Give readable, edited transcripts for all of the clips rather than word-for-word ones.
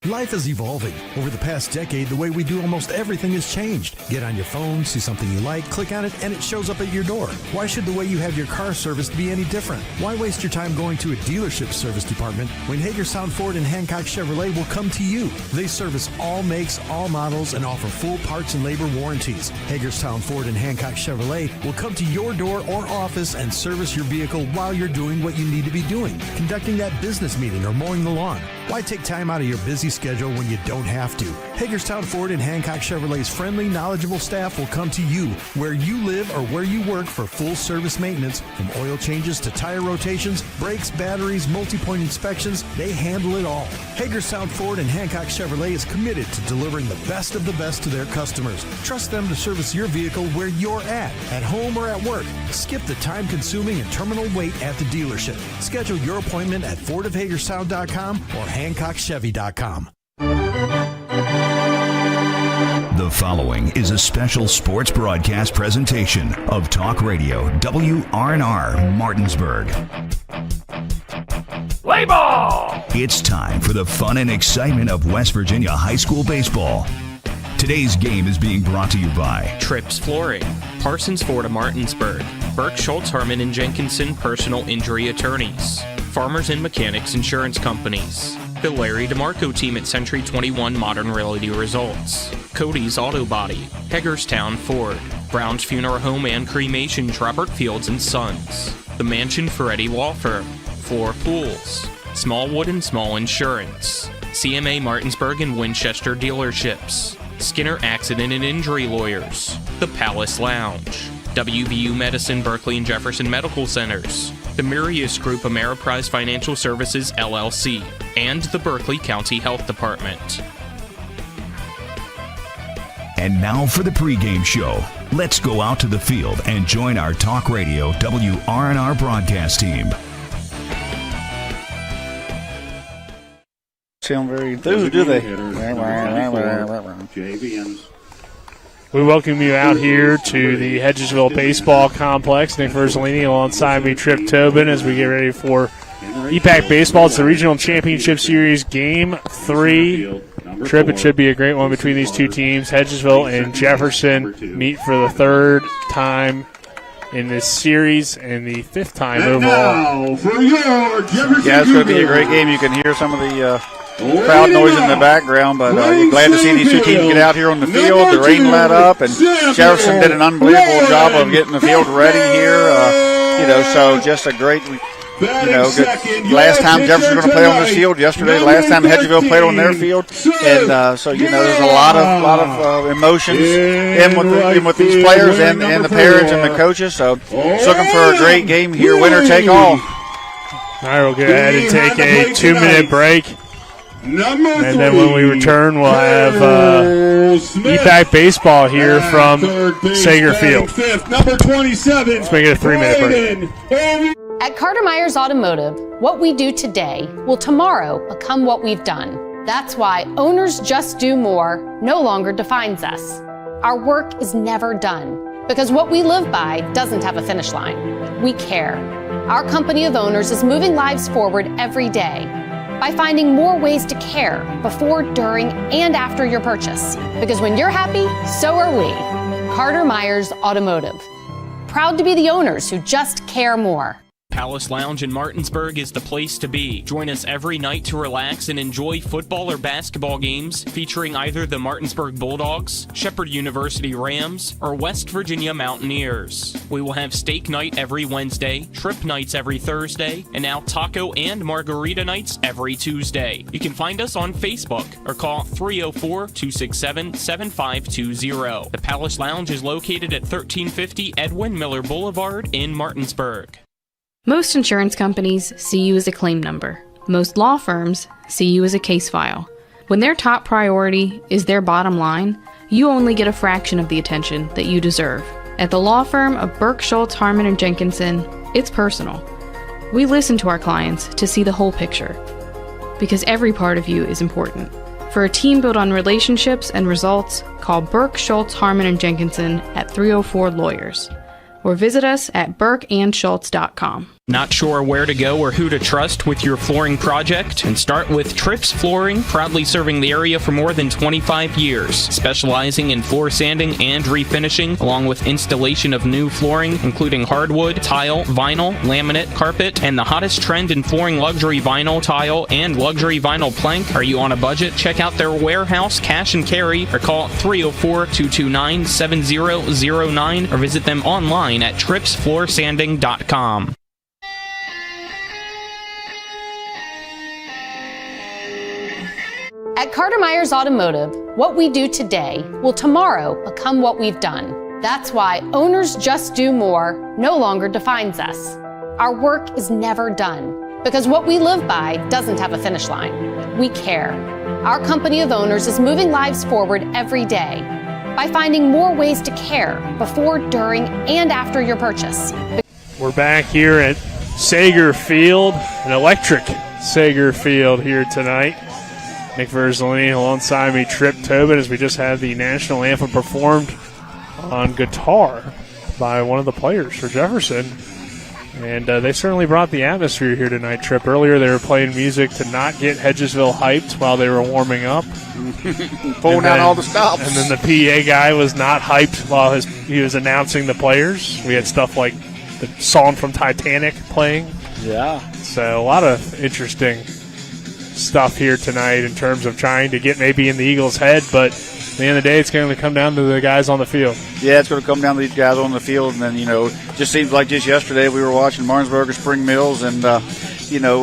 Life is evolving. Over the past decade, the way we do almost everything has changed. Get on your phone, see something you like, click on it, and it shows up at your door. Why should the way you have your car serviced be any different? Why waste your time going to a dealership service department when Hagerstown Ford and Hancock Chevrolet will come to you? They service all makes, all models, and offer full parts and labor warranties. Hagerstown Ford and Hancock Chevrolet will come to your door or office and service your vehicle while you're doing what you need to be doing, conducting that business meeting or mowing the lawn. Why take time out of your busy schedule when you don't have to? Hagerstown Ford and Hancock Chevrolet's friendly, knowledgeable staff will come to you where you live or where you work for full service maintenance, from oil changes to tire rotations, brakes, batteries, multi-point inspections. They handle it all. Hagerstown Ford and Hancock Chevrolet is committed to delivering the best of the best to their customers. Trust them to service your vehicle where you're at home or at work. Skip the time-consuming and terminal wait at the dealership. Schedule your appointment at fordofhagerstown.com or hancockchevy.com. The following is a special sports broadcast presentation of Talk Radio WRNR Martinsburg. Play ball! It's time for the fun and excitement of West Virginia high school baseball. Today's game is being brought to you by Trips Flooring, Parsons Ford of Martinsburg, Burke Schultz Harmon and Jenkinson Personal Injury Attorneys, Farmers and Mechanics Insurance Companies, the Larry DeMarco team at Century 21 Modern Realty Results, Cody's Auto Body, Hagerstown Ford, Brown's Funeral Home and Cremations Robert Fields and Sons, the Mansion Ferretti Law Firm, Floor Pools, Smallwood and Small Insurance, CMA Martinsburg and Winchester Dealerships, Skinner Accident and Injury Lawyers, the Palace Lounge, WVU Medicine Berkeley and Jefferson Medical Centers, the Mirius Group Ameriprise Financial Services LLC, and the Berkeley County Health Department. And now for the pregame show. Let's go out to the field and join our Talk Radio WRNR broadcast team. Sound very enthused, do they? We welcome you out here to the Hedgesville Baseball Complex. Nick Verzolini alongside me, Trip Tobin, as we get ready for EPAC Baseball. It's the Regional Championship Series Game 3. Trip, it should be a great one between these two teams. Hedgesville and Jefferson meet for the third time in this series and the fifth time overall. Yeah, it's going to be a great game. You can hear some of the crowd noise in the background, but glad to see these two teams get out here on the field. The rain let up, and Jefferson did an unbelievable job of getting the field ready here. So just a great, good. Last time Jefferson was going to play on this field yesterday. Last time Hedgesville played on their field, and there's a lot of emotions in with these players and the parents and the coaches. So just looking for a great game here. Winner take all. All right, we'll go ahead and take a 2-minute break. And then when we return, we'll have EPAC Baseball here from Sager Field. Number 27. Let's make it a 3-minute break. At Carter Myers Automotive, what we do today will tomorrow become what we've done. That's why Owners Just Do More no longer defines us. Our work is never done because what we live by doesn't have a finish line. We care. Our company of owners is moving lives forward every day by finding more ways to care before, during, and after your purchase. Because when you're happy, so are we. Carter Myers Automotive. Proud to be the owners who just care more. Palace Lounge in Martinsburg is the place to be. Join us every night to relax and enjoy football or basketball games featuring either the Martinsburg Bulldogs, Shepherd University Rams, or West Virginia Mountaineers. We will have steak night every Wednesday, trip nights every Thursday, and now taco and margarita nights every Tuesday. You can find us on Facebook or call 304-267-7520. The Palace Lounge is located at 1350 Edwin Miller Boulevard in Martinsburg. Most insurance companies see you as a claim number. Most law firms see you as a case file. When their top priority is their bottom line, you only get a fraction of the attention that you deserve. At the law firm of Burke, Schultz, Harmon, and Jenkinson, it's personal. We listen to our clients to see the whole picture, because every part of you is important. For a team built on relationships and results, call Burke, Schultz, Harmon, and Jenkinson at 304 Lawyers. Or visit us at burkeandschultz.com. Not sure where to go or who to trust with your flooring project? And start with Trips Flooring, proudly serving the area for more than 25 years, specializing in floor sanding and refinishing, along with installation of new flooring, including hardwood, tile, vinyl, laminate, carpet, and the hottest trend in flooring, luxury vinyl, tile, and luxury vinyl plank. Are you on a budget? Check out their warehouse, cash and carry, or call 304-229-7009, or visit them online at tripsfloorsanding.com. At Carter Myers Automotive, what we do today will tomorrow become what we've done. That's why Owners Just Do More no longer defines us. Our work is never done because what we live by doesn't have a finish line. We care. Our company of owners is moving lives forward every day by finding more ways to care before, during, and after your purchase. We're back here at Sager Field, an electric Sager Field here tonight. Nick Verzolini alongside me, Trip Tobin, as we just had the national anthem performed on guitar by one of the players for Jefferson. And they certainly brought the atmosphere here tonight, Trip. Earlier they were playing music to not get Hedgesville hyped while they were warming up. Pulling out all the stops. And then the PA guy was not hyped while he was announcing the players. We had stuff like the song from Titanic playing. Yeah. So a lot of interesting stuff here tonight in terms of trying to get maybe in the Eagles' head, but at the end of the day, it's going to come down to the guys on the field. Yeah, it's going to come down to these guys on the field, and then, just seems like just yesterday we were watching Martinsburg or Spring Mills, and, in a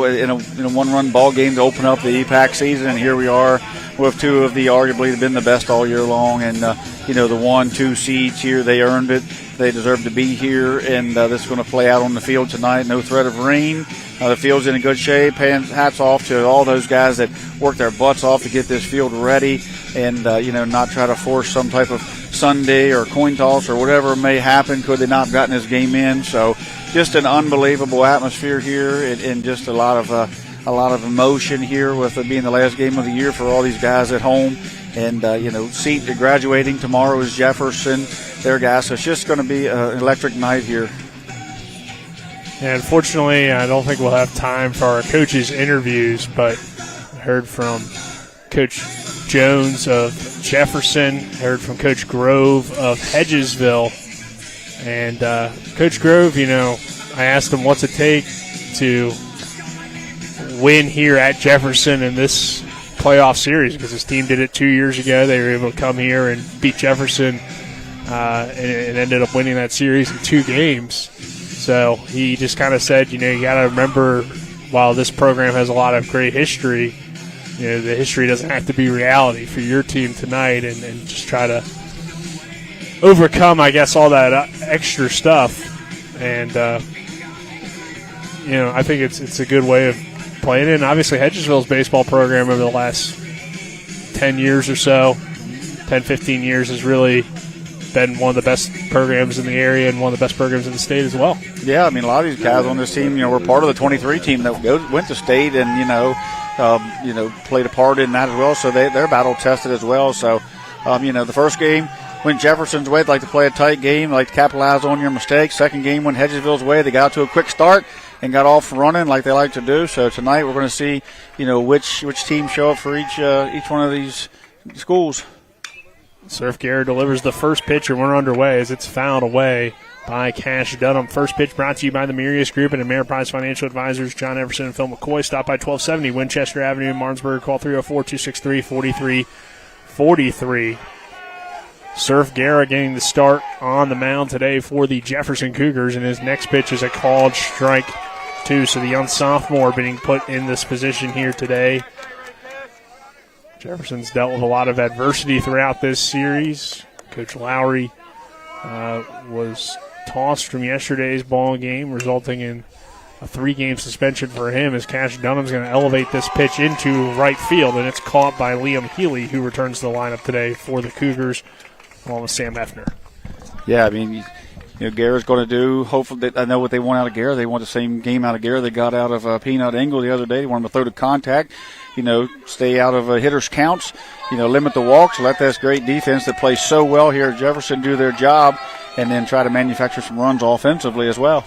one-run ball game to open up the EPAC season, and here we are with two of the arguably been the best all year long, and, the 1-2 seeds here, they earned it. They deserve to be here, and this is going to play out on the field tonight. No threat of rain. The field's in a good shape. Hats off to all those guys that work their butts off to get this field ready and, not try to force some type of Sunday or coin toss or whatever may happen could they not have gotten this game in. So just an unbelievable atmosphere here and just a lot of emotion here with it being the last game of the year for all these guys at home. And, graduating tomorrow is Jefferson, their guys. So it's just going to be an electric night here. And unfortunately, I don't think we'll have time for our coaches' interviews, but I heard from Coach Jones of Jefferson, heard from Coach Grove of Hedgesville. And Coach Grove, I asked him what's it take to win here at Jefferson in this playoff series, because his team did it 2 years ago. They were able to come here and beat Jefferson and ended up winning that series in 2 games. So he just kind of said, you got to remember, while this program has a lot of great history, the history doesn't have to be reality for your team tonight, and just try to overcome, I guess, all that extra stuff. And, I think it's a good way of playing it. And obviously, Hedgesville's baseball program over the last 10 years or so, 10, 15 years, has really been one of the best programs in the area and one of the best programs in the state as well. Yeah, a lot of these guys on this team, were part of the 23 team that went to state and, played a part in that as well. So they're battle tested as well. So, the first game went Jefferson's way. They'd like to play a tight game, like to capitalize on your mistakes. Second game went Hedgesville's way. They got to a quick start and got off running like they like to do. So tonight we're going to see, which teams show up for each one of these schools. Surf Garrett delivers the first pitch, and we're underway as it's fouled away by Cash Dunham. First pitch brought to you by the Mirius Group and Ameriprise Financial Advisors, John Everson and Phil McCoy. Stop by 1270 Winchester Avenue in Martinsburg. Call 304-263-4343. Surf Garrett getting the start on the mound today for the Jefferson Cougars, and his next pitch is a called strike 2. So the young sophomore being put in this position here today. Jefferson's dealt with a lot of adversity throughout this series. Coach Lowry was tossed from yesterday's ball game, resulting in a 3-game suspension for him, as Cash Dunham's going to elevate this pitch into right field, and it's caught by Liam Healy, who returns to the lineup today for the Cougars, along with Sam Effner. Yeah, Garrett's going to do, hopefully, I know what they want out of Garrett. They want the same game out of Garrett they got out of Peanut Engle the other day. They want him to throw to contact, stay out of hitters' counts, limit the walks, let this great defense that plays so well here at Jefferson do their job, and then try to manufacture some runs offensively as well.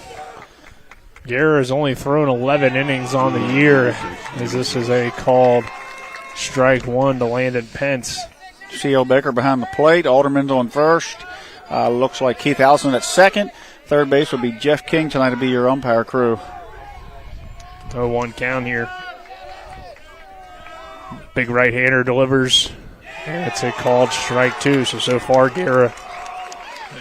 Guerra has only thrown 11 innings on the year, as this is a called strike one to Landon Pence. C.L. Baker behind the plate. Alderman's on first. Looks like Keith Allison at second. Third base will be Jeff King tonight to be your umpire crew. 0-1 count here. Big right-hander delivers. It's a called strike two. So far, Guerra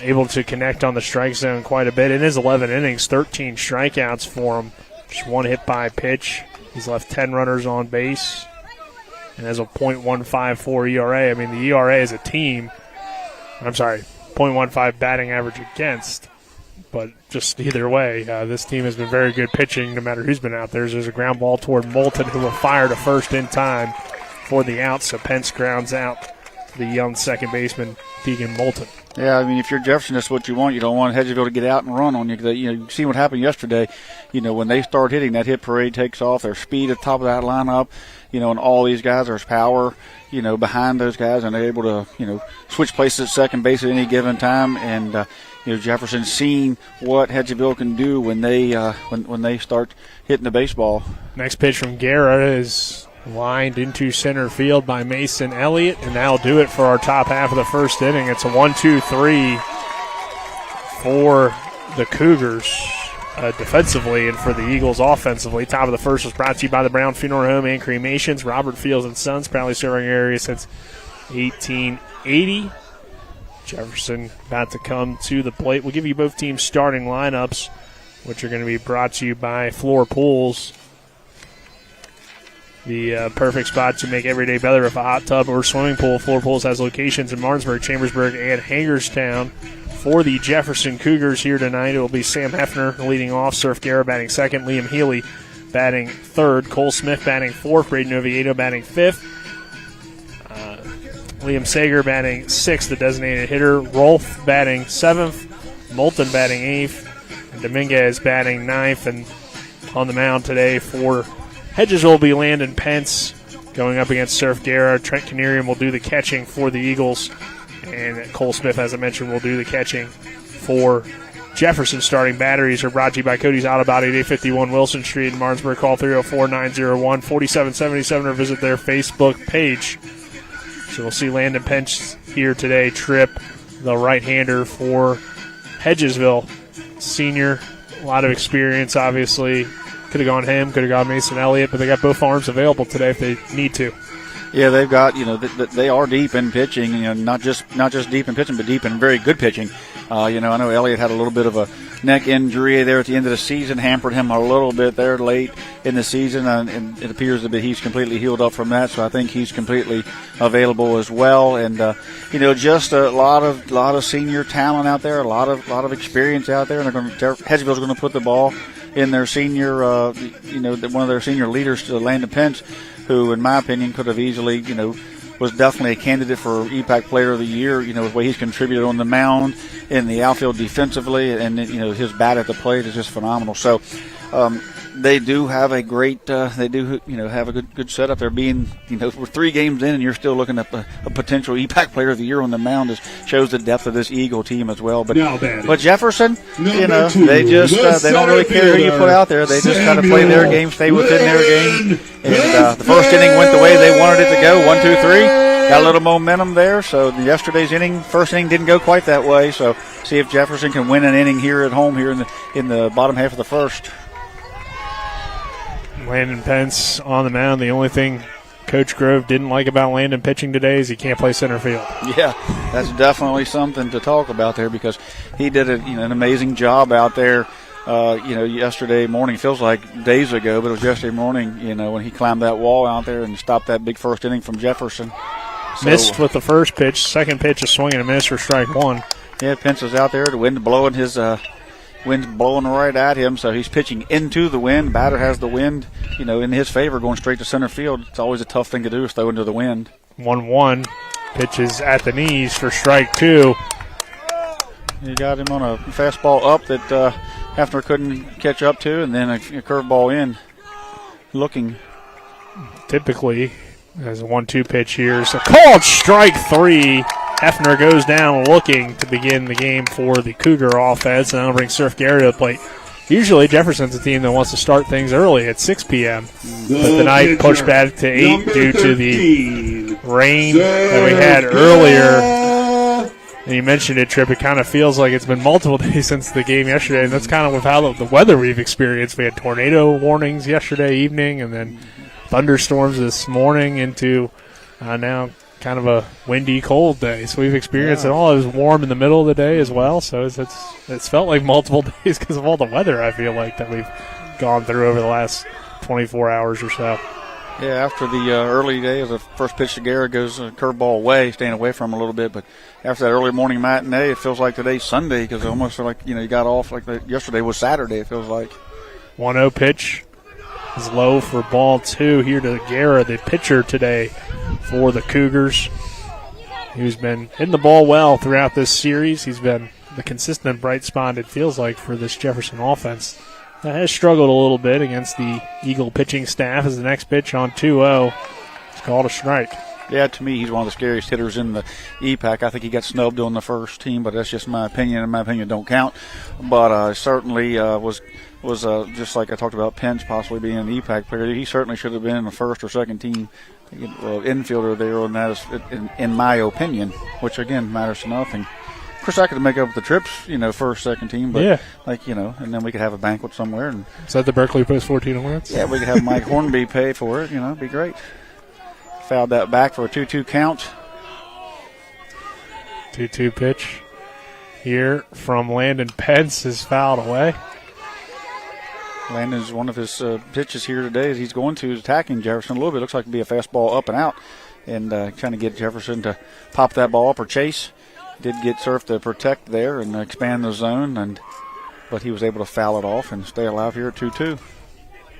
able to connect on the strike zone quite a bit. In his 11 innings, 13 strikeouts for him. Just one hit by pitch. He's left 10 runners on base and has a .154 ERA. I mean, the ERA as a team, .15 batting average against. But just either way, this team has been very good pitching no matter who's been out there. There's a ground ball toward Moulton, who will fire to first in time for the out. So Pence grounds out the young second baseman, Deegan Moulton. Yeah, I mean, if you're Jefferson, that's what you want. You don't want Hedgesville to get out and run on you. You see what happened yesterday. When they start hitting, that hit parade takes off. Their speed at the top of that lineup, and all these guys, there's power, behind those guys, and they're able to, switch places at second base at any given time. And, Jefferson's seen what Hedgesville can do when they start hitting the baseball. Next pitch from Guerra is lined into center field by Mason Elliott, and that'll do it for our top half of the first inning. It's a 1-2-3 for the Cougars defensively and for the Eagles offensively. Top of the first was brought to you by the Brown Funeral Home and Cremations. Robert Fields and Sons, proudly serving your area since 1880. Jefferson about to come to the plate. We'll give you both teams' starting lineups, which are going to be brought to you by Floor Pools. The perfect spot to make every day better with a hot tub or swimming pool. Floor Pools has locations in Martinsburg, Chambersburg, and Hagerstown. For the Jefferson Cougars here tonight, it will be Sam Hefner leading off, Surf Guerra batting second, Liam Healy batting third, Cole Smith batting fourth, Braden Oviedo batting fifth, Liam Sager batting sixth, the designated hitter, Rolfe batting seventh, Moulton batting eighth, and Dominguez batting ninth. And on the mound today for Hedges will be Landon Pence going up against Surf Guerra. Trent Canarium will do the catching for the Eagles. And Cole Smith, as I mentioned, will do the catching for Jefferson. Starting batteries are brought to you by Cody's Auto Body at 851 Wilson Street in Martinsburg. Call 304-901-4777 or visit their Facebook page. So we'll see Landon Pence here today trip the right-hander for Hedgesville. Senior, a lot of experience, obviously. Could have gone him, could have gone Mason Elliott, but they got both arms available today if they need to. Yeah, they've got, they are deep in pitching, not just deep in pitching, but deep in very good pitching. I know Elliott had a little bit of a neck injury there at the end of the season, hampered him a little bit there late in the season, and it appears that he's completely healed up from that, so I think he's completely available as well. And, just a lot of senior talent out there, a lot of experience out there, and Hedgesville's going to put the ball in their senior, one of their senior leaders, Landon Pence, who, in my opinion, could have easily, was definitely a candidate for EPAC Player of the Year, the way he's contributed on the mound, in the outfield defensively, and, his bat at the plate is just phenomenal. So they do have a great, have a good setup. They're being, we're 3 games in and you're still looking at a potential EPAC Player of the Year on the mound. Shows the depth of this Eagle team as well. But Jefferson, they just, they don't really care who you put out there. They just kind of play their game, stay within their game. And the first inning went the way they wanted it to go, 1-2-3. Got a little momentum there. So yesterday's first inning didn't go quite that way. So see if Jefferson can win an inning here at home here in the bottom half of the first. Landon Pence on the mound. The only thing Coach Grove didn't like about Landon pitching today is he can't play center field. Yeah, that's definitely something to talk about there because he did an amazing job out there. Yesterday morning, feels like days ago, but it was yesterday morning, when he climbed that wall out there and stopped that big first inning from Jefferson. Missed with the first pitch. Second pitch, a swing and a miss for strike one. Yeah, Pence is out there. The wind blowing wind's blowing right at him, so he's pitching into the wind. Batter has the wind, in his favor, going straight to center field. It's always a tough thing to do is throw into the wind. 1-1. Pitches at the knees for strike two. You got him on a fastball up that Hefner couldn't catch up to, and then a curveball in. Looking. Typically, as a 1-2 pitch here. So called strike three. Hefner goes down looking to begin the game for the Cougar offense, and that'll bring Surf Guerra to the plate. Usually Jefferson's a team that wants to start things early at 6 p.m., but tonight pushed back to 8 due to the rain that we had earlier. And you mentioned it, Tripp. It kind of feels like it's been multiple days since the game yesterday, and that's kind of with how the weather we've experienced. We had tornado warnings yesterday evening and then thunderstorms this morning into now kind of a windy, cold day. So we've experienced it all. It was warm in the middle of the day as well, so it's felt like multiple days because of all the weather, I feel like, that we've gone through over the last 24 hours or so. Yeah, after the early days, the first pitch to Guerra goes curveball away, staying away from him a little bit. But after that early morning matinee, it feels like today's Sunday because it almost feel like, you got off like yesterday was Saturday, it feels like. 1-0 pitch is low for ball 2 here to Guerra, the pitcher today for the Cougars. He's been hitting the ball well throughout this series. He's been the consistent bright spot, it feels like, for this Jefferson offense. That has struggled a little bit against the Eagle pitching staff as the next pitch on 2-0 is called a strike. Yeah, to me, he's one of the scariest hitters in the EPAC. I think he got snubbed on the first team, but that's just my opinion, and my opinion don't count. But certainly was just like I talked about Pence possibly being an EPAC player. He certainly should have been in the first or second team infielder there on that, in my opinion, which, again, matters to nothing. Of course, I could make up the trips, first, second team, but, and then we could have a banquet somewhere. And is that the Berkeley Post 14 Awards? Yeah, we could have Mike Hornby pay for it, it'd be great. Fouled that back for a 2-2 count. 2-2 pitch here from Landon Pence is fouled away. Landon's one of his pitches here today as he's going to attacking Jefferson a little bit. Looks like it'd be a fastball up and out, and trying to get Jefferson to pop that ball up or chase. Did get Surf to protect there and expand the zone, but he was able to foul it off and stay alive here at 2-2.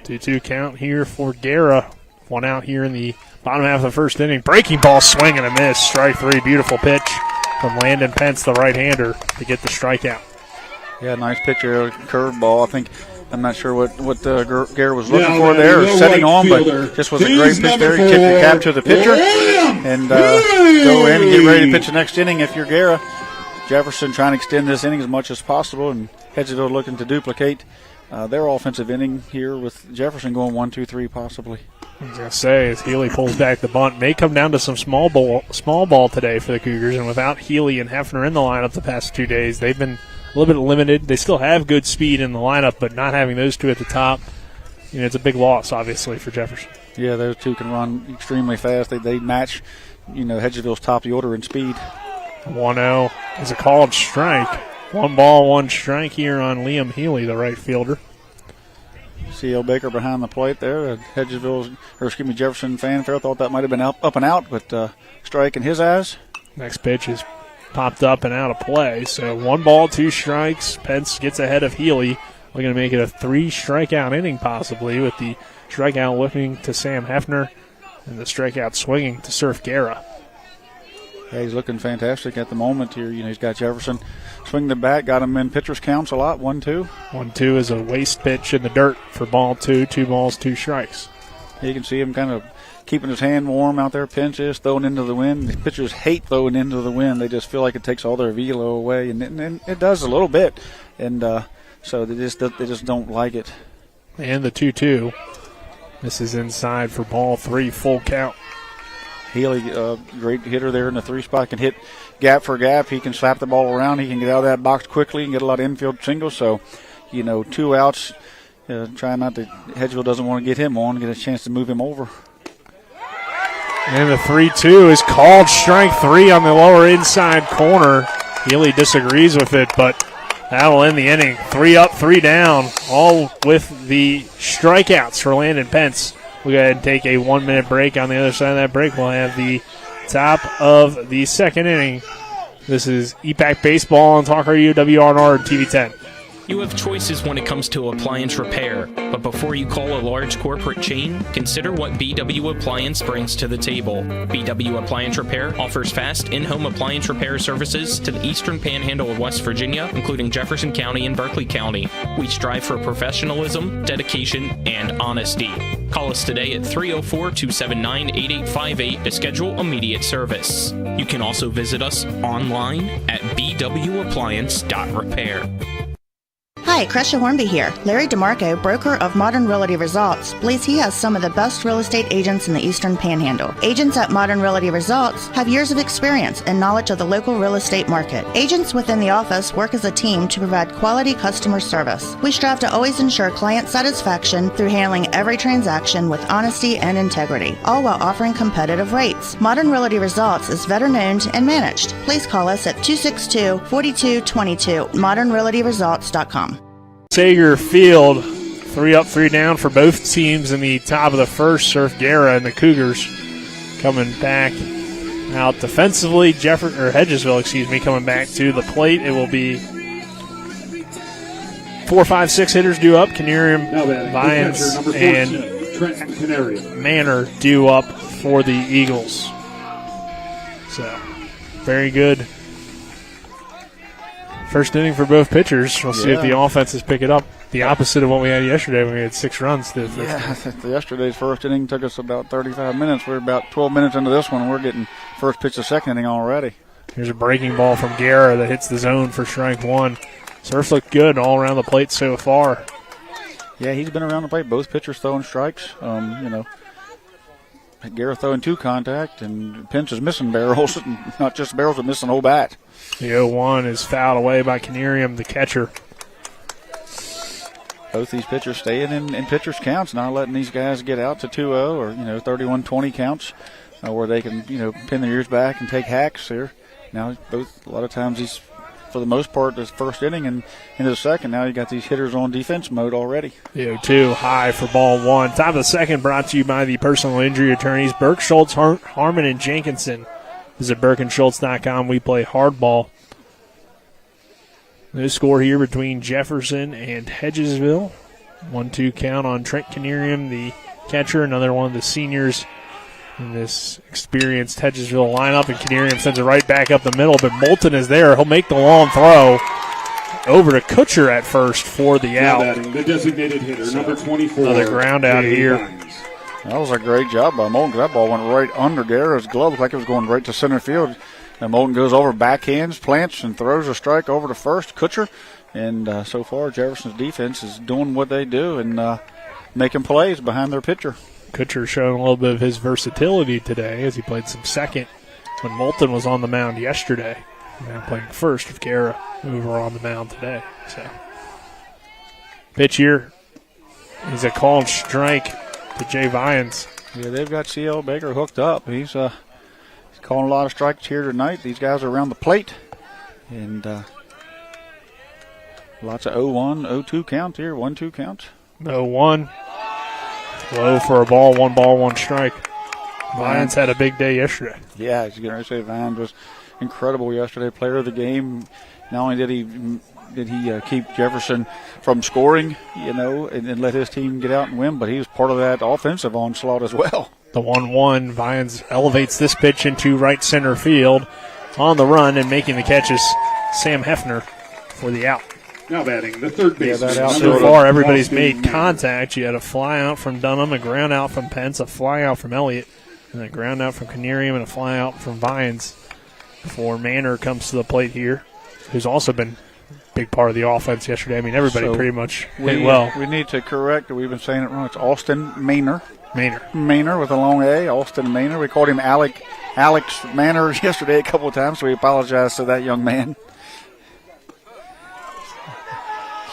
2-2 count here for Guerra. One out here in the bottom half of the first inning. Breaking ball, swing and a miss. Strike 3, beautiful pitch from Landon Pence, the right-hander, to get the strikeout. Yeah, nice pitch here, curveball. I'm not sure what Guerra was looking for there or setting on, but just was a great pitch there. He tipped the cap to the pitcher and go in and get ready to pitch the next inning if you're Guerra. Jefferson trying to extend this inning as much as possible, and Hedgesville looking to duplicate their offensive inning here with Jefferson going 1-2-3 possibly. I was going to say, as Healy pulls back the bunt, may come down to some small ball today for the Cougars, and without Healy and Hefner in the lineup the past 2 days, they've been a little bit limited. They still have good speed in the lineup, but not having those two at the top, it's a big loss, obviously, for Jefferson. Yeah, those two can run extremely fast. They match, Hedgesville's top of the order in speed. 1-0 is a called strike. 1 ball, 1 strike here on Liam Healy, the right fielder. C.L. Baker behind the plate there. Jefferson fanfare thought that might have been up and out, but strike in his eyes. Next pitch is popped up and out of play. So 1 ball, 2 strikes. Pence gets ahead of Healy. We're going to make it a 3-strikeout inning possibly, with the strikeout looking to Sam Hefner and the strikeout swinging to Surf Guerra. Yeah, he's looking fantastic at the moment here. He's got Jefferson swinging the bat, got him in pitcher's counts a lot, 1-2. 1-2 is a waste pitch in the dirt for ball 2. 2 balls, 2 strikes. You can see him kind of keeping his hand warm out there. Pinches, throwing into the wind. The pitchers hate throwing into the wind. They just feel like it takes all their velo away, and it does a little bit. And so they just don't like it. And the 2-2. This is inside for ball 3, full count. Healy, great hitter there in the 3 spot, can hit gap for gap. He can slap the ball around. He can get out of that box quickly and get a lot of infield singles. So, 2 outs. Try not to. Hedgesville doesn't want to get him on, get a chance to move him over. And the 3-2 is called strike 3 on the lower inside corner. Healy disagrees with it, but that'll end the inning. 3 up, 3 down, all with the strikeouts for Landon Pence. We'll go ahead and take a 1-minute break. On the other side of that break, we'll have the top of the second inning. This is EPAC Baseball on Talk Radio WRNR and TV 10. You have choices when it comes to appliance repair, but before you call a large corporate chain, consider what BW Appliance brings to the table. BW Appliance Repair offers fast in-home appliance repair services to the eastern panhandle of West Virginia, including Jefferson County and Berkeley County. We strive for professionalism, dedication, and honesty. Call us today at 304-279-8858 to schedule immediate service. You can also visit us online at bwappliance.repair. Hi, Crescia Hornby here. Larry DeMarco, broker of Modern Realty Results, believes he has some of the best real estate agents in the Eastern Panhandle. Agents at Modern Realty Results have years of experience and knowledge of the local real estate market. Agents within the office work as a team to provide quality customer service. We strive to always ensure client satisfaction through handling every transaction with honesty and integrity, all while offering competitive rates. Modern Realty Results is veteran-owned and managed. Please call us at 262-4222, modernrealtyresults.com. Sager Field, 3 up, 3 down for both teams in the top of the first. Surf Guerra and the Cougars coming back out defensively. Hedgesville, coming back to the plate. It will be 4, 5, 6 hitters due up. Canarium, Vians, and Manor due up for the Eagles. So, very good first inning for both pitchers. We'll see if the offenses pick it up. The opposite of what we had yesterday when we had 6 runs. Yesterday's first inning took us about 35 minutes. We're about 12 minutes into this one. We're getting first pitch of second inning already. Here's a breaking ball from Guerra that hits the zone for strike 1. Surf looked good all around the plate so far. Yeah, he's been around the plate. Both pitchers throwing strikes. Guerra throwing 2 contact, and Pinch is missing barrels, not just barrels, but missing whole bat. The 0-1 is fouled away by Canarium, the catcher. Both these pitchers staying in pitchers' counts, not letting these guys get out to 2-0 or 31-20 counts, where they can pin their ears back and take hacks here. Now both, a lot of times these, for the most part, this first inning and into the second. Now you got these hitters on defense mode already. The 0-2 high for ball 1. Top of the second, brought to you by the personal injury attorneys Burke, Schultz, Harmon, and Jenkinson. Visit BurkeandSchultz.com. We play hardball. No score here between Jefferson and Hedgesville. 1-2 count on Trent Canarium, the catcher, another one of the seniors in this experienced Hedgesville lineup. And Canarium sends it right back up the middle, but Moulton is there. He'll make the long throw over to Kutcher at first for the out. The designated hitter, number 24. Another ground out here. That was a great job by Moulton, because that ball went right under Guerra's glove. Looked like it was going right to center field. And Moulton goes over, backhands, plants, and throws a strike over to first, Kutcher. And so far, Jefferson's defense is doing what they do and making plays behind their pitcher. Kutcher showing a little bit of his versatility today as he played some second when Moulton was on the mound yesterday. Now playing first with Guerra over on the mound today. So, pitch here is a called strike to Jay Vians. Yeah, they've got C.L. Baker hooked up. He's calling a lot of strikes here tonight. These guys are around the plate. And lots of 0-1, 0-2 count here, 1-2 count. 0-1. Low for a ball, 1 strike. Vians had a big day yesterday. Yeah, I was going to say Vians was incredible yesterday. Player of the game. Not only did he keep Jefferson from scoring, and let his team get out and win, but he was part of that offensive onslaught as well. The 1-1, Vians elevates this pitch into right center field. On the run and making the catch is Sam Hefner for the out. Now batting the third baseman. So far, everybody's made contact. You had a fly out from Dunham, a ground out from Pence, a fly out from Elliott, and a ground out from Canarium, and a fly out from Vians before Manor comes to the plate here, who's also been a big part of the offense yesterday. I mean, everybody pretty much hit well. We need to correct it. We've been saying it wrong. It's Austin Manor. Manor with a long A, Austin Manor. We called him Alex Manor yesterday a couple of times, so we apologize to that young man.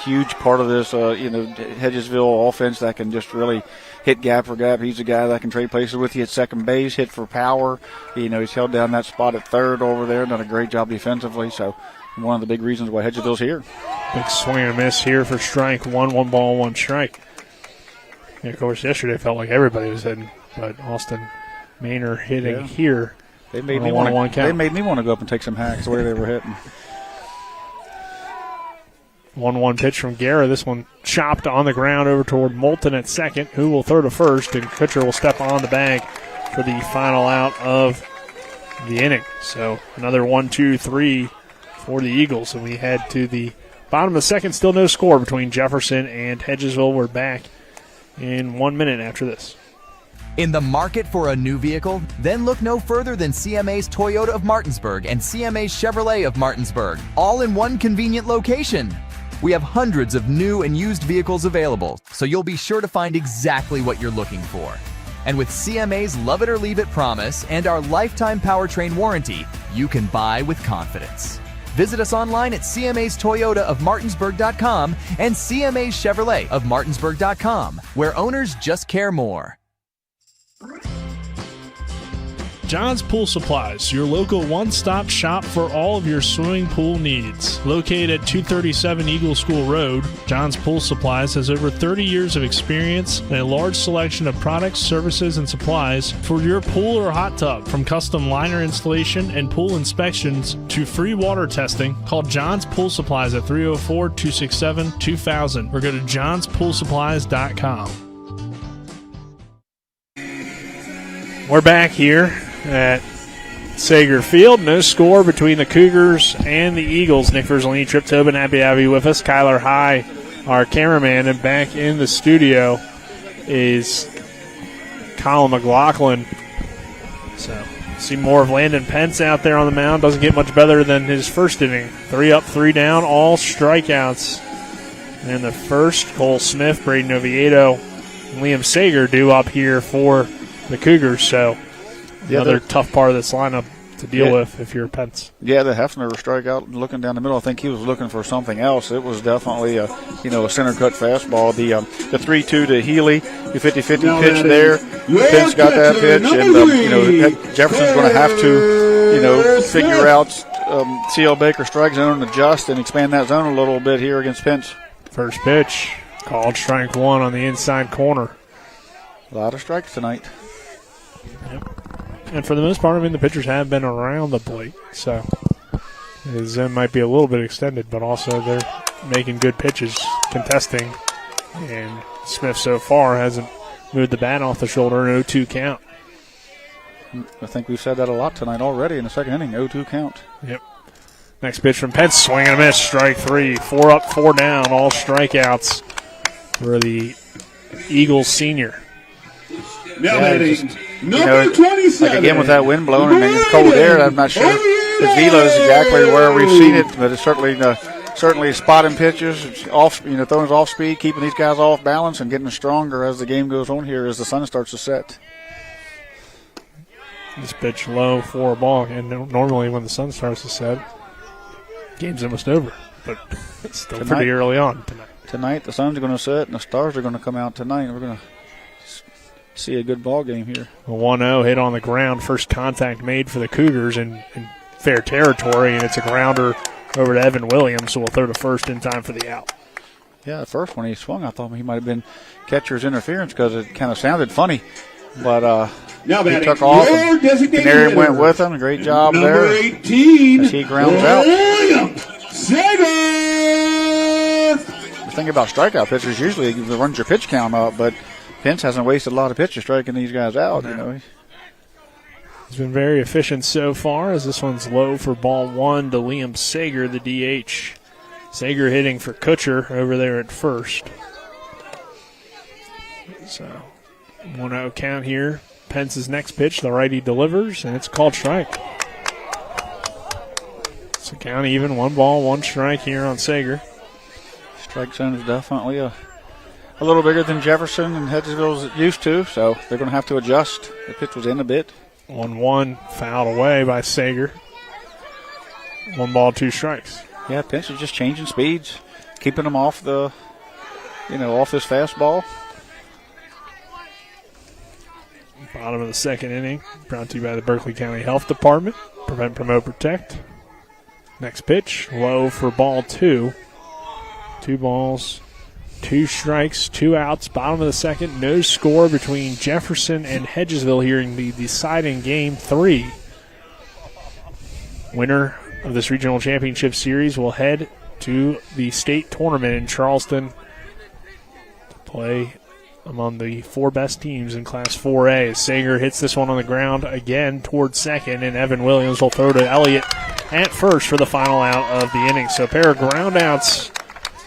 Huge part of this, Hedgesville offense that can just really hit gap for gap. He's the guy that can trade places with you at second base, hit for power. He's held down that spot at third over there, done a great job defensively. So one of the big reasons why Hedgesville's here. Big swing and a miss here for strike 1, 1 strike. And of course, yesterday felt like everybody was hitting, but Austin Manor hitting here. They made me want to go up and take some hacks the way they were hitting. 1-1 pitch from Guerra. This one chopped on the ground over toward Moulton at second, who will throw to first, and Kutcher will step on the bag for the final out of the inning. So another 1-2-3 for the Eagles, and we head to the bottom of the second. Still no score between Jefferson and Hedgesville. We're back in 1 minute after this. In the market for a new vehicle? Then look no further than CMA's Toyota of Martinsburg and CMA's Chevrolet of Martinsburg, all in one convenient location. We have hundreds of new and used vehicles available, so you'll be sure to find exactly what you're looking for. And with CMA's Love It or Leave It promise and our lifetime powertrain warranty, you can buy with confidence. Visit us online at CMA's Toyota of Martinsburg.com and CMA's Chevrolet of Martinsburg.com, where owners just care more. John's Pool Supplies, your local one-stop shop for all of your swimming pool needs. Located at 237 Eagle School Road, John's Pool Supplies has over 30 years of experience and a large selection of products, services, and supplies for your pool or hot tub. From custom liner installation and pool inspections to free water testing, call John's Pool Supplies at 304-267-2000 or go to johnspoolsupplies.com. We're back here at Sager Field. No score between the Cougars and the Eagles. Nick Verzolini, Trip Tobin, happy to have you with us. Kyler High, our cameraman, and back in the studio is Colin McLaughlin. So, see more of Landon Pence out there on the mound. Doesn't get much better than his first inning. 3 up, 3 down, all strikeouts. And the first, Cole Smith, Braden Oviedo, and Liam Sager due up here for the Cougars. So, another tough part of this lineup to deal with if you're Pence. Yeah, the Hefner strikeout looking down the middle. I think he was looking for something else. It was definitely a center cut fastball. The 3-2 to Healy, the 50-50 pitch there. Pence got that pitch, and Jefferson's going to have to figure out C.L. Baker strike zone and adjust and expand that zone a little bit here against Pence. First pitch called strike 1 on the inside corner. A lot of strikes tonight. Yep. And for the most part, the pitchers have been around the plate, so his zone might be a little bit extended, but also they're making good pitches, contesting, and Smith so far hasn't moved the bat off the shoulder, an 0-2 count. I think we've said that a lot tonight already in the second inning, 0-2 count. Yep. Next pitch from Pence, swing and a miss, strike 3, 4 up, 4 down, all strikeouts for the Eagles senior. Now batting, number 27. Like again with that wind blowing and it's cold air, I'm not sure his velo is exactly where we've seen it, but it's certainly spotting pitches, it's off, throwing us off speed, keeping these guys off balance and getting stronger as the game goes on here as the sun starts to set. This pitch low for a ball, and normally when the sun starts to set, game's almost over, but it's still pretty early on tonight. Tonight the sun's going to set and the stars are going to come out tonight. We're going to see a good ball game here. A 1-0 hit on the ground. First contact made for the Cougars in fair territory, and it's a grounder over to Evan Williams, so we'll throw to first in time for the out. Yeah, at first when he swung, I thought he might have been catcher's interference because it kind of sounded funny. But now he took off, and Canary went with him. Great job there. 18, as he grounds out. The thing about strikeout pitchers, usually it runs your pitch count up, but Pence hasn't wasted a lot of pitches striking these guys out. He's been very efficient so far, as this one's low for ball 1 to Liam Sager, the DH. Sager hitting for Kutcher over there at first. So 1-0 count here. Pence's next pitch, the righty delivers, and it's called strike. So count even, 1 ball, 1 strike here on Sager. Strike zone is definitely a little bigger than Jefferson and Hedgesville is used to, so they're going to have to adjust. The pitch was in a bit. 1-1 fouled away by Sager. 1 ball, 2 strikes. Yeah, Pence is just changing speeds, keeping them off the, off his fastball. Bottom of the second inning, brought to you by the Berkeley County Health Department. Prevent, promote, protect. Next pitch, low for ball 2. 2 balls, 2 strikes, 2 outs. Bottom of the second, no score between Jefferson and Hedgesville here in the deciding game 3. Winner of this regional championship series will head to the state tournament in Charleston to play among the 4 best teams in Class 4A. Sager hits this one on the ground again towards second, and Evan Williams will throw to Elliott at first for the final out of the inning. So a pair of ground outs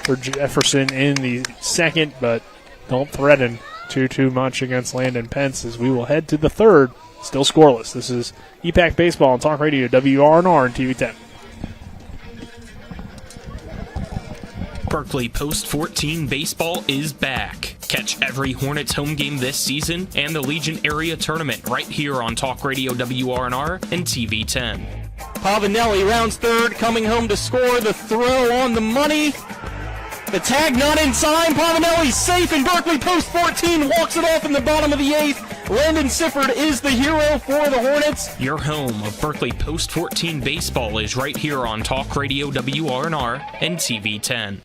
for Jefferson in the second, but don't threaten too much against Landon Pence as we will head to the third. Still scoreless. This is EPAC Baseball on Talk Radio, WRNR and TV 10. Berkeley Post 14 baseball is back. Catch every Hornets home game this season and the Legion Area Tournament right here on Talk Radio WRNR and TV 10. Pavanelli rounds third, coming home to score. The throw on the money. The tag not in time. Pavanelli's safe, and Berkeley Post 14 walks it off in the bottom of the eighth. Landon Sifford is the hero for the Hornets. Your home of Berkeley Post 14 baseball is right here on Talk Radio WRNR and TV 10.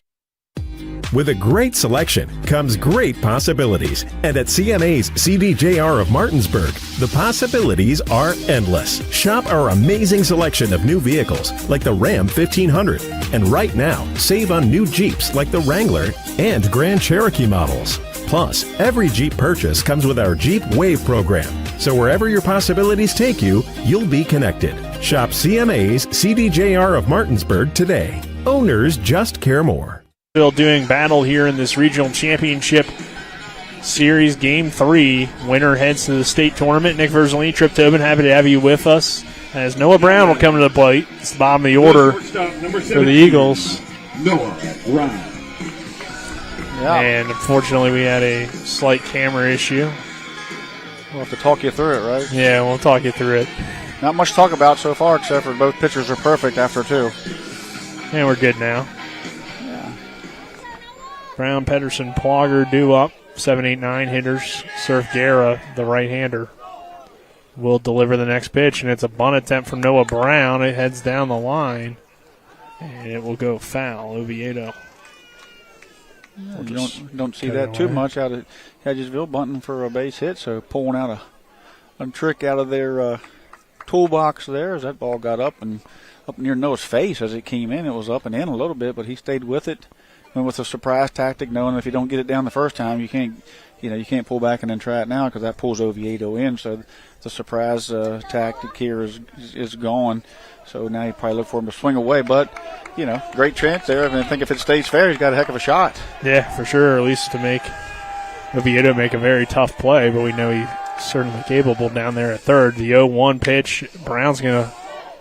With a great selection comes great possibilities. And at CMA's CDJR of Martinsburg, the possibilities are endless. Shop our amazing selection of new vehicles like the Ram 1500. And right now, save on new Jeeps like the Wrangler and Grand Cherokee models. Plus, every Jeep purchase comes with our Jeep Wave program. So wherever your possibilities take you, you'll be connected. Shop CMA's CDJR of Martinsburg today. Owners just care more. Still doing battle here in this regional championship series, game 3. Winner heads to the state tournament. Nick Verzolini, Trip Tobin, happy to have you with us. As Noah Brown will come to the plate. It's the bottom of the order for the Eagles. Noah Brown. Yeah. And unfortunately, we had a slight camera issue. We'll have to talk you through it, right? Yeah, we'll talk you through it. Not much to talk about so far, except for both pitchers are perfect after 2. And we're good now. Brown, Pedersen, Plogger due up. 7, 8, 9 hitters. Surf Guerra, the right-hander, will deliver the next pitch, and it's a bunt attempt from Noah Brown. It heads down the line, and it will go foul. Oviedo. You don't see that too much out of Hedgesville, bunting for a base hit, so pulling out a trick out of their toolbox there as that ball got up and up near Noah's face as it came in. It was up and in a little bit, but he stayed with it. Went with a surprise tactic, knowing if you don't get it down the first time, you can't pull back and then try it now because that pulls Oviedo in. So the surprise tactic here is gone. So now you probably look for him to swing away, but great chance there. I think if it stays fair, he's got a heck of a shot. Yeah, for sure. At least to make Oviedo make a very tough play, but we know he's certainly capable down there at third. The 0-1 pitch. Brown's going to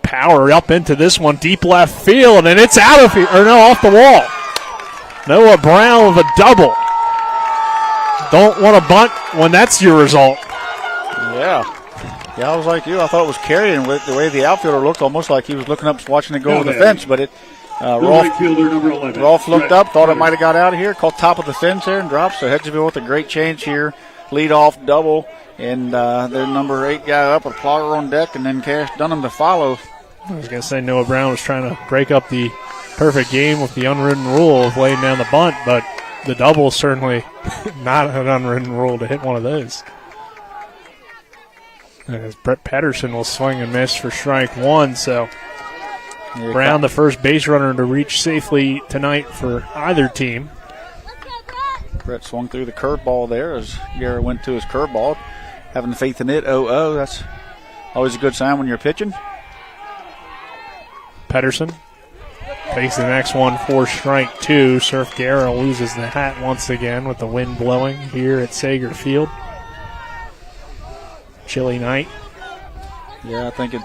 power up into this one, deep left field, and it's out of here, off the wall. Noah Brown with a double. Don't want to bunt when that's your result. Yeah, I was like you. I thought it was carrying with the way the outfielder looked, almost like he was looking up, watching it go over the fence. But it, Rolf looked up, thought it might have got out of here, caught top of the fence there and dropped. So Hedgesville with a great change here, lead off double, and their number 8 guy up with Plogger on deck, and then Cash Dunham to follow. I was going to say Noah Brown was trying to break up the perfect game with the unwritten rule of laying down the bunt, but the double is certainly not an unwritten rule to hit one of those. As Brett Pedersen will swing and miss for strike 1, so Brown, the first base runner to reach safely tonight for either team. Brett swung through the curveball there as Guerra went to his curveball. Having faith in it, 0-0, that's always a good sign when you're pitching. Pedersen takes the next one for strike 2. Surf Guerra loses the hat once again with the wind blowing here at Sager Field. Chilly night. Yeah, I think it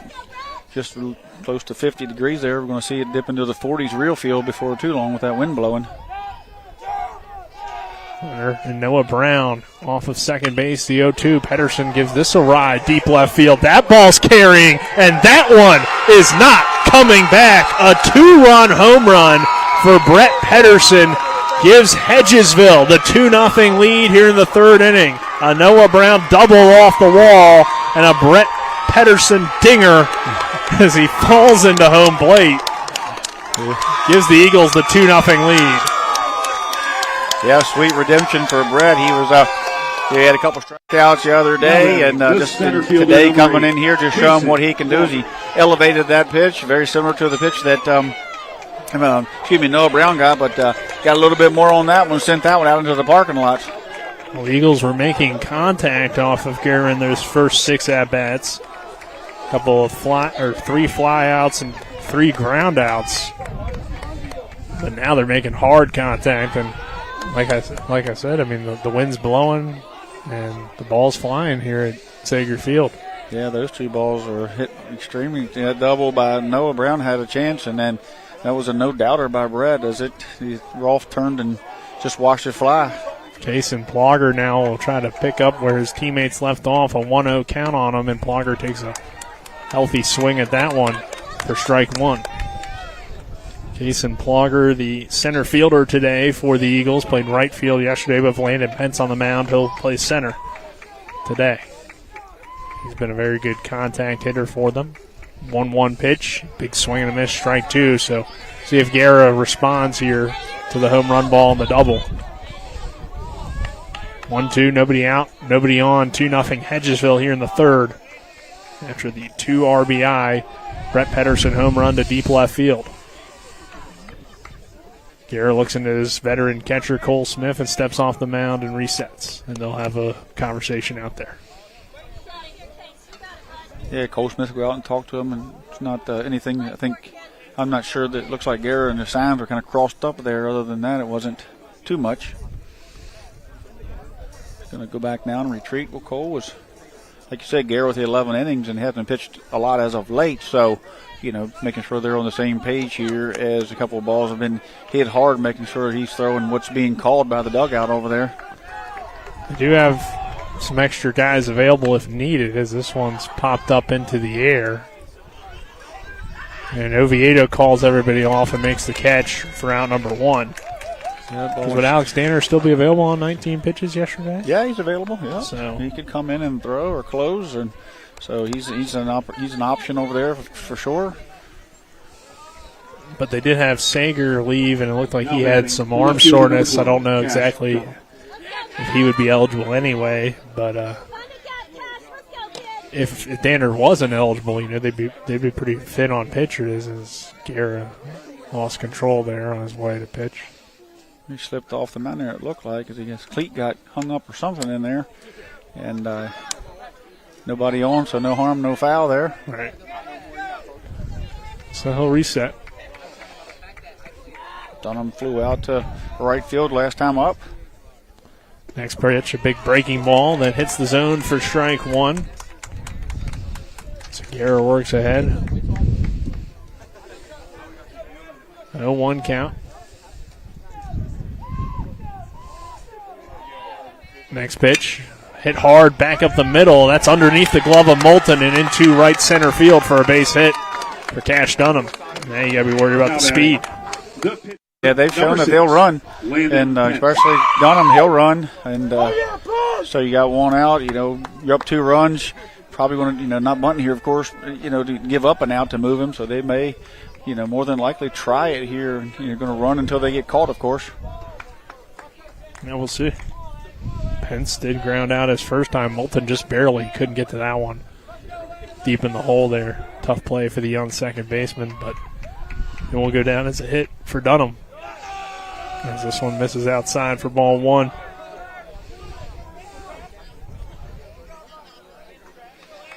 just close to 50 degrees there. We're going to see it dip into the 40s real field before too long with that wind blowing. And Noah Brown off of second base, the 0-2. Pedersen gives this a ride, deep left field. That ball's carrying, and that one is not coming back. A 2-run home run for Brett Pedersen gives Hedgesville the 2-0 lead here in the third inning. A Noah Brown double off the wall and a Brett Pedersen dinger as he falls into home plate. Gives the Eagles the 2-0 lead. Yeah, sweet redemption for Brett. He had a couple strikeouts the other day, and just today coming in here, just showing what he can do. As he elevated that pitch, very similar to the pitch that Noah Brown got, but got a little bit more on that one, sent that one out into the parking lot. Well, the Eagles were making contact off of Guerra in those first 6 at-bats. A couple of 3 flyouts and 3 groundouts. But now they're making hard contact, and like I said, I mean, the wind's blowing and the ball's flying here at Sager Field. Yeah, those 2 balls were hit extremely. That double by Noah Brown had a chance, and then That was a no-doubter by Brett as Rolfe turned and just watched it fly. Jason Plogger now will try to pick up where his teammates left off. A 1-0 count on him, and Plogger takes a healthy swing at that one for strike one. Jason Plogger, the center fielder today for the Eagles, played right field yesterday with Landon Pence on the mound. He'll play center today. He's been a very good contact hitter for them. 1-1 pitch, big swing and a miss, strike two. So see if Guerra responds here to the home run ball and the double. 1-2, nobody out, nobody on. 2-0 Hedgesville here in the third after the 2 RBI Brett Pedersen home run to deep left field. Guerra looks into his veteran catcher Cole Smith and steps off the mound and resets. And they'll have a conversation out there. Yeah, Cole Smith will go out and talk to him, and it's not anything. I'm not sure that it looks like Guerra and the signs are kind of crossed up there. Other than that, it wasn't too much. Going to go back now and retreat. Well, Cole was, like you said, Guerra with the 11 innings and hasn't pitched a lot as of late. So, making sure they're on the same page here as a couple of balls have been hit hard, making sure he's throwing what's being called by the dugout over there. They do have some extra guys available if needed, as this one's popped up into the air. And Oviedo calls everybody off and makes the catch for out number one. Would Alex Danner still be available on 19 pitches yesterday? Yeah, he's available. Yeah, so he could come in and throw or close, and so he's an option over there for sure. But they did have Sager leave, and it looked like he had some arm soreness. I don't know exactly if he would be eligible anyway, but if Danner wasn't eligible, they'd be pretty fit on pitchers, as Guerra lost control there on his way to pitch. He slipped off the mound there, it looked like, because his cleat got hung up or something in there. And nobody on, so no harm, no foul there. Right. So he'll reset. Dunham flew out to right field last time up. Next pitch, a big breaking ball that hits the zone for strike one. So Guerra works ahead. 0-1 count. Next pitch, hit hard, back up the middle. That's underneath the glove of Moulton and into right center field for a base hit for Cash Dunham. Now you got to be worried about the speed. Yeah, they've shown that they'll run, and especially Dunham, he'll run. And so you got one out, you're up 2 runs. Probably going to, not bunting here, of course, to give up an out to move him. So they may, more than likely try it here. You're going to run until they get caught, of course. Yeah, we'll see. Pence did ground out his first time. Moulton just barely couldn't get to that one. Deep in the hole there. Tough play for the young second baseman, but it will go down as a hit for Dunham, as this one misses outside for ball one.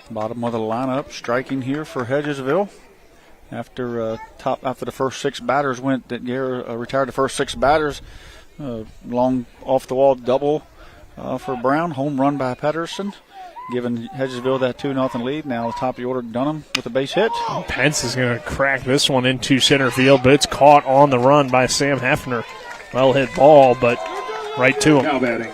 Bottom of the lineup, striking here for Hedgesville. After the first 6 batters went, that Guerra retired the first 6 batters. Long off-the-wall double for Brown. Home run by Pedersen, giving Hedgesville that 2-0 lead. Now top of the order, Dunham with a base hit. Pence is going to crack this one into center field, but it's caught on the run by Sam Hefner. Well hit ball, but right to him. Now batting,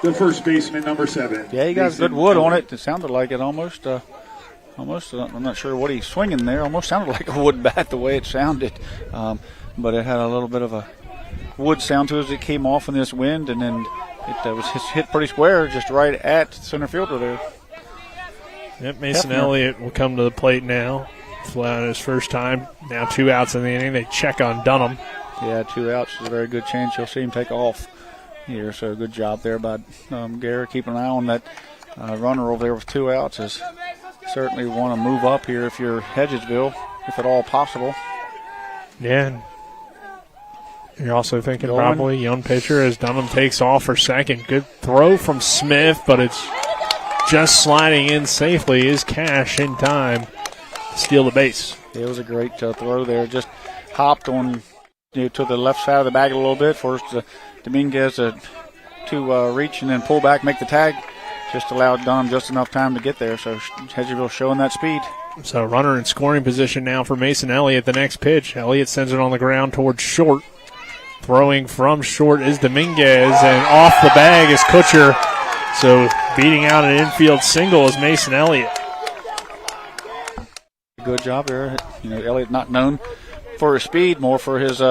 the first baseman, number 7. Yeah, he got good wood on it. It sounded like it almost. I'm not sure what he's swinging there. Almost sounded like a wood bat the way it sounded, but it had a little bit of a wood sound to it as it came off in this wind, and then it was hit pretty square, just right at center fielder there. Yep, Mason Elliott will come to the plate now. Flew out his first time. Now 2 outs in the inning. They check on Dunham. Yeah, 2 outs is a very good chance you'll see him take off here. So good job there by Guerra. Keeping an eye on that runner over there with 2 outs. Is certainly want to move up here if you're Hedgesville, if at all possible. Yeah. You're also thinking probably young pitcher as Dunham takes off for second. Good throw from Smith, but it's just sliding in safely. Is Cash in time to steal the base? It was a great throw there. Just hopped on to the left side of the bag a little bit. Forced Dominguez to reach and then pull back, make the tag. Just allowed Dunham just enough time to get there. So Hedgesville showing that speed. So runner in scoring position now for Mason Elliott. The next pitch, Elliott sends it on the ground towards short. Throwing from short is Dominguez, and off the bag is Kutcher. So beating out an infield single is Mason Elliott. Good job there. Elliott not known for his speed, more for his,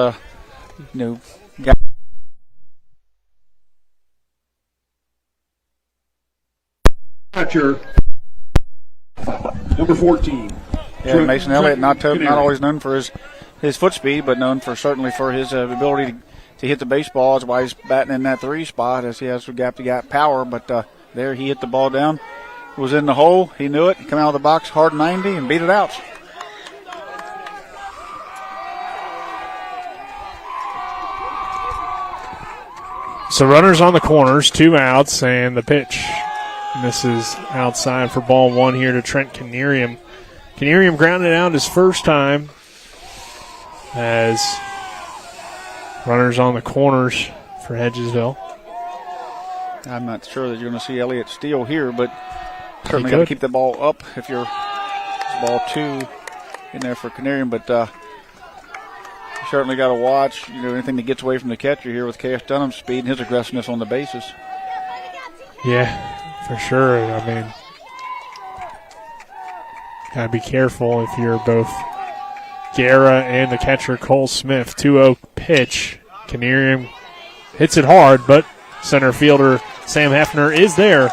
Catcher, number 14. Yeah, Mason Elliott not always known for his foot speed, but known for certainly for his ability to hit the baseball. That's why he's batting in that 3 spot, as he has gap-to-gap power. But there he hit the ball down. It was in the hole. He knew it. Come out of the box hard 90 and beat it out. So runners on the corners, 2 outs, and the pitch misses outside for ball 1 here to Trent Canerium. Canerium grounded out his first time as runners on the corners for Hedgesville. I'm not sure that you're going to see Elliott steal here, but certainly got to keep the ball up if you're ball 2 in there for Canerium. But you certainly got to watch anything that gets away from the catcher here with Cash Dunham's speed and his aggressiveness on the bases. Yeah, for sure. I mean, got to be careful if you're both Guerra and the catcher Cole Smith. 2-0 pitch. Canerium hits it hard, but center fielder Sam Hefner is there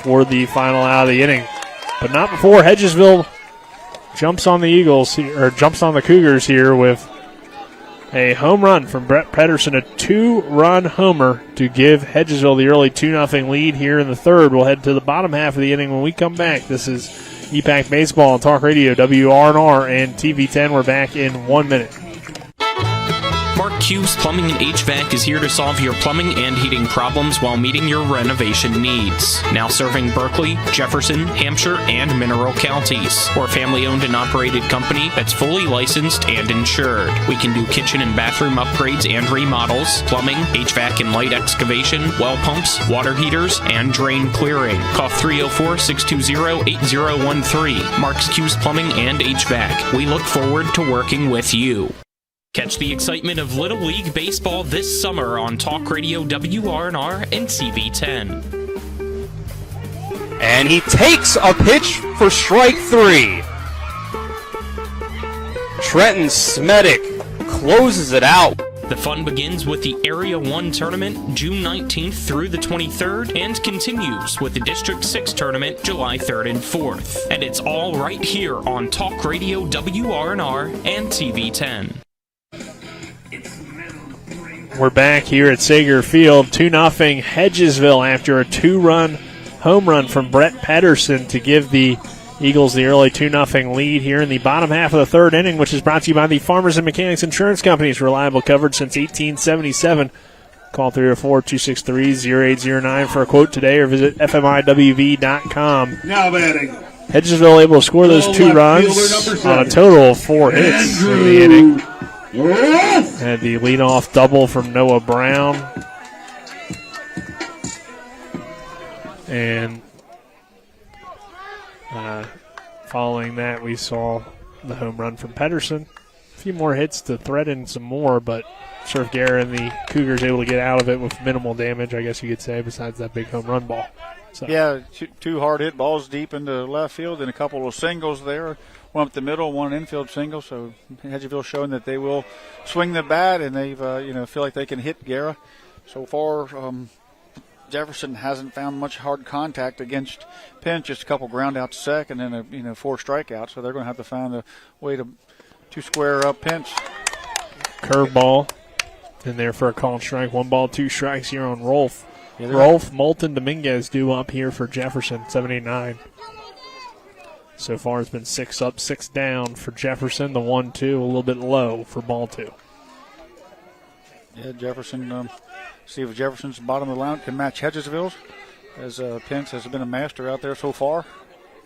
for the final out of the inning. But not before Hedgesville jumps on the Cougars here with a home run from Brett Pedersen, a 2-run homer to give Hedgesville the early 2-0 lead here in the third. We'll head to the bottom half of the inning when we come back. This is EPAC Baseball on Talk Radio, WRNR and TV10. We're back in 1 minute. Mark Hughes Plumbing and HVAC is here to solve your plumbing and heating problems while meeting your renovation needs. Now serving Berkeley, Jefferson, Hampshire, and Mineral counties. We're a family-owned and operated company that's fully licensed and insured. We can do kitchen and bathroom upgrades and remodels, plumbing, HVAC and light excavation, well pumps, water heaters, and drain clearing. Call 304-620-8013. Mark's Hughes Plumbing and HVAC. We look forward to working with you. Catch the excitement of Little League Baseball this summer on Talk Radio WRNR and TV10. And he takes a pitch for strike 3. Trenton Smedick closes it out. The fun begins with the Area 1 tournament June 19th through the 23rd and continues with the District 6 tournament July 3rd and 4th. And it's all right here on Talk Radio WRNR and TV10. We're back here at Sager Field, 2-0 Hedgesville after a 2-run home run from Brett Pedersen to give the Eagles the early 2-0 lead here in the bottom half of the third inning, which is brought to you by the Farmers and Mechanics Insurance Companies. Reliable coverage since 1877. Call 304-263-0809 for a quote today or visit FMIWV.com. Now batting. Hedgesville able to score those 2 runs on a total of 4 hits in the inning. And the leadoff double from Noah Brown. And following that, we saw the home run from Pedersen. A few more hits to threaten some more, but Surf Guerra and the Cougars able to get out of it with minimal damage, I guess you could say, besides that big home run ball. So. Yeah, 2 hard hit balls deep into left field and a couple of singles there. One up the middle, one infield single. So Hedgesville showing that they will swing the bat and they've feel like they can hit Guerra. So far, Jefferson hasn't found much hard contact against Penn. Just a couple ground out to second and 4 strikeouts. So they're going to have to find a way to square up Pinch. Curveball in there for a called strike. 1 ball, 2 strikes here on Rolf. Yeah, Rolf, Moulton, Dominguez due up here for Jefferson, 7-8-9. So far it's been 6 up, 6 down for Jefferson. The 1-2 a little bit low for ball 2. Yeah, Jefferson, see if Jefferson's bottom of the line can match Hedgesville's, as Pence has been a master out there so far.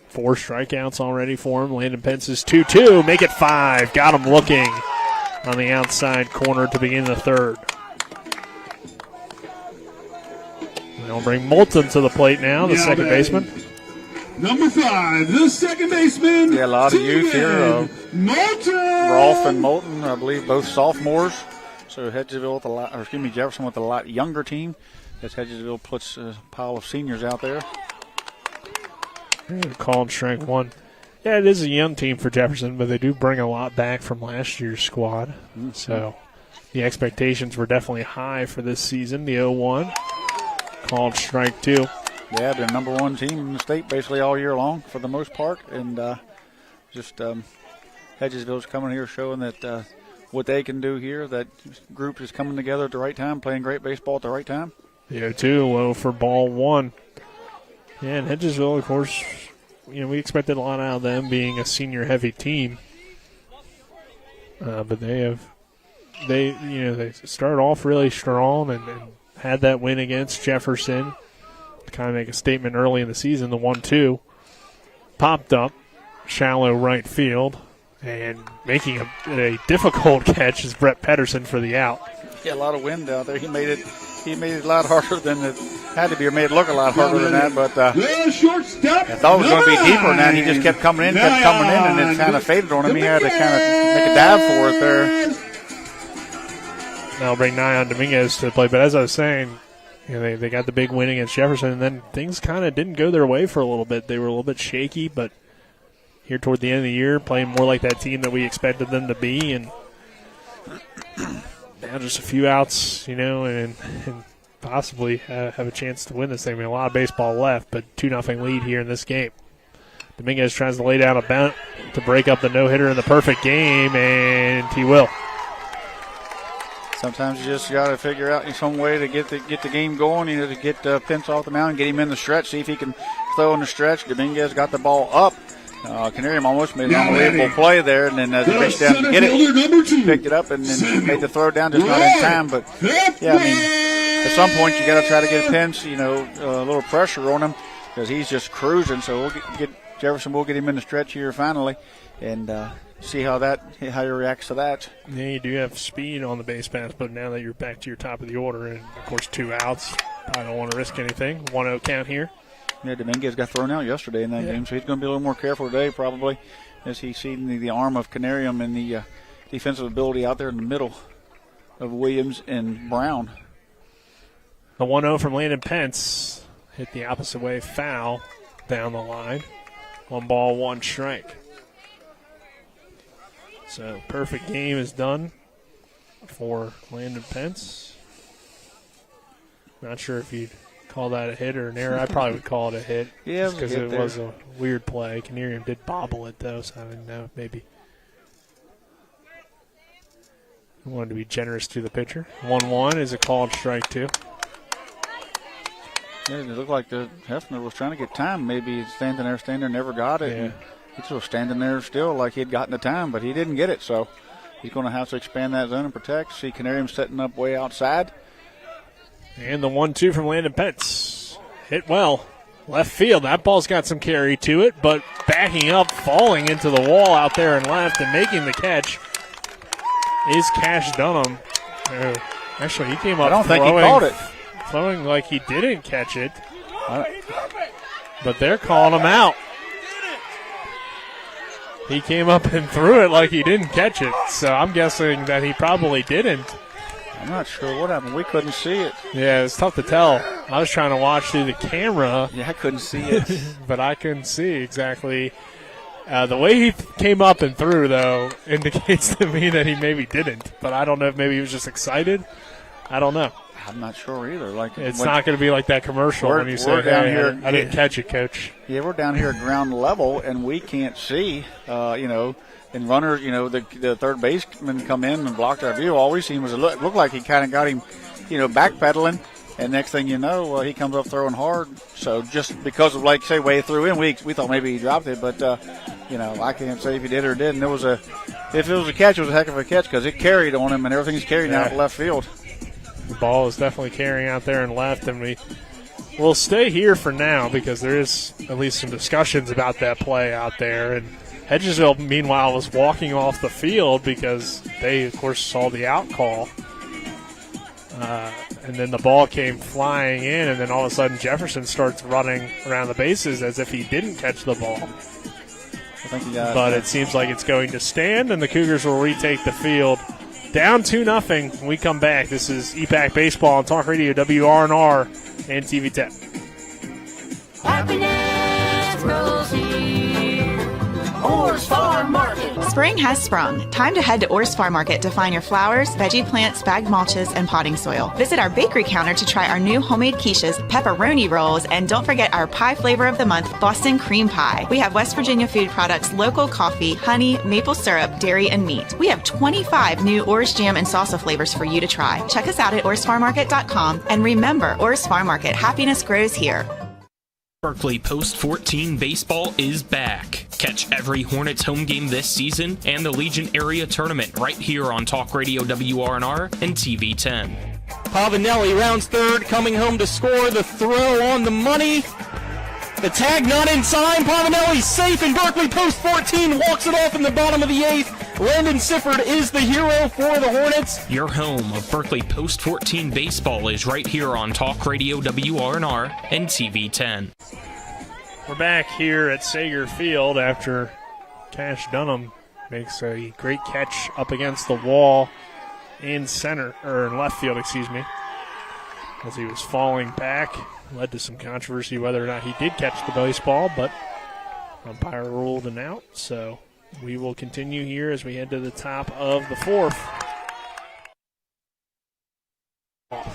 4 strikeouts already for him. Landon Pence is 2-2. Make it 5. Got him looking on the outside corner to begin the third. They'll bring Moulton to the plate now, the second baseman. Number 5, the second baseman. Yeah, a lot of youth here. Moulton. Rolfe and Moulton, I believe, both sophomores. So Hedgesville Jefferson with a lot younger team. As Hedgesville puts a pile of seniors out there. Called strike one. Yeah, it is a young team for Jefferson, but they do bring a lot back from last year's squad. Mm-hmm. So the expectations were definitely high for this season. The 0-1. Called strike two. Yeah, the number one team in the state basically all year long for the most part. And Hedgesville's coming here showing that what they can do here, that group is coming together at the right time, playing great baseball at the right time. The 0-2, low for ball one. Yeah, and Hedgesville, of course, we expected a lot out of them being a senior-heavy team. But they started off really strong and had that win against Jefferson. Kind of make a statement early in the season. The 1-2 popped up, shallow right field, and making a difficult catch is Brett Pedersen for the out. Yeah, a lot of wind out there. He made it a lot harder than it had to be, or made it look a lot harder than that. But I thought it was going to be deeper than that. He just kept coming in, and it kind of faded on him. He had to kind of make a dive for it there. Now I'll bring Nyan Dominguez to the play. But as I was saying, they got the big win against Jefferson, and then things kind of didn't go their way for a little bit. They were a little bit shaky, but here toward the end of the year, playing more like that team that we expected them to be, and now just a few outs, and possibly have a chance to win this thing. A lot of baseball left, but 2-0 lead here in this game. Dominguez tries to lay down a bunt to break up the no-hitter in the perfect game, and he will. Sometimes you just got to figure out some way to get the game going, to get Pence off the mound, get him in the stretch, see if he can throw in the stretch. Dominguez got the ball up. Canarium almost made an unbelievable play there, and then as he reached down to get it, picked it up, and then made the throw down, just not in time. But, yeah, at some point you got to try to get Pence, a little pressure on him because he's just cruising. So we'll get Jefferson. We'll get him in the stretch here finally, and see how he reacts to that. Yeah, you do have speed on the base pass, but now that you're back to your top of the order, and of course 2 outs, I don't want to risk anything. 1-0 count here. Yeah, Dominguez got thrown out yesterday in that game, so he's going to be a little more careful today probably as he's seeing the arm of Canarium and the defensive ability out there in the middle of Williams and Brown. The 1-0 from Landon Pence hit the opposite way, foul down the line. 1 ball, 1 strike. So perfect game is done for Landon Pence. Not sure if you'd call that a hit or an error. I probably would call it a hit. Yeah, because it was a weird play. Canarium did bobble it, though, so I didn't know. Maybe he wanted to be generous to the pitcher. 1-1 is a called strike, two. Yeah, it looked like the Hefner was trying to get time. Maybe he's standing there, never got it. Yeah. He's still standing there still like he had gotten the time, but he didn't get it. So he's going to have to expand that zone and protect. See Canarium setting up way outside. And the 1-2 from Landon Pence. Hit well. Left field. That ball's got some carry to it, but backing up, falling into the wall out there and left and making the catch is Cash Dunham. Actually, he came up I don't think he caught it. Throwing like he didn't catch it. But they're calling him out. He came up and threw it like he didn't catch it. So I'm guessing that he probably didn't. I'm not sure what happened. We couldn't see it. Yeah, it's tough to tell. I was trying to watch through the camera. Yeah, I couldn't see it. But I couldn't see exactly. The way he came up and threw, though, indicates to me that he maybe didn't. But I don't know if maybe he was just excited. I don't know. I'm not sure either. It's not going to be like that commercial when you say, down here, I didn't catch it, Coach. Yeah, we're down here at ground level, and we can't see, and runners, the third baseman come in and blocked our view. All we seen was it looked like he kind of got him, backpedaling, and next thing you know, he comes up throwing hard. So just because of, way it threw in, we thought maybe he dropped it, but, I can't say if he did or didn't. If it was a catch, it was a heck of a catch because it carried on him, and everything's carried out left field. The ball is definitely carrying out there and left, and we'll stay here for now because there is at least some discussions about that play out there. And Hedgesville, meanwhile, was walking off the field because they, of course, saw the out call. And then the ball came flying in, and then all of a sudden Jefferson starts running around the bases as if he didn't catch the ball. But it seems like it's going to stand, and the Cougars will retake the field. Down 2-0 when we come back. This is EPAC Baseball on Talk Radio, WRNR, and TV 10. Happiness grows here. Orr's Farm Market. Spring has sprung. Time to head to Orr's Farm Market to find your flowers, veggie plants, bagged mulches, and potting soil. Visit our bakery counter to try our new homemade quiches, pepperoni rolls, and don't forget our pie flavor of the month, Boston Cream Pie. We have West Virginia food products, local coffee, honey, maple syrup, dairy, and meat. We have 25 new Orr's jam and salsa flavors for you to try. Check us out at orrsfarmmarket.com. And remember, Orr's Farm Market, happiness grows here. Berkeley Post 14 baseball is back. Catch every Hornets home game this season and the Legion Area Tournament right here on Talk Radio WRNR and TV 10. Pavanelli rounds third, coming home to score. The throw on the money. The tag not in time. Pavanelli's safe, and Berkeley Post 14 walks it off in the bottom of the eighth. Landon Sifford is the hero for the Hornets. Your home of Berkeley Post 14 baseball is right here on Talk Radio WRNR and TV 10. We're back here at Sager Field after Cash Dunham makes a great catch up against the wall in left field, as he was falling back. Led to some controversy whether or not he did catch the baseball, but umpire ruled an out, so we will continue here as we head to the top of the fourth. Top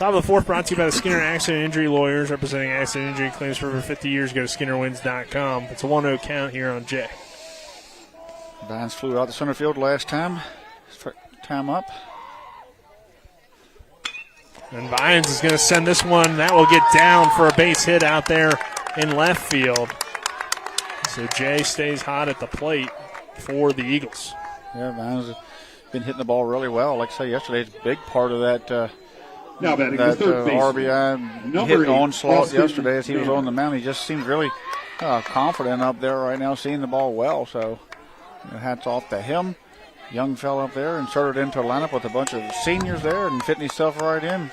of the fourth brought to you by the Skinner Accident Injury Lawyers, representing accident injury claims for over 50 years. Go to SkinnerWins.com. It's a 1-0 count here on Jay. Vines flew out the center field last time. Time up. And Vines is going to send this one. That will get down for a base hit out there in left field. So Jay stays hot at the plate for the Eagles. Yeah, Vines has been hitting the ball really well. Like I said yesterday, it's a big part of that RBI hit onslaught yesterday as he was on the mound. He just seems really confident up there right now, seeing the ball well. So hats off to him. Young fella up there, inserted into a lineup with a bunch of seniors there and fitting himself right in.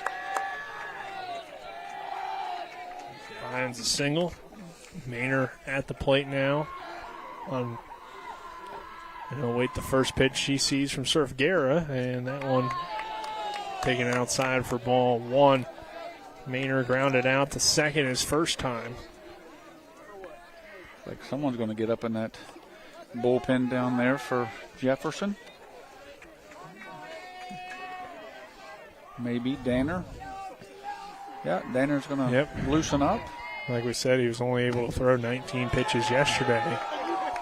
Vines a single. Maynor at the plate now. And he'll wait the first pitch he sees from Surf Guerra, and that one taken outside for ball one. Maynor grounded out to second his first time. Like someone's going to get up in that bullpen down there for Jefferson. Maybe Danner. Yeah, Danner's going to loosen up. Like we said, he was only able to throw 19 pitches yesterday.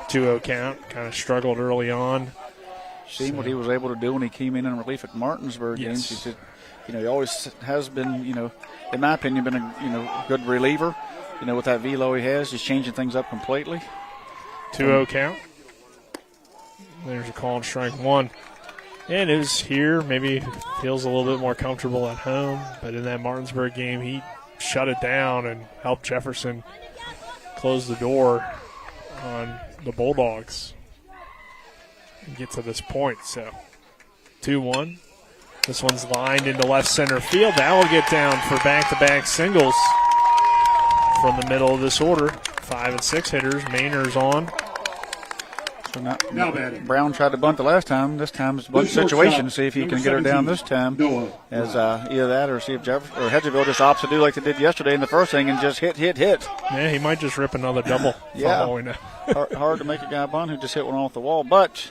2-0 count. Kind of struggled early on. Seen what he was able to do when he came in relief at Martinsburg games. He said, he always has been, in my opinion, been a good reliever. With that velo he has, just changing things up completely. 2-0 count. There's a call on strike one. And it was here. Maybe feels a little bit more comfortable at home. But in that Martinsburg game, he shut it down and helped Jefferson close the door on the Bulldogs and get to this point. So 2-1. This one's lined into left center field. That will get down for back-to-back singles from the middle of this order. 5 and 6 hitters. Maynor's on. So now Brown tried to bunt the last time. This time it's a bunt situation. See if he can get her down this time. As either that or see if Jefferson or Hedgesville just opts to do like they did yesterday in the first inning and just hit. Yeah, he might just rip another double. Yeah, all we know. hard to make a guy bunt who just hit one off the wall. But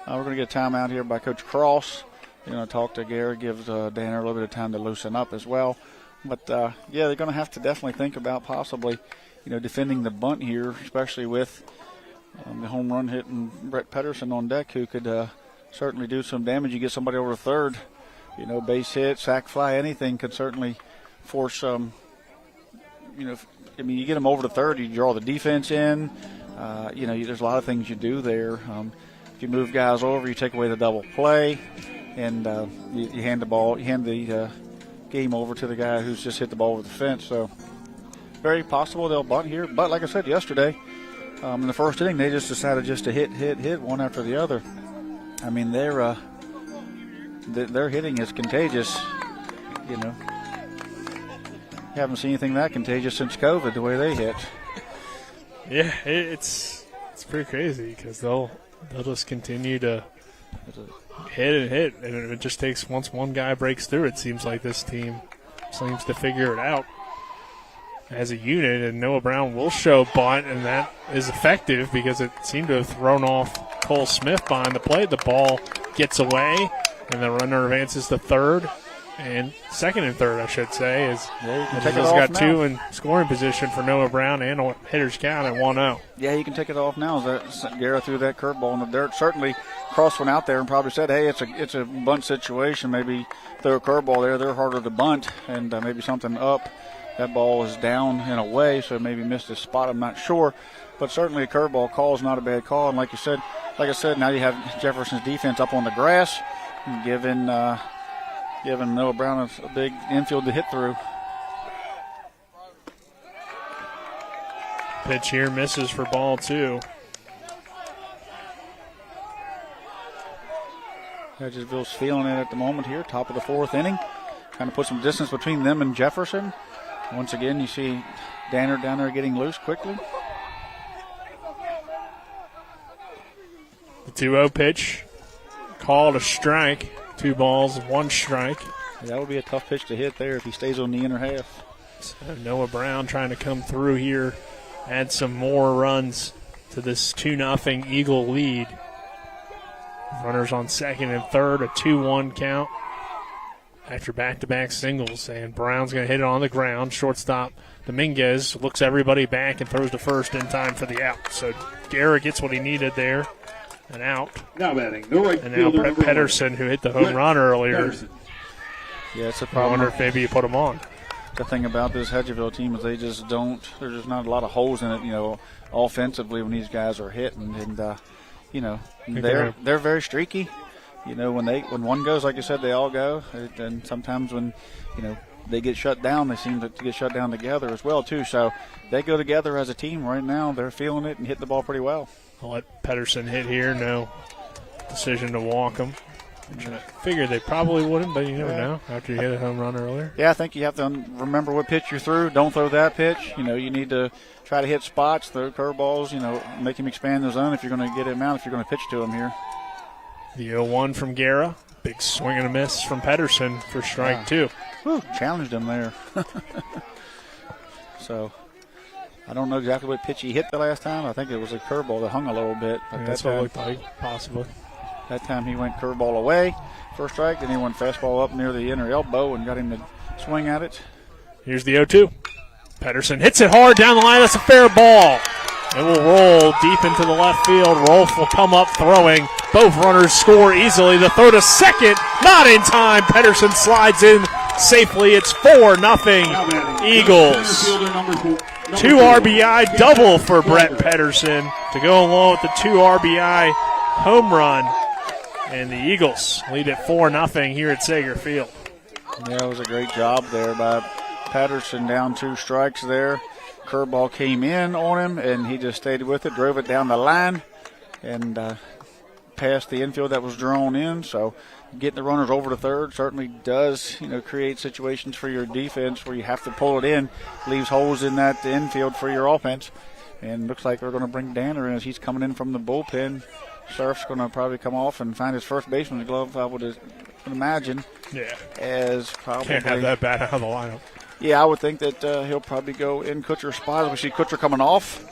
we're going to get a timeout here by Coach Cross. Talk to Gary, gives Danner a little bit of time to loosen up as well. But, they're going to have to definitely think about possibly, defending the bunt here, especially with the home run hitting Brett Pedersen on deck, who could certainly do some damage. You get somebody over third, base hit, sac fly, anything could certainly force you get them over to third, you draw the defense in. There's a lot of things you do there. If you move guys over, you take away the double play, and you hand the game over to the guy who's just hit the ball over the fence. So very possible they'll bunt here. But like I said yesterday, in the first inning, they just decided just to hit one after the other. I mean, they're their hitting is contagious. You know, haven't seen anything that contagious since COVID. The way they hit. Yeah, it's pretty crazy because they'll just continue to hit, and it just takes once one guy breaks through. It seems like this team seems to figure it out as a unit, and Noah Brown will show bunt, and that is effective because it seemed to have thrown off Cole Smith behind the plate. The ball gets away, and the runner advances to third. And second and third, I should say, is got two in scoring position for Noah Brown and a hitter's count at 1-0. Yeah, you can take it off now. Guerra threw that curveball in the dirt. Certainly, Cross went out there and probably said, "Hey, it's a bunt situation. Maybe throw a curveball there. They're harder to bunt, and maybe something up." That ball is down and away, so maybe missed his spot. I'm not sure, but certainly a curveball call is not a bad call. And like I said, now you have Jefferson's defense up on the grass, giving Noah Brown a big infield to hit through. Pitch here misses for ball 2. Hedgesville's feeling it at the moment here, top of the 4th inning. Kind of put some distance between them and Jefferson. Once again, you see Danner down there getting loose quickly. The 2-0 pitch, called a strike. 2 balls, 1 strike. That would be a tough pitch to hit there if he stays on the inner half. So Noah Brown trying to come through here, add some more runs to this 2-0 Eagle lead. Runners on second and third, a 2-1 count after back-to-back singles, and Brown's going to hit it on the ground. Shortstop Dominguez looks everybody back and throws to first in time for the out. So Guerra gets what he needed there, an out. Now batting, the right and now Brett Pedersen, who hit the home run earlier. Pedersen. Yeah, it's a I problem. wonder if maybe you put him on. The thing about this Hedgesville team is there's just not a lot of holes in it, offensively when these guys are hitting. And, they're very streaky. When one goes, like you said, they all go. And sometimes when, they get shut down, they seem to get shut down together as well, too. So they go together as a team right now. They're feeling it and hitting the ball pretty well. I'll let Pedersen hit here. No decision to walk him. I figured they probably wouldn't, but you never know after you hit a home run earlier. Yeah, I think you have to remember what pitch you're through. Don't throw that pitch. You need to try to hit spots, throw curveballs, make him expand the zone if you're going to get him out, if you're going to pitch to him here. The 0-1 from Guerra. Big swing and a miss from Pedersen for strike 2. Whew, challenged him there. So I don't know exactly what pitch he hit the last time. I think it was a curveball that hung a little bit. But that's what it looked like, possibly. That time he went curveball away for a strike. Then he went fastball up near the inner elbow and got him to swing at it. Here's the 0-2. Pedersen hits it hard down the line. That's a fair ball. It will roll deep into the left field. Rolf will come up throwing. Both runners score easily. The throw to second, not in time. Pedersen slides in safely. It's 4-0 Eagles. 2 RBI double for Brett Pedersen to go along with the 2 RBI home run. And the Eagles lead at 4-0 here at Sager Field. Yeah, it was a great job there by Patterson, down 2 strikes there. Curveball came in on him, and he just stayed with it, drove it down the line, and past the infield that was drawn in. So getting the runners over to third certainly does, create situations for your defense where you have to pull it in, leaves holes in that infield for your offense. And looks like we're going to bring Danner in as he's coming in from the bullpen. Surf's going to probably come off and find his first baseman's glove, I would imagine. Yeah. As probably can't have that bat out of the lineup. Yeah, I would think that he'll probably go in Kutcher's spot. We see Kutcher coming off.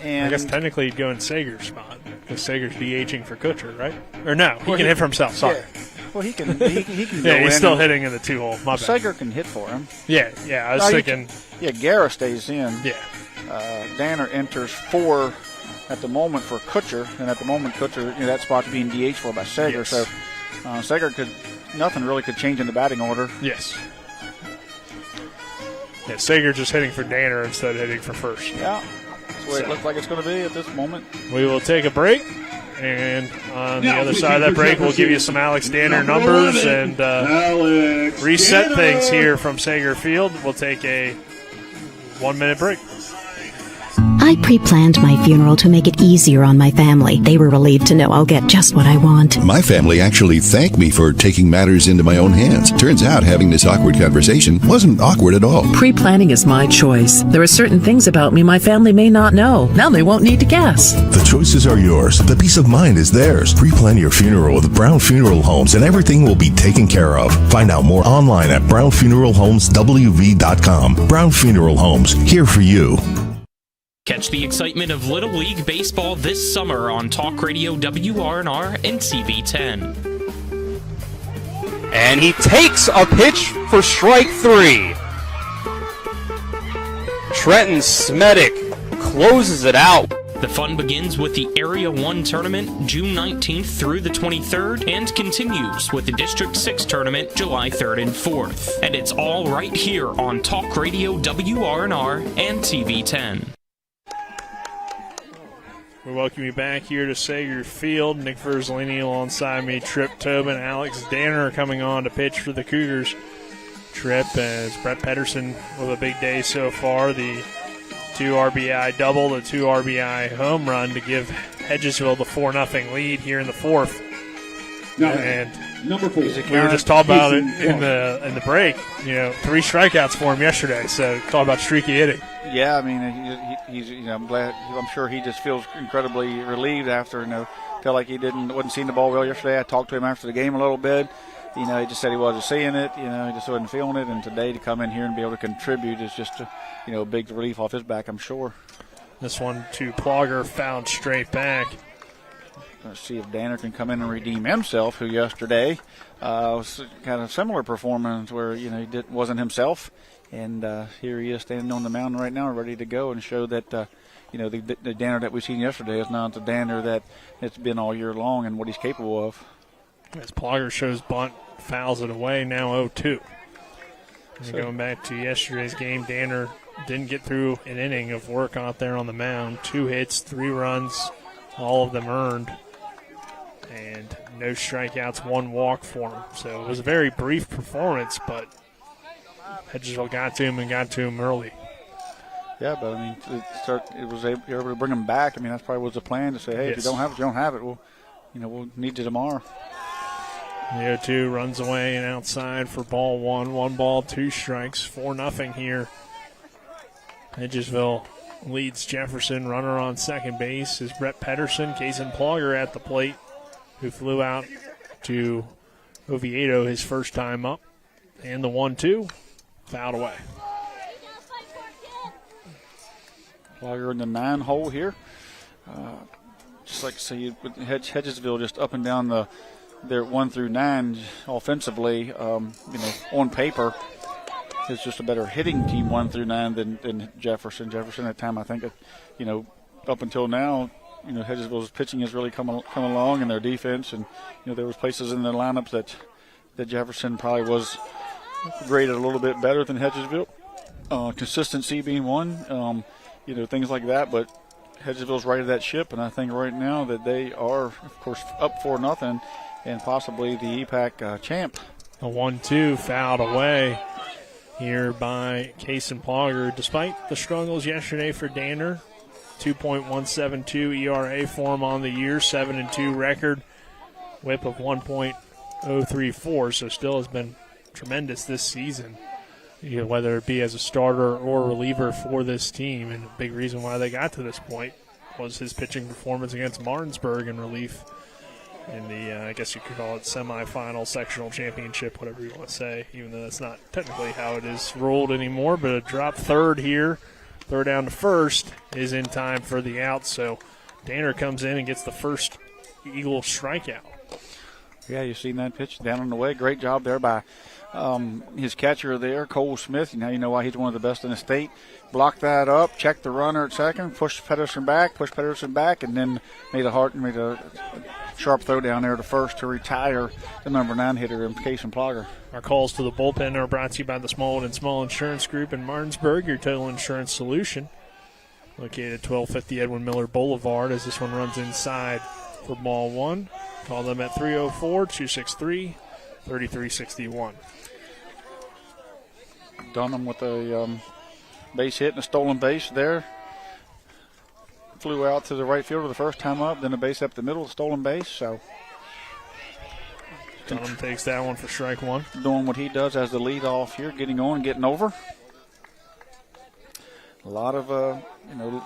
And I guess technically he'd go in Sager's spot because Sager's DHing for Kutcher, right? Or no, he can hit for himself. Sorry. Yeah. Well, he can. He can yeah, he's still hitting in the 2-hole. My bad. Sager can hit for him. Yeah. I was thinking. Guerra stays in. Yeah. Danner enters 4 at the moment for Kutcher, and at the moment Kutcher, that spot's being DH for by Sager. Yes. So Sager nothing really could change in the batting order. Yes. Yeah, Sager just hitting for Danner instead of hitting for first. Yeah, that's the way it looks like it's going to be at this moment. We will take a break, and on the other side of that break, we'll give you some Alex Danner numbers and reset things here from Sager Field. We'll take a 1-minute break. I pre-planned my funeral to make it easier on my family. They were relieved to know I'll get just what I want. My family actually thanked me for taking matters into my own hands. Turns out having this awkward conversation wasn't awkward at all. Pre-planning is my choice. There are certain things about me my family may not know. Now they won't need to guess. The choices are yours. The peace of mind is theirs. Pre-plan your funeral with Brown Funeral Homes and everything will be taken care of. Find out more online at brownfuneralhomeswv.com. Brown Funeral Homes, here for you. Catch the excitement of Little League Baseball this summer on Talk Radio WRNR and TV10. And he takes a pitch for strike 3. Trenton Smetic closes it out. The fun begins with the Area 1 tournament June 19th through the 23rd and continues with the District 6 tournament July 3rd and 4th. And it's all right here on Talk Radio WRNR and TV10. We welcome you back here to Sager Field. Nick Verzolini alongside me, Trip Tobin, Alex Danner coming on to pitch for the Cougars. Trip as Brett Pedersen with a big day so far. The 2 RBI double, the 2 RBI home run to give Hedgesville the 4-0 lead here in the 4th. And number 4. We were just talking about it in the break. 3 strikeouts for him yesterday. So talk about streaky hitting. Yeah, I mean, he's I'm glad. I'm sure he just feels incredibly relieved after felt like he wasn't seeing the ball well yesterday. I talked to him after the game a little bit. He just said he wasn't seeing it. He just wasn't feeling it. And today to come in here and be able to contribute is just a big relief off his back, I'm sure. This one to Plogger, fouled straight back. Let's see if Danner can come in and redeem himself, who yesterday was kind of similar performance where he wasn't himself. And here he is standing on the mound right now, ready to go and show that, the Danner that we've seen yesterday is not the Danner that it's been all year long and what he's capable of. As Plogger shows bunt, fouls it away, now 0-2. And going back to yesterday's game, Danner didn't get through an inning of work out there on the mound. 2 hits, 3 runs, all of them earned. And no strikeouts, 1 walk for him. So it was a very brief performance, but Hedgesville got to him early. Yeah, but I mean, it was able to bring him back. I mean, that probably was the plan to say, hey, if you don't have it, you don't have it. We'll need you tomorrow. The 0-2 runs away and outside for ball 1. 1 ball, 2 strikes, 4-0 here. Hedgesville leads Jefferson. Runner on second base is Brett Pedersen. Kason Plogger at the plate, who flew out to Oviedo his first time up. And the 1-2, fouled away. Plogger in the 9 hole here. Just like to see Hedgesville just up and down their 1 through 9 offensively. On paper, it's just a better hitting team 1 through 9 than Jefferson. Jefferson at time, I think, up until now, Hedgesville's pitching has really come along, and their defense, and there was places in the lineups that Jefferson probably was graded a little bit better than Hedgesville. Consistency being one, things like that, but Hedgesville's righted that ship, and I think right now that they are, of course, up 4-0 and possibly the EPAC champ. A 1-2 fouled away here by Kason Plogger. Despite the struggles yesterday for Danner, 2.172 ERA for him on the year, 7-2 record, whip of 1.034, so still has been tremendous this season, whether it be as a starter or reliever for this team. And a big reason why they got to this point was his pitching performance against Martinsburg in relief in the, I guess you could call it semifinal, sectional championship, whatever you want to say, even though that's not technically how it is ruled anymore. But a drop third here, throw down to first, is in time for the out. So Danner comes in and gets the first Eagle strikeout. Yeah, you've seen that pitch down and away. Great job there by his catcher there, Cole Smith. Now you know why he's one of the best in the state. Blocked that up, checked the runner at second, pushed Pedersen back, and then made a sharp throw down there to first to retire the number 9 hitter in Kason Plogger. Our calls to the bullpen are brought to you by the Smallwood & Small Insurance Group in Martinsburg, your total insurance solution. Located at 1250 Edwin Miller Boulevard as this one runs inside for ball 1. Call them at 304-263-3361. Dunham with a base hit and a stolen base there. flew out to the right fielder the first time up, then a base up the middle, stolen base. So Dunham takes that one for strike one. Doing what he does as the lead off here, getting on, getting over. A lot of,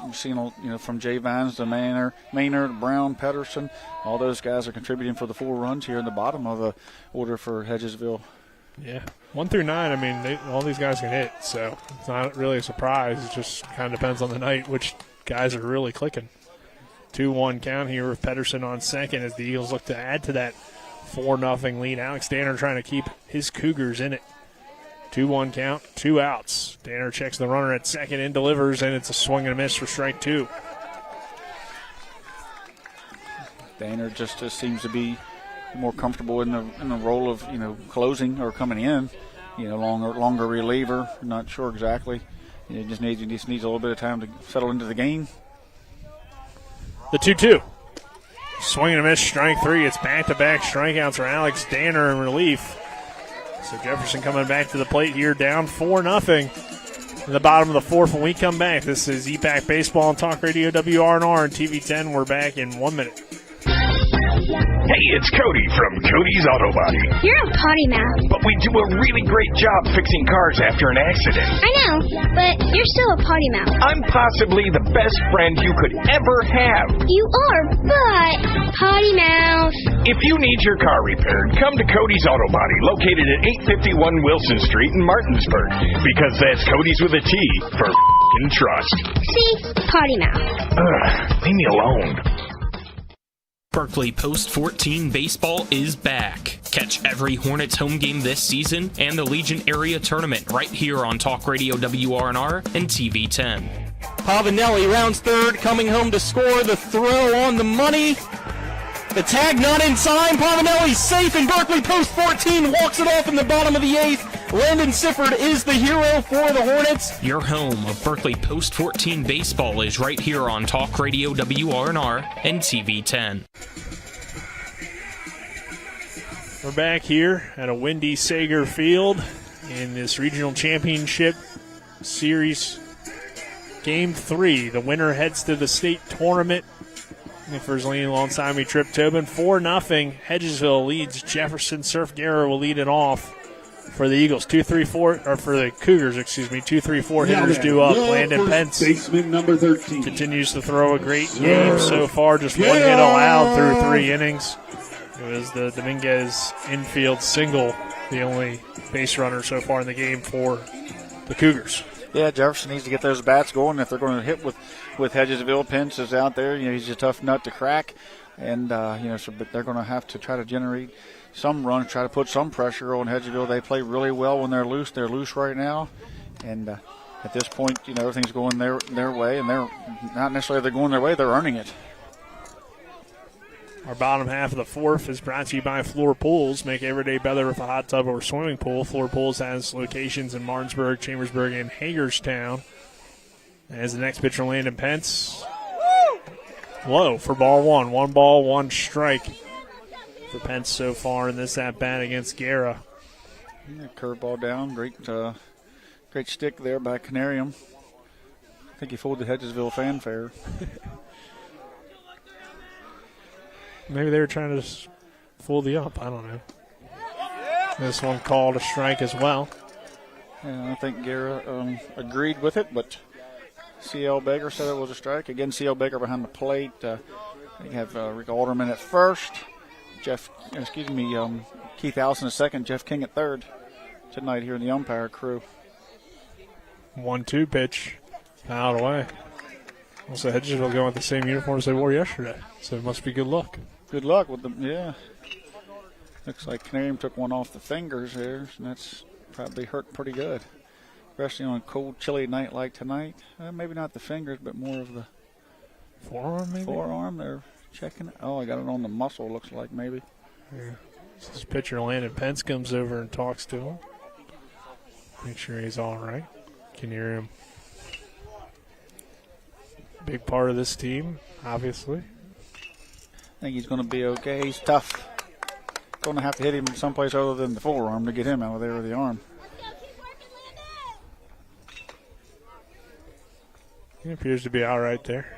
we've seen, from Jay Vines to Maynard, Brown, Pedersen, all those guys are contributing for the 4 runs here in the bottom of the order for Hedgesville. Yeah, 1 through 9, I mean, all these guys can hit, so it's not really a surprise. It just kind of depends on the night which guys are really clicking. 2-1 count here with Pedersen on second as the Eagles look to add to that 4-0 lead. Alex Danner trying to keep his Cougars in it. 2-1 count, 2 outs. Danner checks the runner at second and delivers, and it's a swing and a miss for strike 2. Danner just seems to be more comfortable in the role of closing or coming in, longer reliever. Not sure exactly. He just needs a little bit of time to settle into the game. The 2-2. Swing and a miss, strike 3. It's back-to-back strikeouts for Alex Danner in relief. So Jefferson coming back to the plate here, down 4-0 in the bottom of the 4th. When we come back, this is EPAC Baseball on Talk Radio WRNR and TV10. We're back in 1 minute. Hey, it's Cody from Cody's Auto Body. You're a potty mouth. But we do a really great job fixing cars after an accident. I know, but you're still a potty mouth. I'm possibly the best friend you could ever have. You are, but potty mouth. If you need your car repaired, come to Cody's Auto Body, located at 851 Wilson Street in Martinsburg. Because that's Cody's with a T for f***ing trust. See? Potty mouth. Leave me alone. Berkeley Post 14 baseball is back. Catch every Hornets home game this season and the Legion Area Tournament right here on Talk Radio WRNR and TV10. Pavanelli rounds third, coming home to score. The throw on the money. The tag not in time. Pavanelli's safe, and Berkeley Post 14 walks it off in the bottom of the 8th. Landon Sifford is the hero for the Hornets. Your home of Berkeley Post 14 baseball is right here on Talk Radio WRNR and TV10. We're back here at a windy Sager Field in this regional championship series. Game 3. The winner heads to the state tournament. Nickford's leading alongside me, Trip Tobin. 4-0. Hedgesville leads Jefferson. Surf Guerra will lead it off for the Eagles. 2-3-4, or for the Cougars, 2-3-4 hitters due up. Landon Pence, baseman number 13, continues to throw a great game so far. Just 1 hit allowed through 3 innings. It was the Dominguez infield single, the only base runner so far in the game for the Cougars. Yeah, Jefferson needs to get those bats going if they're going to hit with Hedgesville. Pence is out there. He's a tough nut to crack. And, but they're going to have to try to generate some runs, try to put some pressure on Hedgesville. They play really well when they're loose. They're loose right now. And at this point, everything's going their way. And they're not necessarily they're going their way, they're earning it. Our bottom half of the 4th is brought to you by Floor Pools. Make every day better with a hot tub or swimming pool. Floor Pools has locations in Martinsburg, Chambersburg, and Hagerstown. As the next pitcher, Landon Pence. Low for ball 1. 1 ball, 1 strike for Pence so far in this at-bat against Guerra. Yeah, curveball down. Great stick there by Canarium. I think he fooled the Hedgesville fanfare. Maybe they were trying to fool the ump. I don't know. This one called a strike as well. Yeah, I think Guerra agreed with it, but C.L. Baker said it was a strike. Again, C.L. Baker behind the plate. You have Rick Alderman at first. Keith Allison at second. Jeff King at third tonight here in the umpire crew. 1-2 pitch. Fouled away. Also, Hedgesville going with the same uniforms they wore yesterday, so it must be good luck. Good luck with them, yeah. Looks like Canarium took one off the fingers here, and that's probably hurt pretty good. Especially on a cold, chilly night like tonight. Maybe not the fingers, but more of the forearm, maybe? Forearm, they're checking it. Oh, I got it on the muscle, looks like maybe. Yeah. So this pitcher, Landon Pence, comes over and talks to him. Make sure he's all right. Can hear him. Big part of this team, obviously. I think he's going to be okay. He's tough. Going to have to hit him someplace other than the forearm to get him out of there with the arm. He appears to be all right there.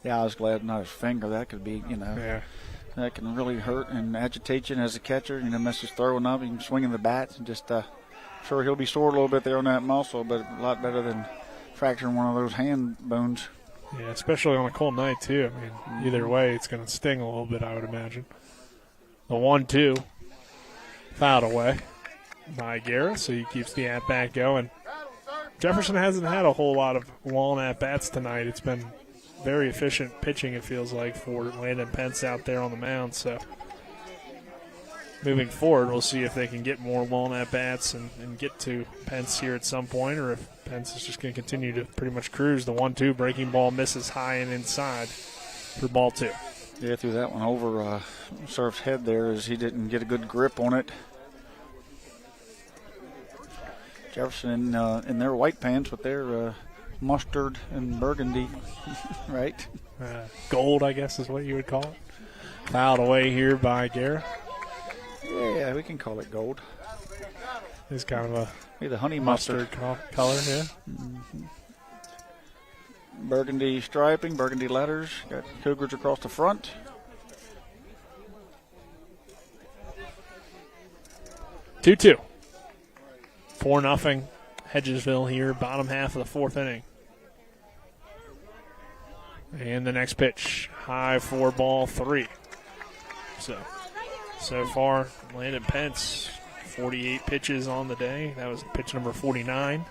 Yeah, I was glad not his finger. That could be, that can really hurt and agitate you as a catcher. Messes throwing up, and swinging the bats, and just sure he'll be sore a little bit there on that muscle, but a lot better than fracturing one of those hand bones. Yeah, especially on a cold night too. I mean, either way, it's going to sting a little bit, I would imagine. The 1-2 fouled away by Guerra, so he keeps the at-bat going. Jefferson hasn't had a whole lot of long at-bats tonight. It's been very efficient pitching, it feels like, for Landon Pence out there on the mound. So moving forward, we'll see if they can get more long at-bats and get to Pence here at some point, or if Pence is just going to continue to pretty much cruise. The 1-2 breaking ball misses high and inside for ball 2. Yeah, threw that one over Surf's head there as he didn't get a good grip on it. Jefferson in their white pants with their mustard and burgundy, right? Gold, I guess, is what you would call it. Fouled away here by Guerra. Yeah, we can call it gold. It's kind of the honey mustard color, yeah. Mm-hmm. Burgundy striping, burgundy letters. Got Cougars across the front. Two. 4-0 Hedgesville here, bottom half of the fourth inning. And the next pitch, high for ball 3. So far, Landon Pence, 48 pitches on the day. That was pitch number 49.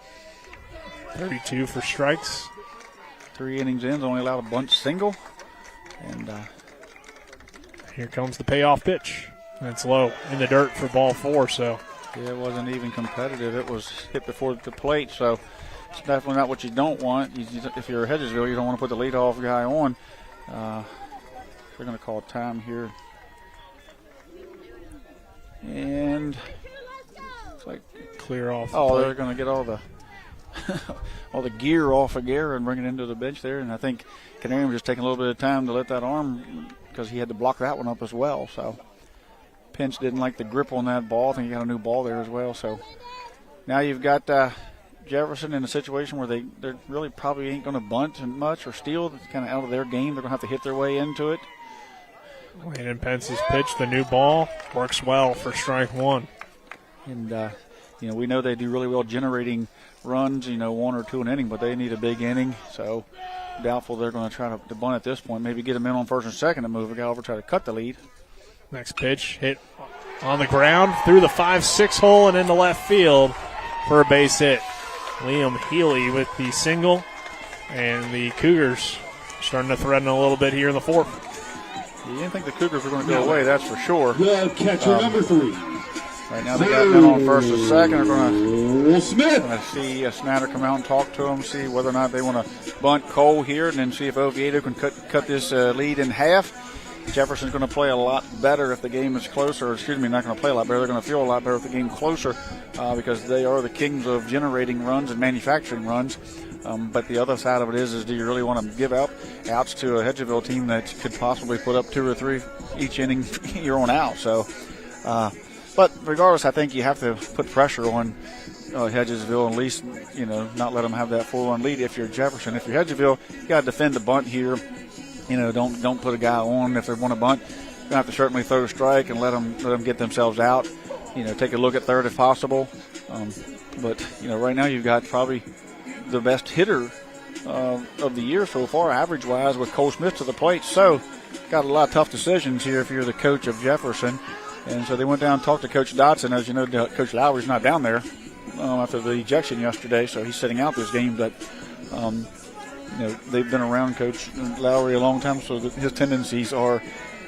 32 for strikes. 3 innings in, only allowed a bunt single. And here comes the payoff pitch. And it's low in the dirt for ball 4, so. Yeah, it wasn't even competitive. It was hit before the plate, so it's definitely not what you don't want. If you're Hedgesville, you don't want to put the leadoff guy on. They're going to call time here. And it's like clear off. They're going to get all the all the gear off of Guerra and bring it into the bench there. And I think Canary was just taking a little bit of time to let that arm, because he had to block that one up as well. So Pence didn't like the grip on that ball. I think he got a new ball there as well. So now you've got Jefferson in a situation where they really probably ain't going to bunt much or steal. It's kind of out of their game. They're going to have to hit their way into it. Landon Pence's pitch, the new ball, works well for strike 1. And, we know they do really well generating runs, 1 or 2 an inning, but they need a big inning. So doubtful they're going to try to bunt at this point. Maybe get them in on first and second and move a guy over, try to cut the lead. Next pitch, hit on the ground through the 5-6 hole and into left field for a base hit. Liam Healy with the single, and the Cougars starting to threaten a little bit here in the 4th. You didn't think the Cougars were going to go away, that's for sure. The catcher, number 3. Right now they got them on first and second. They're going to see Snyder come out and talk to them, see whether or not they want to bunt Cole here, and then see if Oviedo can cut this lead in half. Jefferson's going to play a lot better if the game is closer. Not going to play a lot better. They're going to feel a lot better if the game's closer because they are the kings of generating runs and manufacturing runs. But the other side of it is do you really want to give outs to a Hedgesville team that could possibly put up 2 or 3 each inning you're on out? So, but regardless, I think you have to put pressure on Hedgesville, at least, not let them have that 4-run lead if you're Jefferson. If you're Hedgesville, you got to defend the bunt here. Don't put a guy on if they want to bunt. You're going to have to certainly throw a strike and let them get themselves out. Take a look at third if possible. But right now you've got probably the best hitter of the year so far, average-wise, with Cole Smith to the plate. So got a lot of tough decisions here if you're the coach of Jefferson. And so they went down and talked to Coach Dotson. As you know, Coach Lowry's not down there after the ejection yesterday, so he's sitting out this game. But they've been around Coach Lowry a long time, so his tendencies are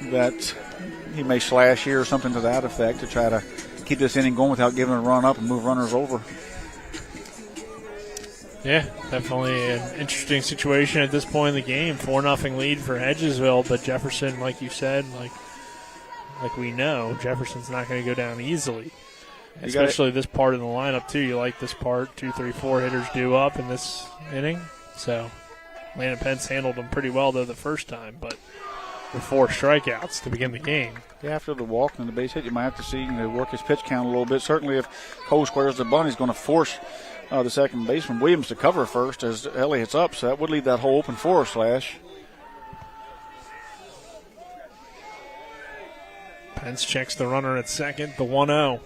that he may slash here or something to that effect to try to keep this inning going without giving a run up and move runners over. Yeah, definitely an interesting situation at this point in the game. 4-0 lead for Hedgesville, but Jefferson, like you said, like we know, Jefferson's not going to go down easily. Especially this part of the lineup, too. You like this part. 2, 3, 4 hitters due up in this inning. So Landon Pence handled them pretty well, though, the first time, but with 4 strikeouts to begin the game. Yeah, after the walk and the base hit, you might have to see work his pitch count a little bit. Certainly if Cole squares the bunt, he's going to force the second baseman Williams to cover first as Elliott hits up, so that would leave that hole open for a slash. Pence checks the runner at second. The 1-0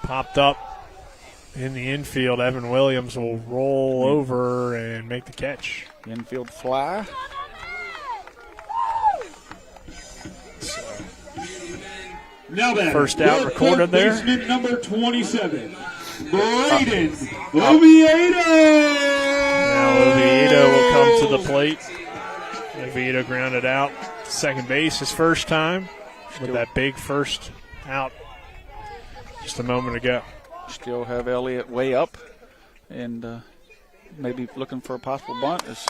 popped up in the infield. Evan Williams will roll over and make the catch. Infield fly. Now back, first out recorded there. Baseman number 27, Braden Oviedo. Now Oviedo will come to the plate. Oviedo grounded out. Second base his first time with that big first out just a moment ago. Still have Elliott way up and maybe looking for a possible bunt as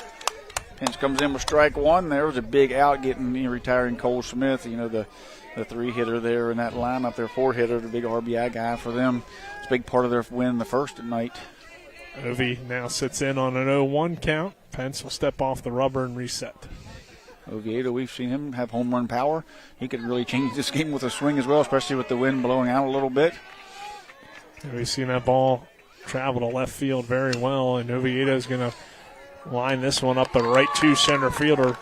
Pinch comes in with strike one. There was a big out getting retiring Cole Smith, the 3-hitter there in that lineup, their 4-hitter, the big RBI guy for them. It's a big part of their win the first night. Ovi now sits in on an 0-1 count. Pence will step off the rubber and reset. Oviedo, we've seen him have home run power. He could really change this game with a swing as well, especially with the wind blowing out a little bit. And we've seen that ball travel to left field very well, and Oviedo's going to line this one up the right to center fielder,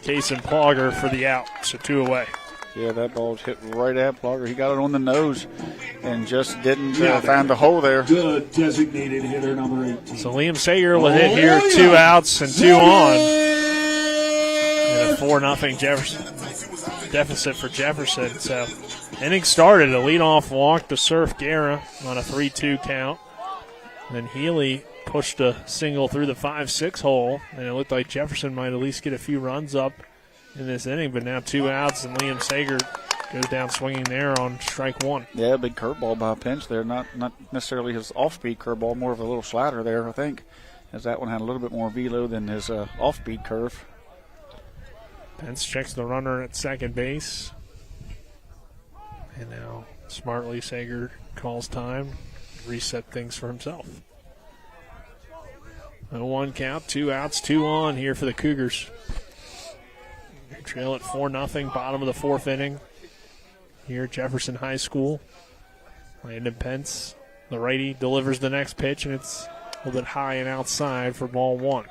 Kason Plogger, for the out. So 2 away. Yeah, that ball's hit right at Plogger. He got it on the nose and just didn't find the hole there. Good designated hitter number 18. So Liam Sager will hit here, 2 outs and 2 on. And a 4-0 Jefferson deficit for Jefferson. So inning started, a leadoff walk to Surf Guerra on a 3-2 count. Then Healy pushed a single through the 5-6 hole, and it looked like Jefferson might at least get a few runs up in this inning, but now 2 outs, and Liam Sager goes down swinging there on strike one. Yeah, big curveball by Pinch there. Not necessarily his off-speed curveball, more of a little slider there, I think, as that one had a little bit more velo than his off-speed curve. Pence checks the runner at second base. And now smartly Sager calls time, reset things for himself. 0-1 count, 2 outs, 2 on here for the Cougars. Trail at 4-0, bottom of the 4th inning. Here at Jefferson High School. Landon Pence, the righty, delivers the next pitch, and it's a little bit high and outside for ball 1.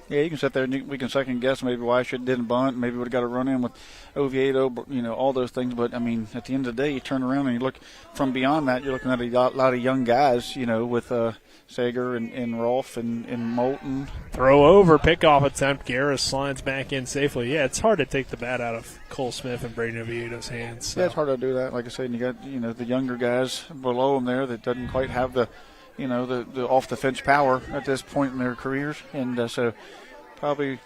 Yeah, you can sit there and we can second guess maybe why I didn't bunt. Maybe would have got a run in with Oviedo, all those things. But, I mean, at the end of the day, you turn around and you look from beyond that, you're looking at a lot of young guys, with Sager and Rolfe and Moulton. Throw over, pickoff attempt. Guerra slides back in safely. Yeah, it's hard to take the bat out of Cole Smith and Braden Oviedo's hands. So. Yeah, it's hard to do that. Like I said, and you got, the younger guys below them there that doesn't quite have the off-the-fence power at this point in their careers. And so probably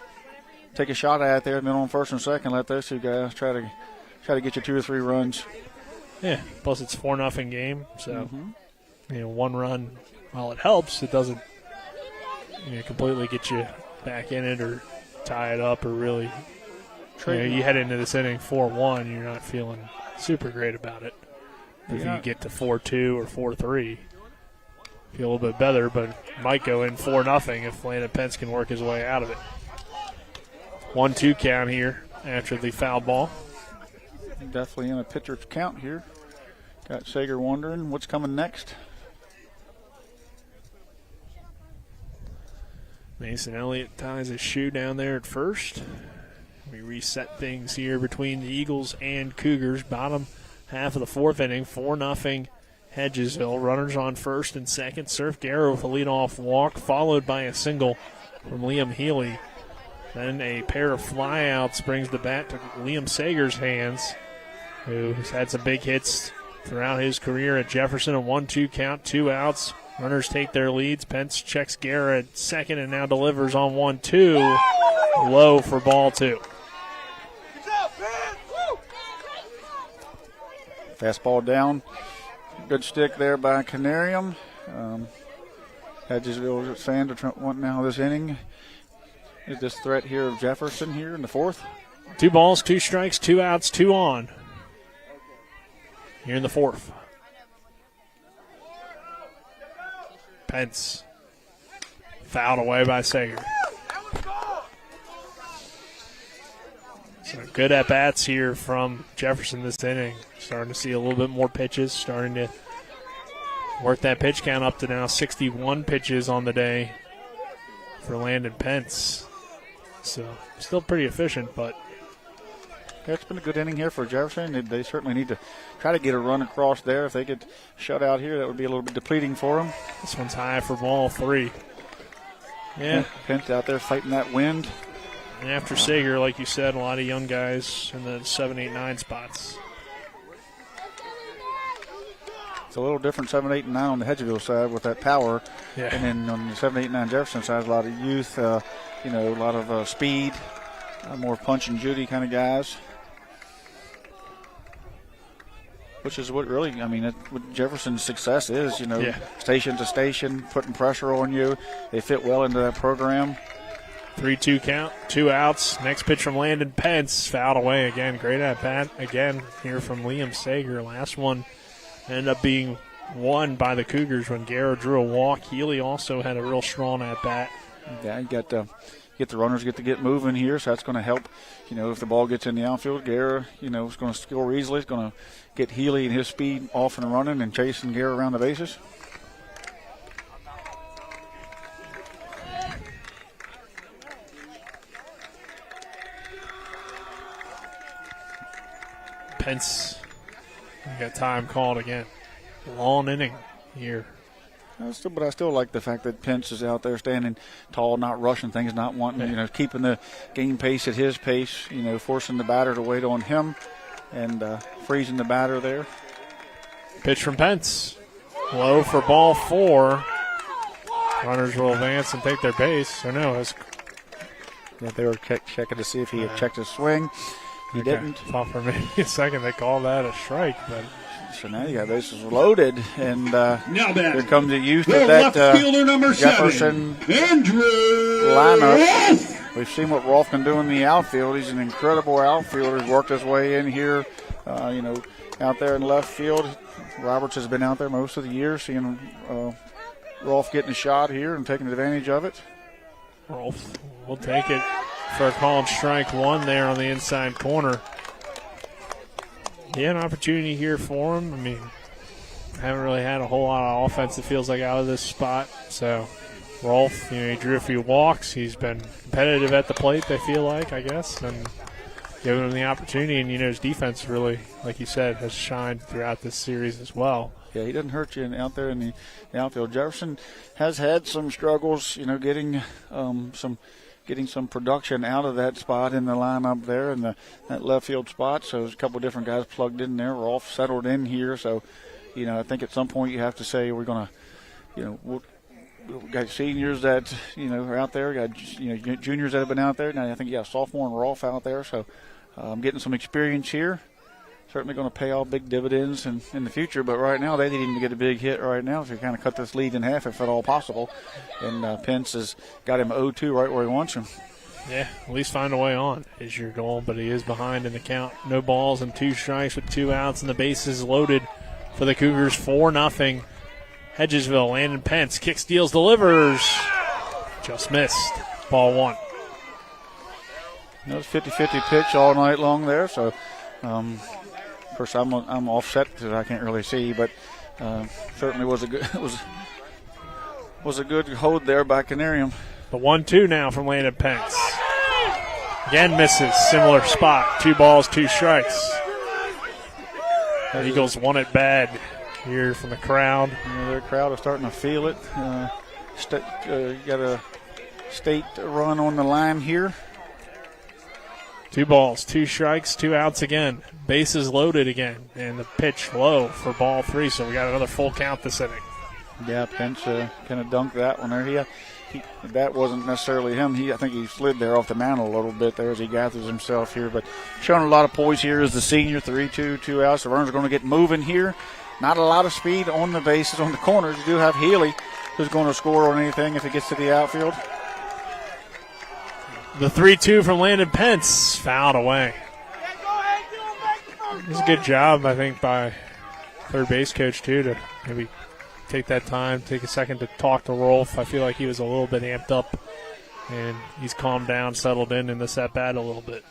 take a shot at it there, and then on first and second, let those two guys try to get you 2 or 3 runs. Yeah, plus it's 4-0 game. So, 1 run, while it helps, it doesn't completely get you back in it or tie it up or really. You head into this inning 4-1, you're not feeling super great about it. If you get to 4-2 or 4-3. Feel a little bit better, but might go in 4-0 if Landon Pence can work his way out of it. 1-2 count here after the foul ball. Definitely in a pitcher's count here. Got Sager wondering what's coming next. Mason Elliott ties his shoe down there at first. We reset things here between the Eagles and Cougars. Bottom half of the 4th inning, 4-0 Hedgesville. Runners on first and second. Surf Guerra with a leadoff walk, followed by a single from Liam Healy. Then a pair of flyouts brings the bat to Liam Sager's hands, who's had some big hits throughout his career at Jefferson. A 1-2 count, 2 outs. Runners take their leads. Pence checks Guerra at second and now delivers on 1-2. Low for ball 2. Fastball down. Good stick there by Canarium. Hedgesville fans are wanting now this inning. Is this threat here of Jefferson here in the 4th? 2 balls, 2 strikes, 2 outs, 2 on. Here in the 4th. Pence fouled away by Sager. So good at-bats here from Jefferson this inning. Starting to see a little bit more pitches, starting to work that pitch count up to now 61 pitches on the day for Landon Pence. So still pretty efficient, but Yeah, it's been a good inning here for Jefferson. They certainly need to try to get a run across there. If they could shut out here, that would be a little bit depleting for them. This one's high for ball 3. Yeah. Pence out there fighting that wind. And after Sager, like you said, a lot of young guys in the 7, 8, 9 spots. It's a little different 7, 8, and 9 on the Hedgesville side with that power. Yeah. And then on the 7, 8, 9 Jefferson side, a lot of youth, a lot of speed, more punch and Judy kind of guys. Which is what really, what Jefferson's success is, station to station, putting pressure on you. They fit well into that program. 3-2 count, 2 outs. Next pitch from Landon Pence, fouled away again. Great at bat again here from Liam Sager. Last one ended up being won by the Cougars when Guerra drew a walk. Healy also had a real strong at bat. Yeah, you got the runners get moving here, so that's going to help. If the ball gets in the outfield, Guerra, is going to score easily. It's going to get Healy and his speed off and running and chasing Guerra around the bases. Pence got time called again. Long inning here. But I still like the fact that Pence is out there standing tall, not rushing things, not wanting, keeping the game pace at his pace, forcing the batter to wait on him and freezing the batter there. Pitch from Pence. Low for ball 4. Runners will advance and take their base. Or no, they were checking to see if he had checked his swing. He didn't. Thought for maybe a second they called that a strike, but. So now you got bases loaded, and here comes the youth the of that left fielder, number Jefferson 7, Andrew lineup. We've seen what Rolfe can do in the outfield. He's an incredible outfielder. He's worked his way in here, out there in left field. Roberts has been out there most of the year, seeing Rolfe getting a shot here and taking advantage of it. Rolfe will take it for a called strike 1 there on the inside corner. Yeah, an opportunity here for him. Haven't really had a whole lot of offense, it feels like, out of this spot. So, Rolfe, he drew a few walks. He's been competitive at the plate, they feel like, I guess, and giving him the opportunity. And, his defense really, like you said, has shined throughout this series as well. Yeah, he doesn't hurt you out there in the outfield. Jefferson has had some struggles, getting some production out of that spot in the lineup there in that left field spot. So there's a couple of different guys plugged in there. Rolfe settled in here. So, I think at some point you have to say we're going to, we've got seniors that, are out there. Got, juniors that have been out there. Now I think you got sophomore and Rolfe out there. So getting some experience here. Certainly going to pay all big dividends in the future, but right now they need him to get a big hit right now to kind of cut this lead in half if at all possible. And Pence has got him 0-2 right where he wants him. Yeah, at least find a way on is your goal, but he is behind in the count. No balls and 2 strikes with 2 outs, and the bases loaded for the Cougars. 4-0. Hedgesville, Landon Pence, kick, steals, delivers. Just missed. Ball 1. That was 50-50 pitch all night long there, so of course, I'm offset because I can't really see, but certainly was a good hold there by Canarium. The 1-2 now from Landon Pence. Again misses, similar spot. 2 balls, 2 strikes. The Eagles want it bad here from the crowd. Their crowd is starting to feel it. You got a state run on the line here. 2 balls, 2 strikes, 2 outs again. Bases loaded again, and the pitch low for ball 3, so we got another full count this inning. Yeah, Pence kind of dunked that one there. That wasn't necessarily him. I think he slid there off the mound a little bit there as he gathers himself here, but showing a lot of poise here as the senior. 3-2, 2 outs. The runners are going to get moving here. Not a lot of speed on the bases, on the corners. You do have Healy, who's going to score on anything if it gets to the outfield. The 3-2 from Landon Pence, fouled away. It was a good job, I think, by third base coach, too, to maybe take that time, take a second to talk to Rolfe. I feel like he was a little bit amped up, and he's calmed down, settled in this at-bat a little bit.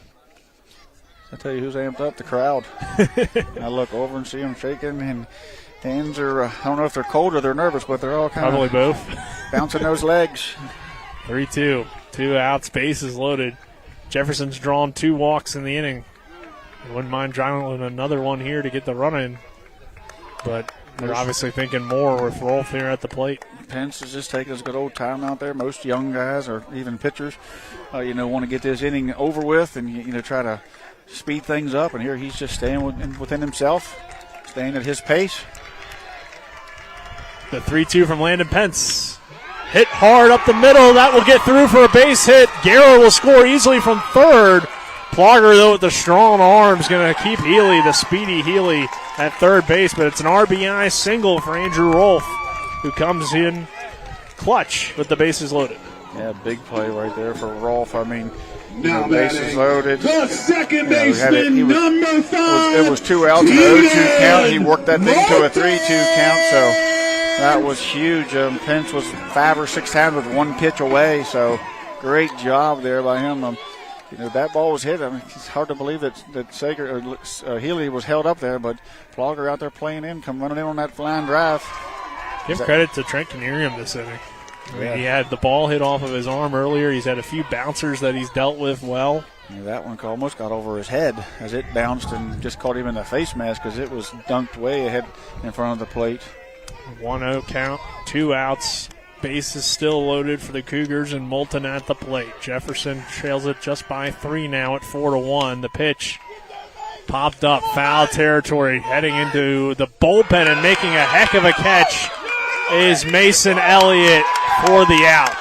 I tell you who's amped up, the crowd. I look over and see them shaking, and hands are, I don't know if they're cold or they're nervous, but they're all kind of probably both bouncing those legs. 3-2, 2 outs, bases loaded. Jefferson's drawn 2 walks in the inning. Wouldn't mind driving another one here to get the run in, but they're obviously thinking more with Rolf here at the plate. Pence is just taking his good old time out there. Most young guys or even pitchers, want to get this inning over with and, try to speed things up. And here he's just staying within himself, staying at his pace. The 3-2 from Landon Pence. Hit hard up the middle. That will get through for a base hit. Guerra will score easily from third. Plogger, though, with the strong arms, going to keep Healy, the speedy Healy, at third base. But it's an RBI single for Andrew Rolfe, who comes in clutch with the bases loaded. Yeah, big play right there for Rolfe. I mean, Now bases loaded. The second baseman, number 5. It was 2 outs and an 0-2 count. He worked that thing to a 3-2 count, so that was huge. Pence was 5 or 6 times with one pitch away, so great job there by him. That ball was hit. I mean, it's hard to believe that Sager Healy was held up there, but Plogger out there playing in, come running in on that flying drive. Give credit to Trent Canerium this inning. Yeah. He had the ball hit off of his arm earlier. He's had a few bouncers that he's dealt with well. Yeah, that one almost got over his head as it bounced and just caught him in the face mask because it was dunked way ahead in front of the plate. 1-0 count, 2 outs. Bases still loaded for the Cougars and Moulton at the plate. Jefferson trails it just by 3 now at 4-1. The pitch popped up, foul territory, heading into the bullpen and making a heck of a catch is Mason Elliott for the out.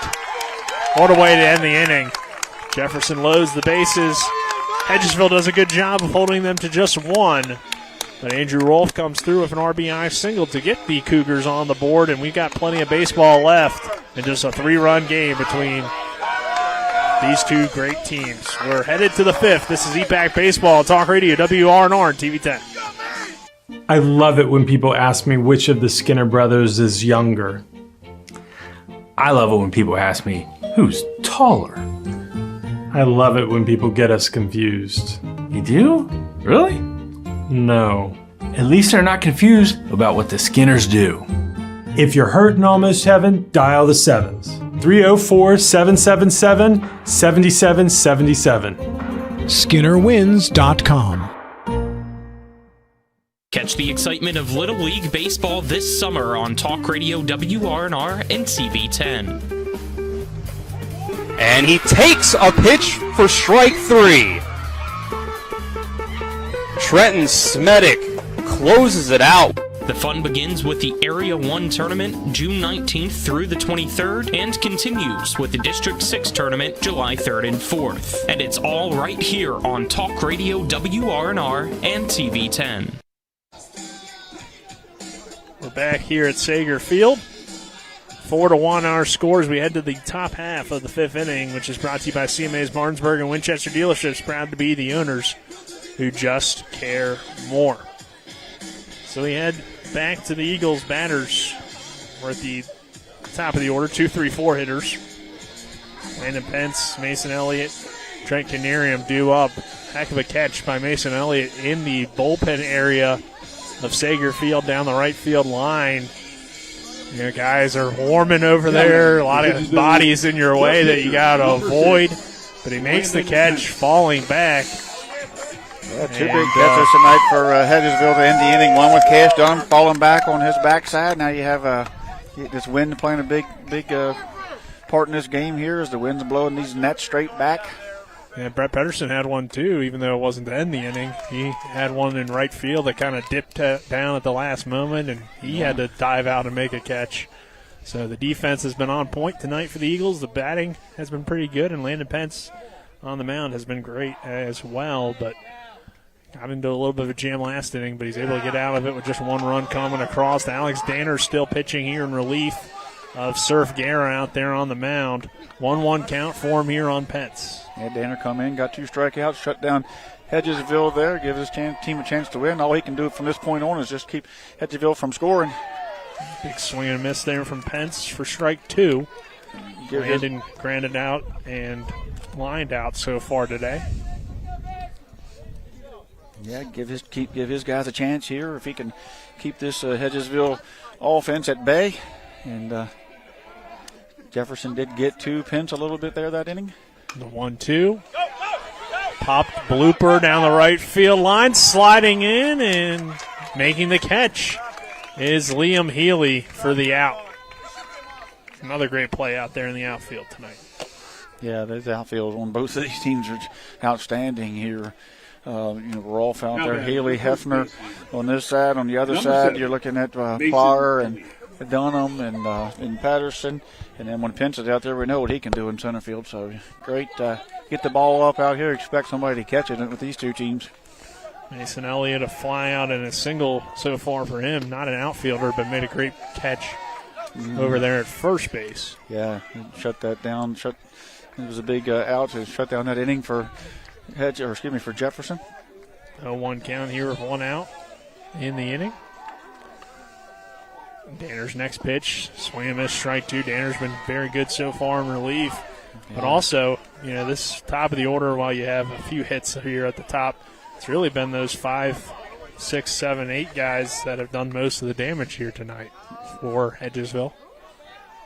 What a way to end the inning. Jefferson loads the bases. Hedgesville does a good job of holding them to just 1. But Andrew Rolfe comes through with an RBI single to get the Cougars on the board, and we've got plenty of baseball left in just a 3-run game between these two great teams. We're headed to the 5th. This is EPAC Baseball, Talk Radio, WRNR, and TV 10. I love it when people ask me which of the Skinner brothers is younger. I love it when people ask me who's taller. I love it when people get us confused. You do? Really? No. At least they're not confused about what the Skinners do. If you're hurt and almost heaven, dial the 7s. 304-777-7777. SkinnerWins.com. Catch the excitement of Little League Baseball this summer on Talk Radio WRNR and TV10. And he takes a pitch for strike 3. Trenton Smedick closes it out. The fun begins with the Area 1 tournament June 19th through the 23rd and continues with the District 6 tournament July 3rd and 4th. And it's all right here on Talk Radio WRNR and TV10. We're back here at Sager Field. 4-1 our scores. We head to the top half of the 5th inning, which is brought to you by CMA's Martinsburg and Winchester dealerships, proud to be the owners who just care more. So we head back to the Eagles batters. We're at the top of the order, 2, 3, 4 hitters. Landon Pence, Mason Elliott, Trent Canerium due up. Heck of a catch by Mason Elliott in the bullpen area of Sager Field down the right field line. Guys are warming over there. A lot of bodies in your way that you got to avoid. But he makes the catch, falling back. Yeah, 2 big catches tonight for Hedgesville to end the inning. One with Cash Dunn falling back on his backside. Now you have this wind playing a big part in this game here as the wind's blowing these nets straight back. Yeah, Brett Pedersen had one too, even though it wasn't to end the inning. He had one in right field that kind of dipped down at the last moment, and he had to dive out and make a catch. So the defense has been on point tonight for the Eagles. The batting has been pretty good, and Landon Pence on the mound has been great as well, but got into a little bit of a jam last inning, but he's able to get out of it with just 1 run coming across. Alex Danner still pitching here in relief of Surf Guerra out there on the mound. 1-1 count for him here on Pence. Yeah, Danner come in, got 2 strikeouts, shut down Hedgesville there, give his team a chance to win. All he can do from this point on is just keep Hedgesville from scoring. Big swing and a miss there from Pence for strike 2. Landon grounded out and lined out so far today. Yeah, give his guys a chance here if he can keep this Hedgesville offense at bay. And Jefferson did get to Pence a little bit there that inning. The 1-2. Popped blooper down the right field line, sliding in and making the catch is Liam Healy for the out. Another great play out there in the outfield tonight. Yeah, those outfields on both of these teams are outstanding here. Rolfe out there, Healy, Hefner on this side. On the other side, you're looking at Plower and Dunham and Patterson. And then when Pence is out there, we know what he can do in center field. So great. Get the ball up out here. Expect somebody to catch it with these two teams. Mason Elliott, a fly out and a single so far for him. Not an outfielder, but made a great catch over there at first base. Yeah, shut that down. It was a big out to shut down that inning for Jefferson. 0-1 count here with one out in the inning. Danner's next pitch, swing and miss, strike two. Danner's been very good so far in relief. Yeah. But also, this top of the order, while you have a few hits here at the top, it's really been those 5, 6, 7, 8 guys that have done most of the damage here tonight for Hedgesville.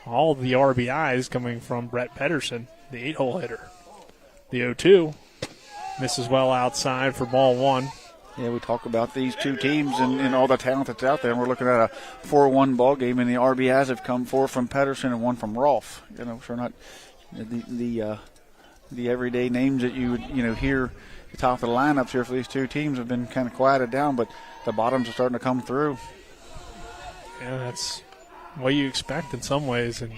All of the RBIs coming from Brett Pedersen, the 8-hole hitter. The 0-2 misses well outside for ball one. Yeah, we talk about these two teams and all the talent that's out there, and we're looking at a 4-1 ball game, and the RBIs have come 4 from Pedersen and 1 from Rolfe. So not the everyday names that you would hear at the top of the lineups here for these two teams have been kind of quieted down, but the bottoms are starting to come through. Yeah, that's what you expect in some ways, and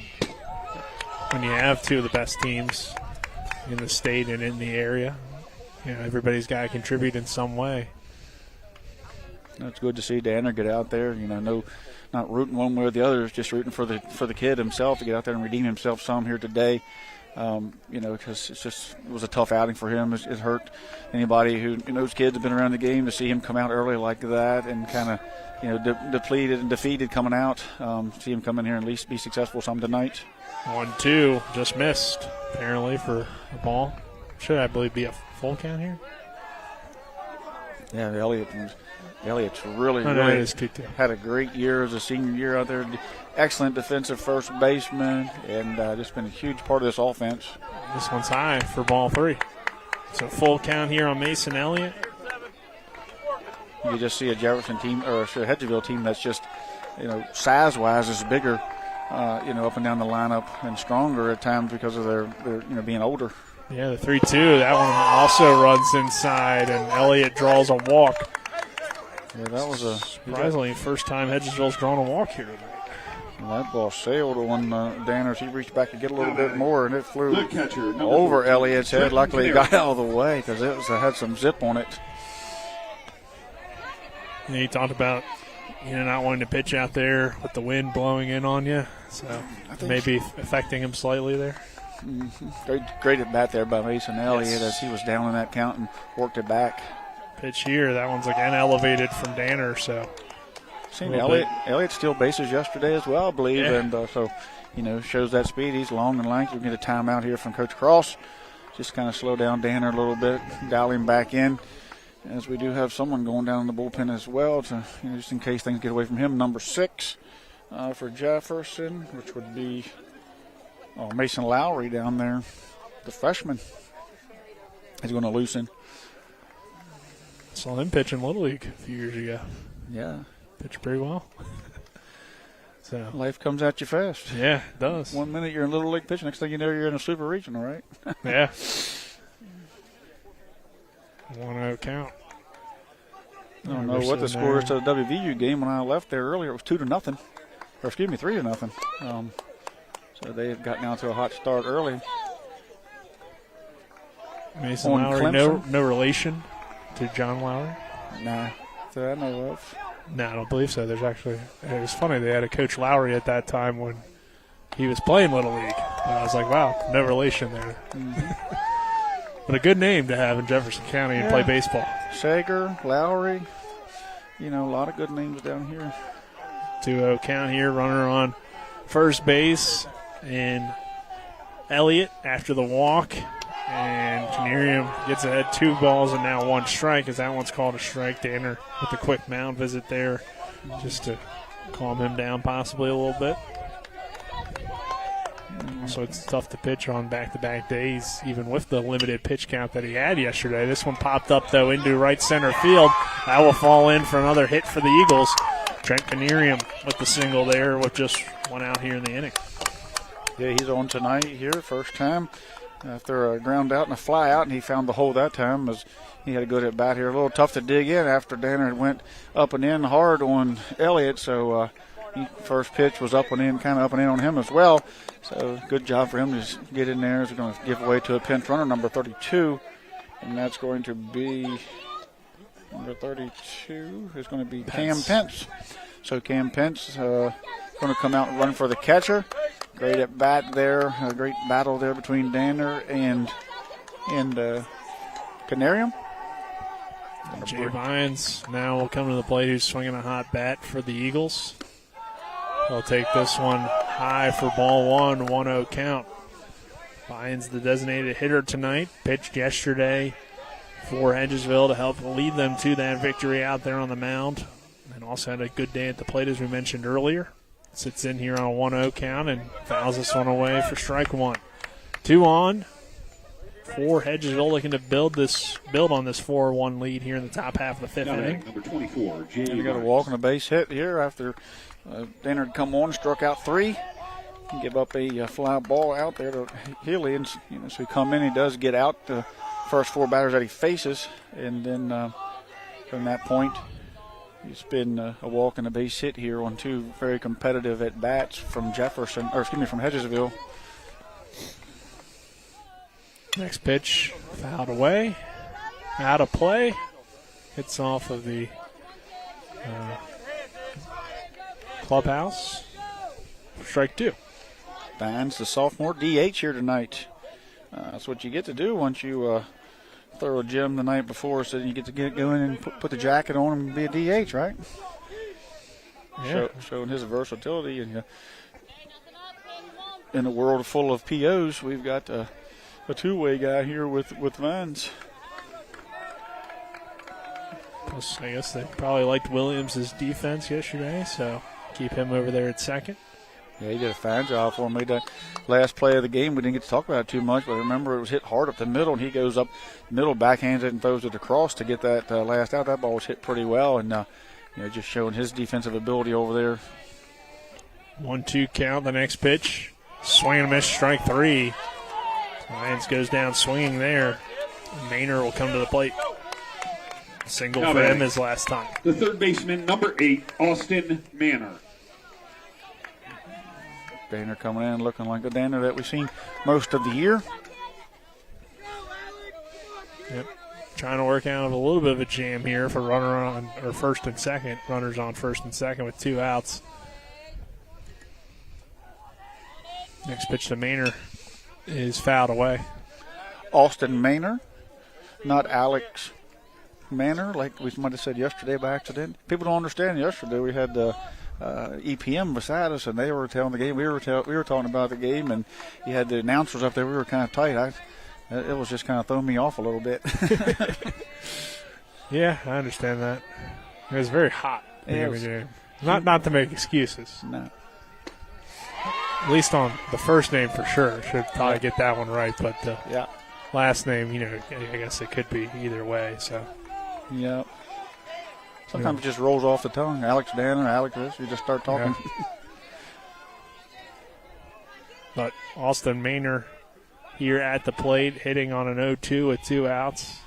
when you have two of the best teams in the state and in the area, everybody's got to contribute in some way. It's good to see Danner get out there. Not rooting one way or the other, just rooting for the kid himself to get out there and redeem himself some here today. Because it was a tough outing for him. It hurt anybody who knows kids have been around the game to see him come out early like that and kind of depleted and defeated coming out. See him come in here and at least be successful some tonight. 1-2 just missed apparently for the ball. Should I believe be a full count here? Yeah, Elliott's really had a great year as a senior year out there. Excellent defensive first baseman, and just been a huge part of this offense. This one's high for ball 3. So full count here on Mason Elliott. You just see a Jefferson team or a Hedgesville team that's just, size-wise is bigger, up and down the lineup and stronger at times because of their being older. Yeah, the 3-2, that one also runs inside, and Elliott draws a walk. Yeah, that was surprisingly first time Hedgesville's drawn a walk here tonight. And that ball sailed on Danners. He reached back to get a little bit more, and it flew over Elliott's head. Luckily, he got out of the way because it had some zip on it. Yeah, he talked about not wanting to pitch out there with the wind blowing in on you, so maybe affecting him slightly there. Mm-hmm. Great at bat there by Mason Elliott as he was down in that count and worked it back. Pitch here, that one's again elevated from Danner, so. Seen Elliott steal bases yesterday as well, I believe, and shows that speed. He's long and lanky. We get a timeout here from Coach Cross. Just kind of slow down Danner a little bit, dial him back in, as we do have someone going down in the bullpen as well, to just in case things get away from him. Number 6 for Jefferson, which would be Mason Lowry down there, the freshman. He's going to loosen. Saw him pitch in Little League a few years ago. Yeah. Pitched pretty well. So life comes at you fast. Yeah, it does. 1 minute you're in Little League pitching, next thing you know you're in a super regional, right? Yeah. 1-0 count. I don't know what the score is to the WVU game. When I left there earlier, it was 2-0. Or 3-0. So they have gotten out to a hot start early. Mason Lowry, no relation to John Lowry? Nah, that I know of. No, I don't believe so. It was funny. They had a Coach Lowry at that time when he was playing Little League. And I was like, wow, no relation there. Mm-hmm. But a good name to have in Jefferson County and play baseball. Sager, Lowry, a lot of good names down here. 2-0 count here, runner on first base, and Elliott after the walk. And Janirium gets ahead 2 balls and now 1 strike, as that one's called a strike. Danner with a quick mound visit there just to calm him down possibly a little bit. So it's tough to pitch on back-to-back days, even with the limited pitch count that he had yesterday. This one popped up, though, into right center field. That will fall in for another hit for the Eagles. Trent Canerium with the single there, with just one out here in the inning. Yeah, he's on tonight here, first time. After a ground out and a fly out, and he found the hole that time. As he had a good at bat here. A little tough to dig in after Danner went up and in hard on Elliott, so first pitch was up and in, kind of up and in on him as well. So good job for him to just get in there. He's going to give away to a pinch runner, number 32, and that's going to be number 32 is going to be Cam Pence. So Cam Pence going to come out and run for the catcher. Great at bat there, a great battle there between Danner and Canerium. Jay Vines now will come to the plate, who's swinging a hot bat for the Eagles. They'll take this one high for ball one, 1-0 count. Vines, the designated hitter tonight, pitched yesterday for Hedgesville to help lead them to that victory out there on the mound. And also had a good day at the plate, as we mentioned earlier. Sits in here on a 1-0 count and fouls this one away for strike one. 2 on for Hedgesville, looking to build on this 4-1 lead here in the top half of the fifth inning. Number 24, and you got a walk and a base hit here after Danner had come on, struck out 3. And give up a fly ball out there to Healy. And, so he come in, he does get out the first 4 batters that he faces. And then from that point, it's been a walk and a base hit here on 2 very competitive at-bats from from Hedgesville. Next pitch, fouled away, out of play. Hits off of the clubhouse. Strike 2. Vines, the sophomore, DH here tonight. That's what you get to do once you throw a gym the night before, so you get to go in and put the jacket on and be a DH, right? Yeah. Showing his versatility. And in a world full of POs, we've got a 2-way guy here with Vines. Plus, I guess they probably liked Williams' defense yesterday, so keep him over there at second. Yeah, he did a fine job for him. Made that last play of the game. We didn't get to talk about it too much, but remember it was hit hard up the middle, and he goes up middle, backhands it, and throws it across to get that last out. That ball was hit pretty well, and just showing his defensive ability over there. 1-2 count. The next pitch, swing and miss, strike 3. Lyons goes down swinging there. Maynard will come to the plate. Single for him his last time. The third baseman, number 8, Austin Manor. Danner coming in looking like the Danner that we've seen most of the year. Yep. Trying to work out a little bit of a jam here for runner on or first and second. Runners on first and second with 2 outs. Next pitch to Maynard is fouled away. Austin Maynard, not Alex Manor, like we might have said yesterday by accident. People don't understand. Yesterday we had the EPM beside us, and they were telling the game. We were talking about the game, and you had the announcers up there. We were kind of tight. It was just kind of throwing me off a little bit. Yeah, I understand that. It was very hot. Yeah, not to make excuses. No. At least on the first name for sure. Should probably get that one right, but last name, I guess it could be either way. So. Yeah. Sometimes it just rolls off the tongue. Alex Danner, Alex this. You just start talking. Yeah. But Austin Maynard here at the plate, hitting on an 0-2 with 2 outs.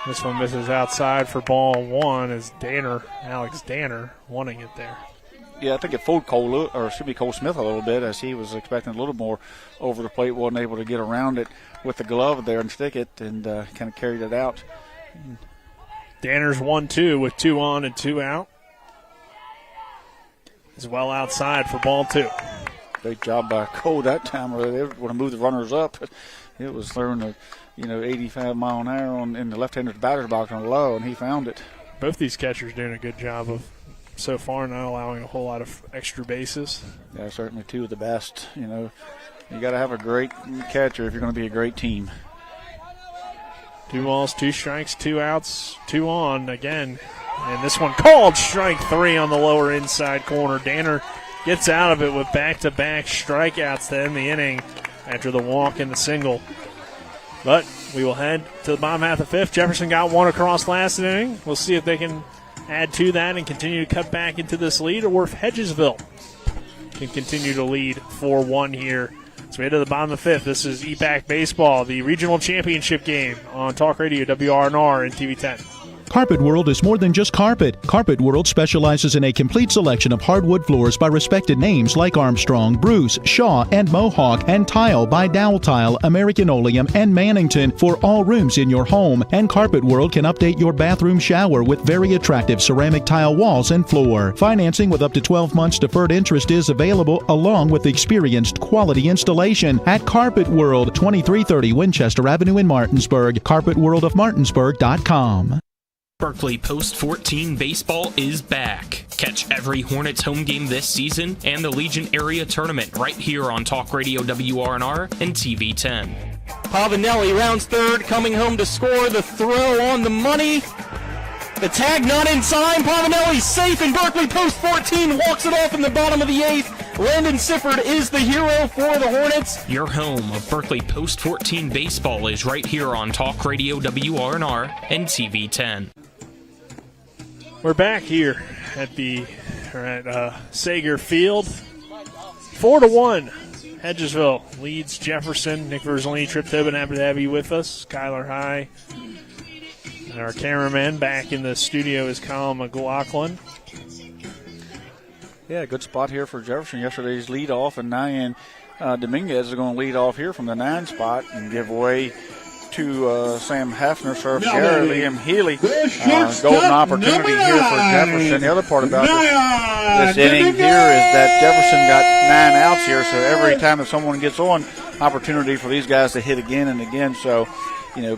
This one misses outside for ball 1 as Alex Danner, wanting it there. Yeah, I think it fooled Cole Smith a little bit, as he was expecting a little more over the plate, wasn't able to get around it with the glove there and stick it, and kind of carried it out. Danner's 1-2 with 2 on and 2 out. Is well outside for ball 2. Great job by Cole that time. They want to move the runners up. It was throwing a 85 mile an hour in the left-hander's batter's box on low, and he found it. Both these catchers doing a good job of so far not allowing a whole lot of extra bases. Yeah, certainly 2 of the best. You got to have a great catcher if you're going to be a great team. 2 balls, 2 strikes, 2 outs, 2 on again. And this one called strike 3 on the lower inside corner. Danner gets out of it with back-to-back strikeouts to end the inning after the walk and the single. But we will head to the bottom half of the fifth. Jefferson got one across last inning. We'll see if they can add to that and continue to cut back into this lead, or if Hedgesville can continue to lead 4-1 here. So we head to the bottom of the fifth. This is EPAC Baseball, the regional championship game on Talk Radio, WRNR, and TV 10. Carpet World is more than just carpet. Carpet World specializes in a complete selection of hardwood floors by respected names like Armstrong, Bruce, Shaw, and Mohawk, and tile by Dowell Tile, American Oleum, and Mannington for all rooms in your home. And Carpet World can update your bathroom shower with very attractive ceramic tile walls and floor. Financing with up to 12 months deferred interest is available, along with experienced quality installation at Carpet World, 2330 Winchester Avenue in Martinsburg. CarpetWorldofMartinsburg.com. Berkeley Post 14 baseball is back. Catch every Hornets home game this season and the Legion Area Tournament right here on Talk Radio WRNR and TV 10. Pavanelli rounds third, coming home to score. The throw on the money. The tag not in time. Pavanelli safe, and Berkeley Post 14 walks it off in the bottom of the eighth. Landon Sifford is the hero for the Hornets. Your home of Berkeley Post 14 baseball is right here on Talk Radio WRNR and TV 10. We're back here at Sager Field. 4-1. Hedgesville leads Jefferson. Nick Verzolini, Trip Tobin, happy to have you with us. Kyler High. And our cameraman back in the studio is Colin McLaughlin. Yeah, good spot here for Jefferson. Yesterday's lead off, and Nyan Dominguez is going to lead off here from the 9 spot and give way to Sam Heffner, Surf Garrett, Liam Healy. Golden opportunity here for Jefferson. The other part about this inning here is that Jefferson got 9 outs here, so every time that someone gets on, opportunity for these guys to hit again and again. So,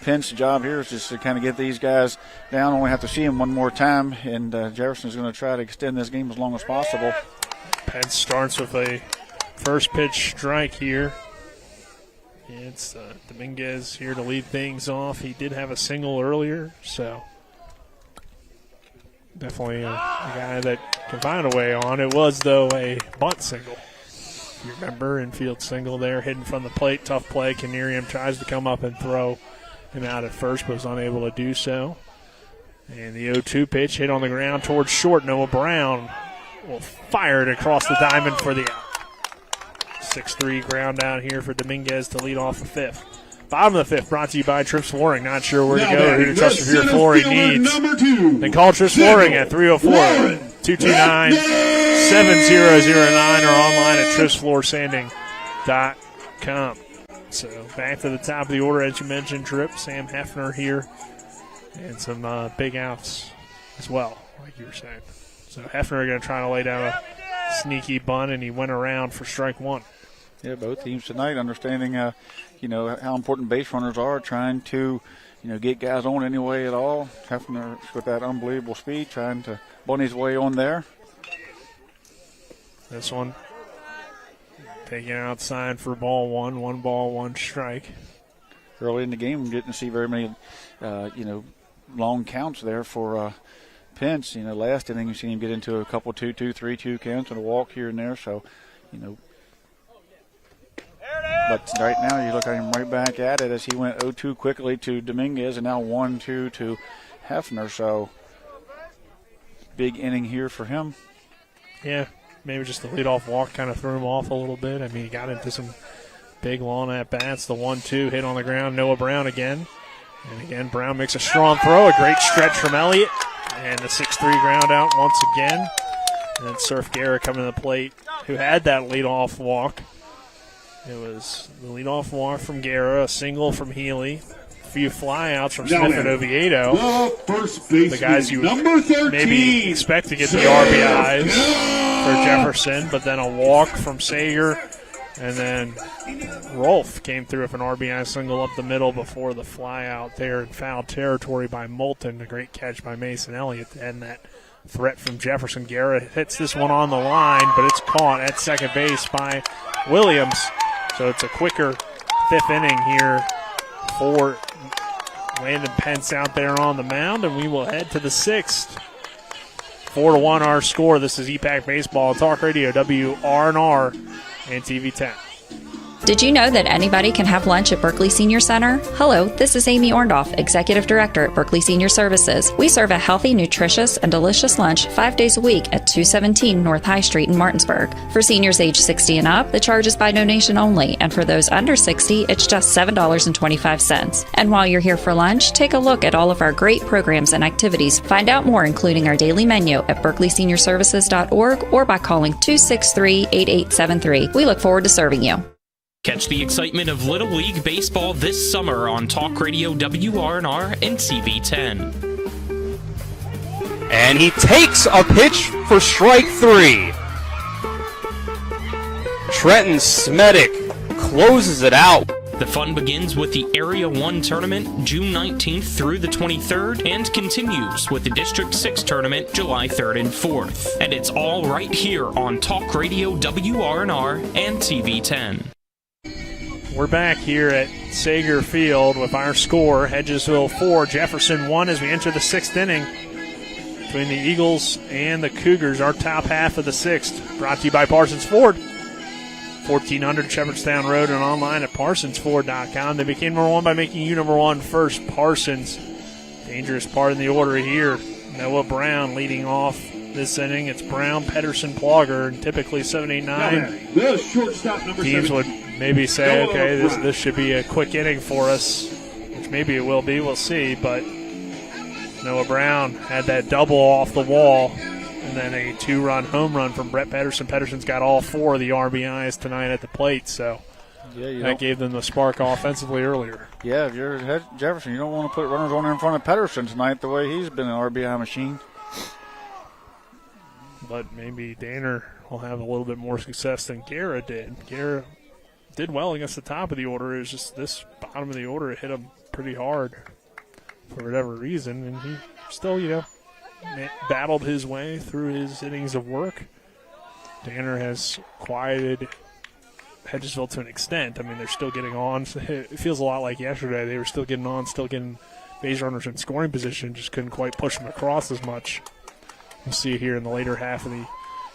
Penn's job here is just to kind of get these guys down. Only have to see them one more time, and Jefferson is going to try to extend this game as long as possible. Penn starts with a first pitch strike here. It's Dominguez here to lead things off. He did have a single earlier, so definitely a guy that can find a way on. It was, though, a bunt single. If you remember, infield single there, hidden from the plate. Tough play. Canerium tries to come up and throw him out at first, but was unable to do so. And the 0-2 pitch hit on the ground towards short. Noah Brown will fire it across the diamond for the out. 6-3 ground out here for Dominguez to lead off the fifth. Bottom of the fifth, brought to you by Trips Flooring. Not sure where to go, who to trust for your flooring needs. Then call Trips Flooring at 304-229-7009 or online at tripsfloorsanding.com. So back to the top of the order, as you mentioned, Trip. Sam Heffner here, and some big outs as well, like you were saying. So Heffner going to try to lay down a sneaky bunt, and he went around for strike one. Yeah, both teams tonight understanding, how important base runners are, trying to, get guys on any way at all. Heffner with that unbelievable speed, trying to bunt his way on there. This one taken outside for ball one. 1 ball, 1 strike. Early in the game, we didn't see very many, long counts there for Pence. Last inning, you seen him get into a couple 2-2, 3-2 counts and a walk here and there. So, but right now you look at him right back at it as he went 0-2 quickly to Dominguez and now 1-2 to Heffner. So, big inning here for him. Yeah, maybe just the leadoff walk kind of threw him off a little bit. I mean, he got into some big long at-bats. The 1-2 hit on the ground. Noah Brown again. And again, Brown makes a strong throw. A great stretch from Elliott. And the 6-3 ground out once again. And then Surf Garrett coming to the plate, who had that leadoff walk. It was the leadoff walk from Guerra, a single from Healy, a few flyouts from Smith and Oviedo. The guys you maybe expect to get the RBIs for Jefferson, but then a walk from Sager, and then Rolfe came through with an RBI single up the middle before the flyout there in foul territory by Moulton. A great catch by Mason Elliott to end that threat from Jefferson. Guerra hits this one on the line, but it's caught at second base by Williams. So it's a quicker fifth inning here for Landon Pence out there on the mound, and we will head to the sixth. 4-1 our score. This is EPAC Baseball Talk Radio, WRNR and TV 10. Did you know that anybody can have lunch at Berkeley Senior Center? Hello, this is Amy Orndorff, Executive Director at Berkeley Senior Services. We serve a healthy, nutritious, and delicious lunch 5 days a week at 217 North High Street in Martinsburg. For seniors age 60 and up, the charge is by donation only, and for those under 60, it's just $7.25. And while you're here for lunch, take a look at all of our great programs and activities. Find out more, including our daily menu, at berkeleyseniorservices.org or by calling 263-8873. We look forward to serving you. Catch the excitement of Little League Baseball this summer on Talk Radio WRNR and TV10. And he takes a pitch for strike 3. Trenton Smetic closes it out. The fun begins with the Area 1 tournament June 19th through the 23rd and continues with the District 6 tournament July 3rd and 4th. And it's all right here on Talk Radio WRNR and TV10. We're back here at Sager Field with our score, Hedgesville 4, Jefferson 1, as we enter the 6th inning between the Eagles and the Cougars. Our top half of the 6th, brought to you by Parsons Ford, 1400 Shepherdstown Road, and online at parsonsford.com. They became number 1 by making you number 1 first. Parsons, dangerous part in the order here. Noah Brown leading off this inning. It's Brown, Pedersen, Plogger, and typically 7, 8, 9. The shortstop, number Teams 7. would maybe say, okay, this should be a quick inning for us, which maybe it will be. We'll see. But Noah Brown had that double off the wall, and then a 2-run home run from Brett Pedersen. Pedersen's got all 4 of the RBIs tonight at the plate, so that gave them the spark offensively earlier. Yeah, if you're Jefferson, you don't want to put runners on there in front of Pedersen tonight the way he's been an RBI machine. But maybe Danner will have a little bit more success than Guerra did. Guerra did well against the top of the order. It was just this bottom of the order, it hit him pretty hard for whatever reason, and he still, battled his way through his innings of work. Danner has quieted Hedgesville to an extent. I mean, they're still getting on. It feels a lot like yesterday. They were still getting on, still getting base runners in scoring position, just couldn't quite push them across as much. We'll see here in the later half of the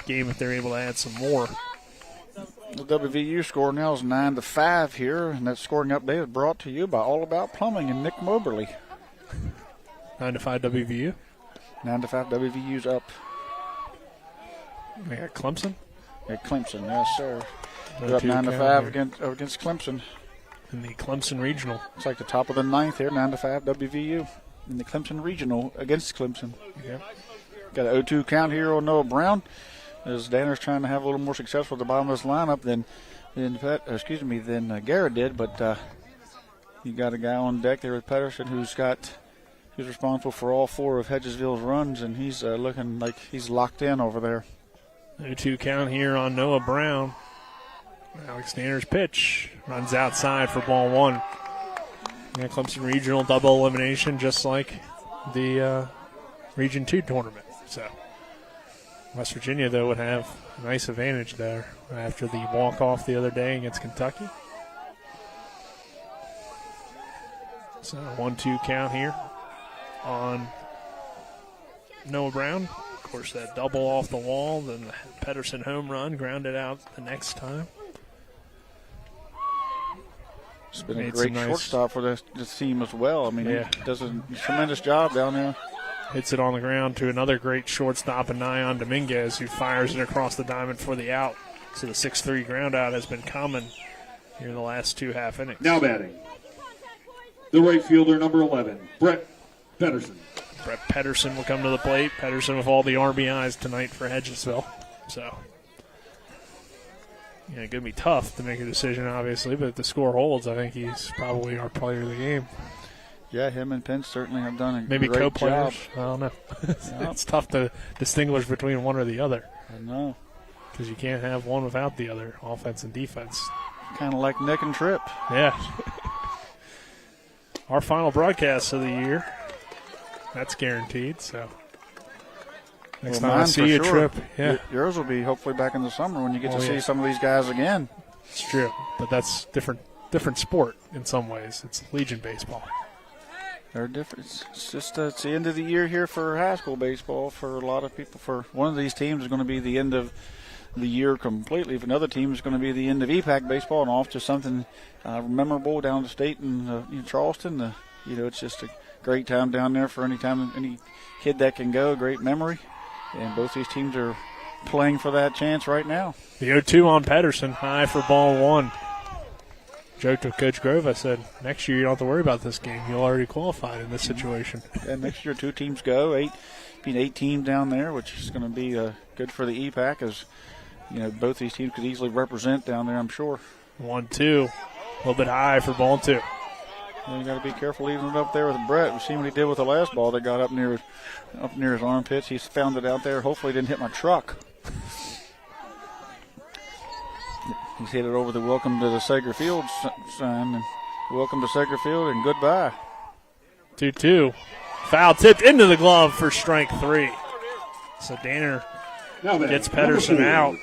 game if they're able to add some more. The WVU score now is 9-5 here, and that scoring update is brought to you by All About Plumbing and Nick Moberly. 9-5 WVU. 9-5 WVU's up. They got Clemson. Yeah, Clemson, yes sir. They're up 9-5 against Clemson. In the Clemson Regional. It's like the top of the 9th here, 9-5 WVU in the Clemson Regional against Clemson. Yeah. Got an 0-2 count here on Noah Brown, as Danner's trying to have a little more success with the bottom of this lineup than Garrett did. But you got a guy on deck there with Pedersen who's responsible for all 4 of Hedgesville's runs, and he's looking like he's locked in over there. 0-2 count here on Noah Brown. Alex Danner's pitch runs outside for ball 1. Yeah, Clemson Regional double elimination, just like the Region 2 tournament. So West Virginia, though, would have a nice advantage there after the walk-off the other day against Kentucky. So 1-2 count here on Noah Brown. Of course, that double off the wall, then the Pedersen home run, grounded out the next time. It's been a great shortstop for this team as well. I mean, he does a tremendous job down there. Hits it on the ground to another great shortstop in Nyan Dominguez, who fires it across the diamond for the out. So the 6-3 ground out has been common here in the last 2 half innings. Now batting, the right fielder, number 11, Brett Pedersen. Brett Pedersen will come to the plate. Pedersen with all the RBIs tonight for Hedgesville. So, going to be tough to make a decision, obviously, but if the score holds, I think he's probably our player of the game. Yeah, him and Penn certainly have done a maybe great co-players. job. I don't know. It's tough to distinguish between one or the other. I know. Because you can't have one without the other, offense and defense. Kind of like Nick and Tripp. Yeah. Our final broadcast of the year. That's guaranteed, so. Next time I see you, sure. Tripp. Yeah. Yours will be hopefully back in the summer when you get to see some of these guys again. It's true, but that's different sport in some ways. It's Legion baseball. They're different. It's just it's the end of the year here for high school baseball for a lot of people. For one of these teams is going to be the end of the year completely. For another team is going to be the end of EPAC baseball and off to something memorable down the state in Charleston. It's just a great time down there for any kid that can go. A great memory, and both these teams are playing for that chance right now. The 0-2 on Pedersen, high for ball one. Joked with Coach Grove. I said, next year you don't have to worry about this game. You'll already qualified in this situation. And next year 2 teams go, 8 teams down there, which is going to be good for the EPAC, as both these teams could easily represent down there, I'm sure. 1-2, a little bit high for ball two. And you got to be careful leaving it up there with Brett. We've seen what he did with the last ball that got up near his armpits. He's found it out there. Hopefully it didn't hit my truck. He's hit it over the welcome to the Sager Field sign. And welcome to Sager Field and goodbye. 2-2. Foul tipped into the glove for strike 3. So Danner gets Pedersen out.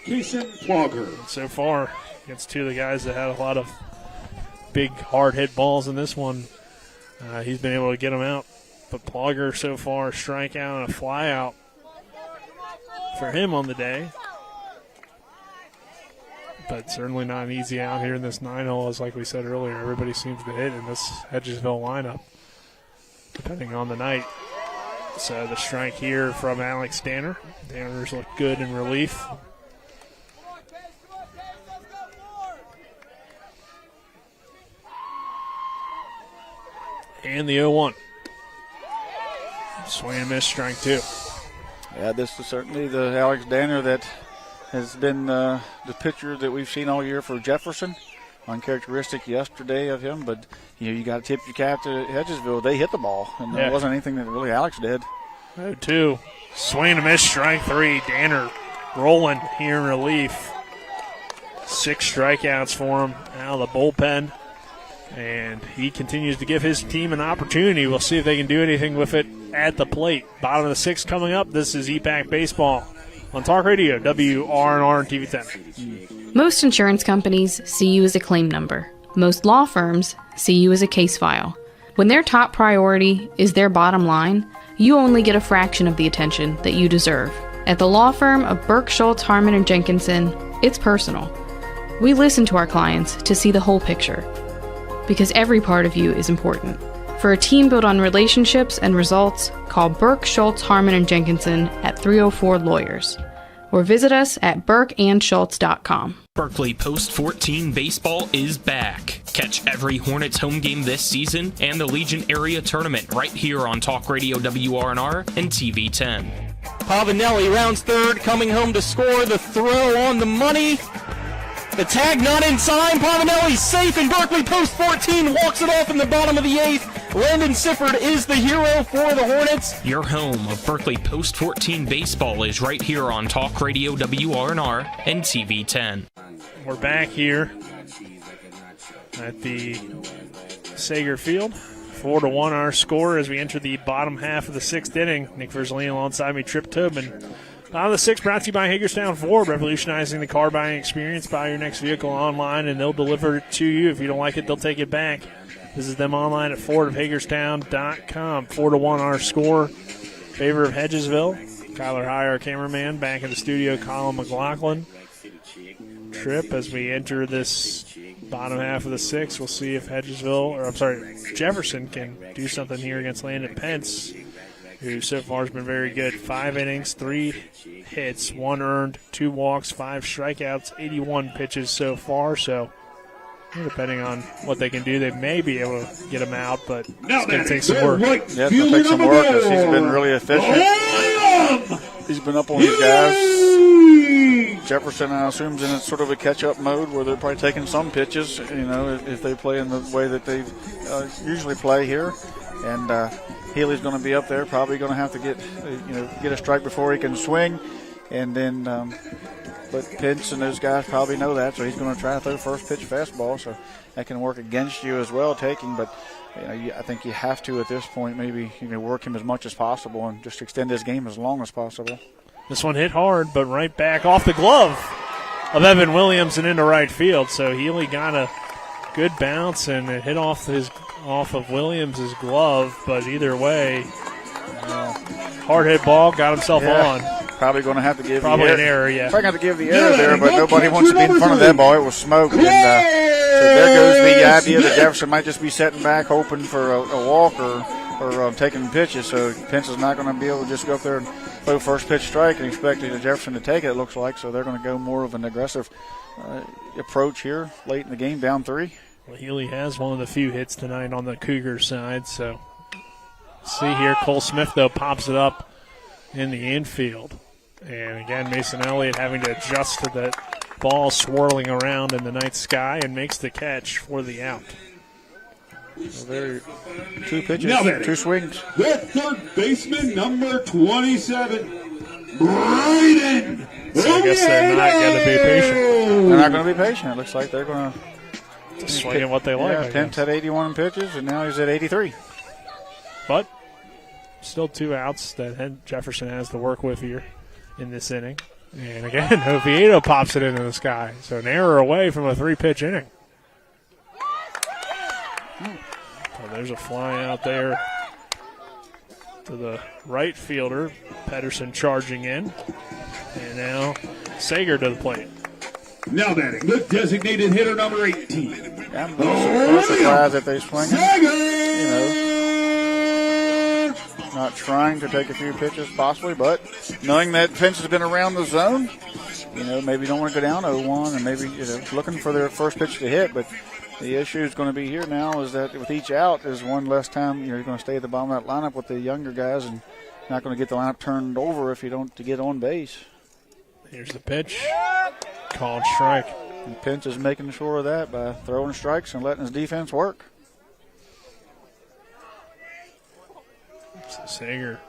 So far, against 2 of the guys that had a lot of big, hard hit balls in this one, he's been able to get them out. But Plogger so far, strikeout and a fly out for him on the day. But certainly not an easy out here in this 9-hole, as like we said earlier. Everybody seems to hit in this Hedgesville lineup, depending on the night. So the strike here from Alex Danner. Danner's look good in relief. And the 0-1. Swing and miss, strike 2. Yeah, this is certainly the Alex Danner that has been the pitcher that we've seen all year for Jefferson. Uncharacteristic yesterday of him, but you got to tip your cap to Hedgesville. They hit the ball, and there wasn't anything that really Alex did. 0-2. Swing and miss, strike 3. Danner rolling here in relief. 6 strikeouts for him out of the bullpen. And he continues to give his team an opportunity. We'll see if they can do anything with it at the plate. Bottom of the 6th coming up. This is EPAC Baseball on Talk Radio, WRNR and TV 10. Most insurance companies see you as a claim number. Most law firms see you as a case file. When their top priority is their bottom line, you only get a fraction of the attention that you deserve. At the law firm of Burke, Schultz, Harmon, and Jenkinson, it's personal. We listen to our clients to see the whole picture, because every part of you is important. For a team built on relationships and results, call Burke, Schultz, Harmon, and Jenkinson at 304 Lawyers, or visit us at burkeandschultz.com. Berkeley Post 14 baseball is back. Catch every Hornets home game this season and the Legion Area Tournament right here on Talk Radio WRNR and TV 10. Pavanelli rounds third, coming home to score. The throw on the money. The tag not in time. Pavanelli's safe, and Berkeley Post 14 walks it off in the bottom of the 8th. Landon Sifford is the hero for the Hornets. Your home of Berkeley Post 14 baseball is right here on Talk Radio WRNR and TV 10. We're back here at the Sager Field. 4-1 our score as we enter the bottom half of the 6th inning. Nick Verzolini alongside me, Trip Tobin. On the 6th, brought to you by Hagerstown Ford, revolutionizing the car buying experience. Buy your next vehicle online, and they'll deliver it to you. If you don't like it, they'll take it back. Visit them online at fordofhagerstown.com. 4-1 our score. Favor of Hedgesville. Kyler High, our cameraman, back in the studio. Colin McLaughlin. Trip as we enter this bottom half of the 6th. We'll see if Jefferson can do something here against Landon Pence, who so far has been very good. 5 innings, 3 hits, 1 earned, 2 walks, 5 strikeouts, 81 pitches so far. So depending on what they can do, they may be able to get him out, but it's going to take some work. Yeah, it's going to take some work because he's been really efficient. He's been up on these guys. Jefferson, I assume, is in sort of a catch-up mode where they're probably taking some pitches, if they play in the way that they usually play here. And Healy's going to be up there, probably going to have to get a strike before he can swing. And then, but Pence and those guys probably know that, so he's going to try to throw first pitch fastball, so that can work against you as well, taking. But I think you have to at this point maybe work him as much as possible and just extend his game as long as possible. This one hit hard, but right back off the glove of Evan Williams and into right field. So Healy got a good bounce, and it hit off his off of Williams' glove, but either way, hard hit ball, got himself on. Probably going to have to give an error. error, yeah. Probably going to have to give the error there, but nobody wants to be in front of that ball. It was smoked. And, so there goes the idea that Jefferson might just be setting back, hoping for a walk or taking pitches. So Pence's not going to be able to just go up there and throw first pitch strike and expect Jefferson to take it, it looks like. So they're going to go more of an aggressive approach here late in the game, down 3. Well, Healy has one of the few hits tonight on the Cougar side. So see here, Cole Smith, though, pops it up in the infield. And again, Mason Elliott having to adjust to that ball swirling around in the night sky and makes the catch for the out. So there, 2 pitches, 2 swings. The third baseman, number 27, Braden. So I guess they're not going to be patient. They're not going to be patient. It looks like they're going to swing at what they like. Pence had 81 pitches, and now he's at 83. But still 2 outs that Jefferson has to work with here in this inning. And again, Oviedo pops it into the sky. So an error away from a 3-pitch inning. So there's a fly out there to the right fielder. Pedersen charging in. And now Sager to the plate. Now batting, the designated hitter, number 18. I'm surprised that they swing it. Not trying to take a few pitches possibly, but knowing that Pence has been around the zone, maybe don't want to go down 0-1 and maybe looking for their first pitch to hit. But the issue is going to be here now is that with each out is one less time you're going to stay at the bottom of that lineup with the younger guys and not going to get the lineup turned over if you don't to get on base. Here's the pitch. Called strike. And Pence is making sure of that by throwing strikes and letting his defense work. So Sager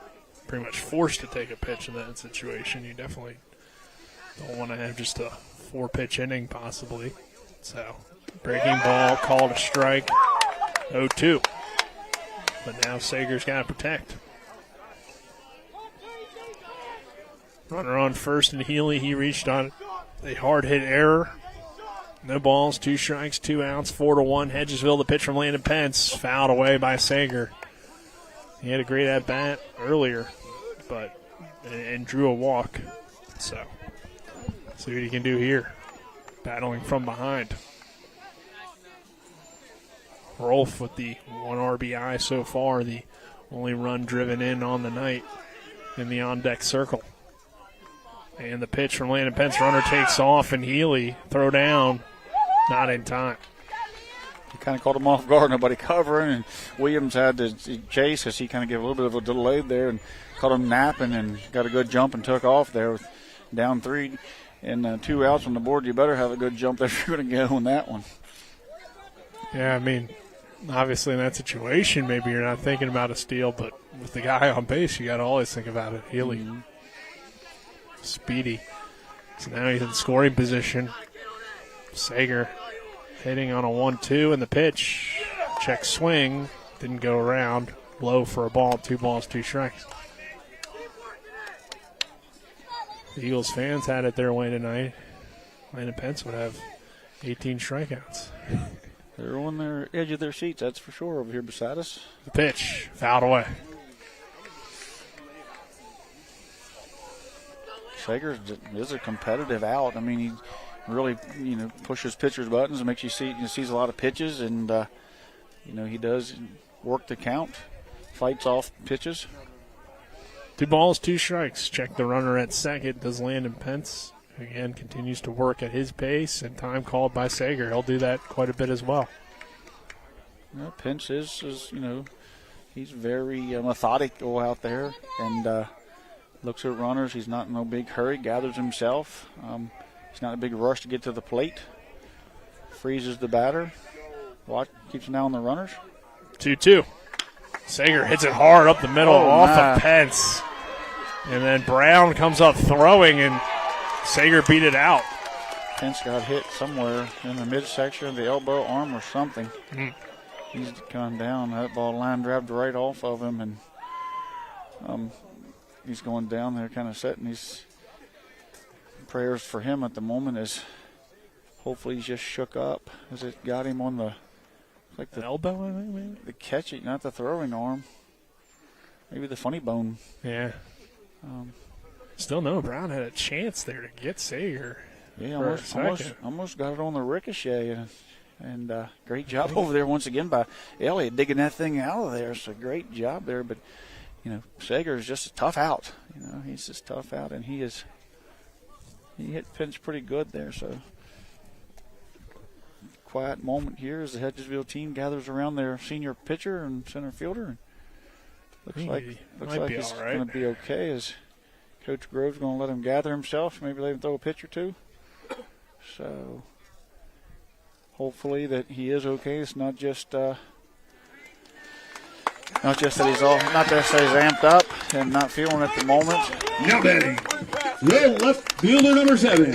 pretty much forced to take a pitch in that situation. You definitely don't want to have just a 4-pitch inning possibly. So breaking ball, called a strike, 0-2. But now Sager's got to protect. Runner on first and Healy. He reached on a hard hit error. No balls, 2 strikes, 2 outs, 4-1. Hedgesville, the pitch from Landon Pence, fouled away by Sager. He had a great at-bat earlier, and drew a walk. So, see what he can do here. Battling from behind. Rolf with the 1 RBI so far, the only run driven in on the night in the on-deck circle. And the pitch from Landon Pence, runner takes off, and Healy, throw down, not in time. He kind of caught him off guard, nobody covering, and Williams had to chase as he kind of gave a little bit of a delay there and caught him napping and got a good jump and took off there with down 3 and 2 outs on the board. You better have a good jump if you're going to go on that one. Yeah, I mean, obviously in that situation, maybe you're not thinking about a steal, but with the guy on base, you got to always think about it. Healy, speedy. So now he's in scoring position. Sager hitting on a 1-2, and the pitch, check swing, didn't go around, low for a ball, 2 balls, 2 strikes. The Eagles fans had it their way tonight. Landon Pence would have 18 strikeouts. They're on their edge of their seats, that's for sure, over here beside us. The pitch, fouled away. Sager is a competitive out. I mean, he really, pushes pitchers' buttons and makes you see, sees a lot of pitches, and he does work the count, fights off pitches. 2 balls, 2 strikes. Check the runner at second. Does Landon Pence again continues to work at his pace, and time called by Sager. He'll do that quite a bit as well. Pence is he's very methodical out there, and looks at runners. He's not in no big hurry. Gathers himself. He's not in a big rush to get to the plate. Freezes the batter. Keeps an eye on the runners. 2-2. Sager hits it hard up the middle of Pence. And then Brown comes up throwing, and Sager beat it out. Pence got hit somewhere in the midsection of the elbow, arm, or something. He's gone down. That ball line grabbed right off of him, and he's going down there kind of setting his prayers for him at the moment as hopefully he's just shook up as it got him on the Like the elbow, I think, maybe? The catching, not the throwing arm. Maybe the funny bone. Yeah. Still no. Brown had a chance there to get Sager. Yeah, almost got it on the ricochet. And great job over there once again by Elliott digging that thing out of there. So great job there. But, Sager is just a tough out. He's just tough out. And he hit pinch pretty good there. So quiet moment here as the Hedgesville team gathers around their senior pitcher and center fielder. Looks like it's going to be okay as Coach Grove's going to let him gather himself. Maybe let him throw a pitch or two. So hopefully that he is okay. It's not just that he's amped up and not feeling at the moment. Now batting, the left fielder number 7,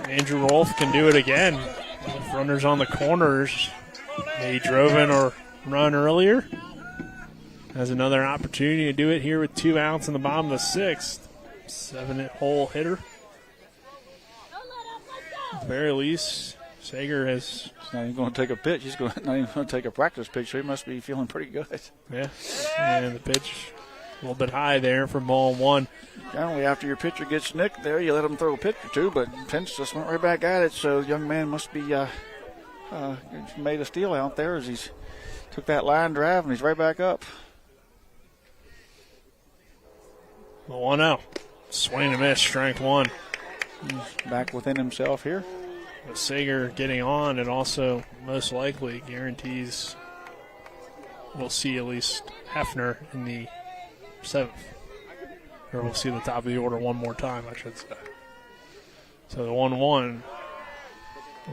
Andrew Rolfe can do it again. If runners on the corners, he drove in or run earlier. Has another opportunity to do it here with 2 outs in the bottom of the 6th. 7-hole hitter. At the very least, Sager has. He's not even going to take a pitch. He's not even going to take a practice pitch, so he must be feeling pretty good. Yeah, and the pitch a little bit high there for ball 1. Generally, after your pitcher gets nicked there, you let him throw a pitch or two, but Pence just went right back at it, so the young man must be made a steal out there as he's took that line drive, and he's right back up. The 1-0. Swing and miss, strike 1. He's back within himself here. With Sager getting on, and also most likely guarantees we'll see at least Hefner in the 7th. Or we'll see the top of the order one more time, I should say. So the 1-1,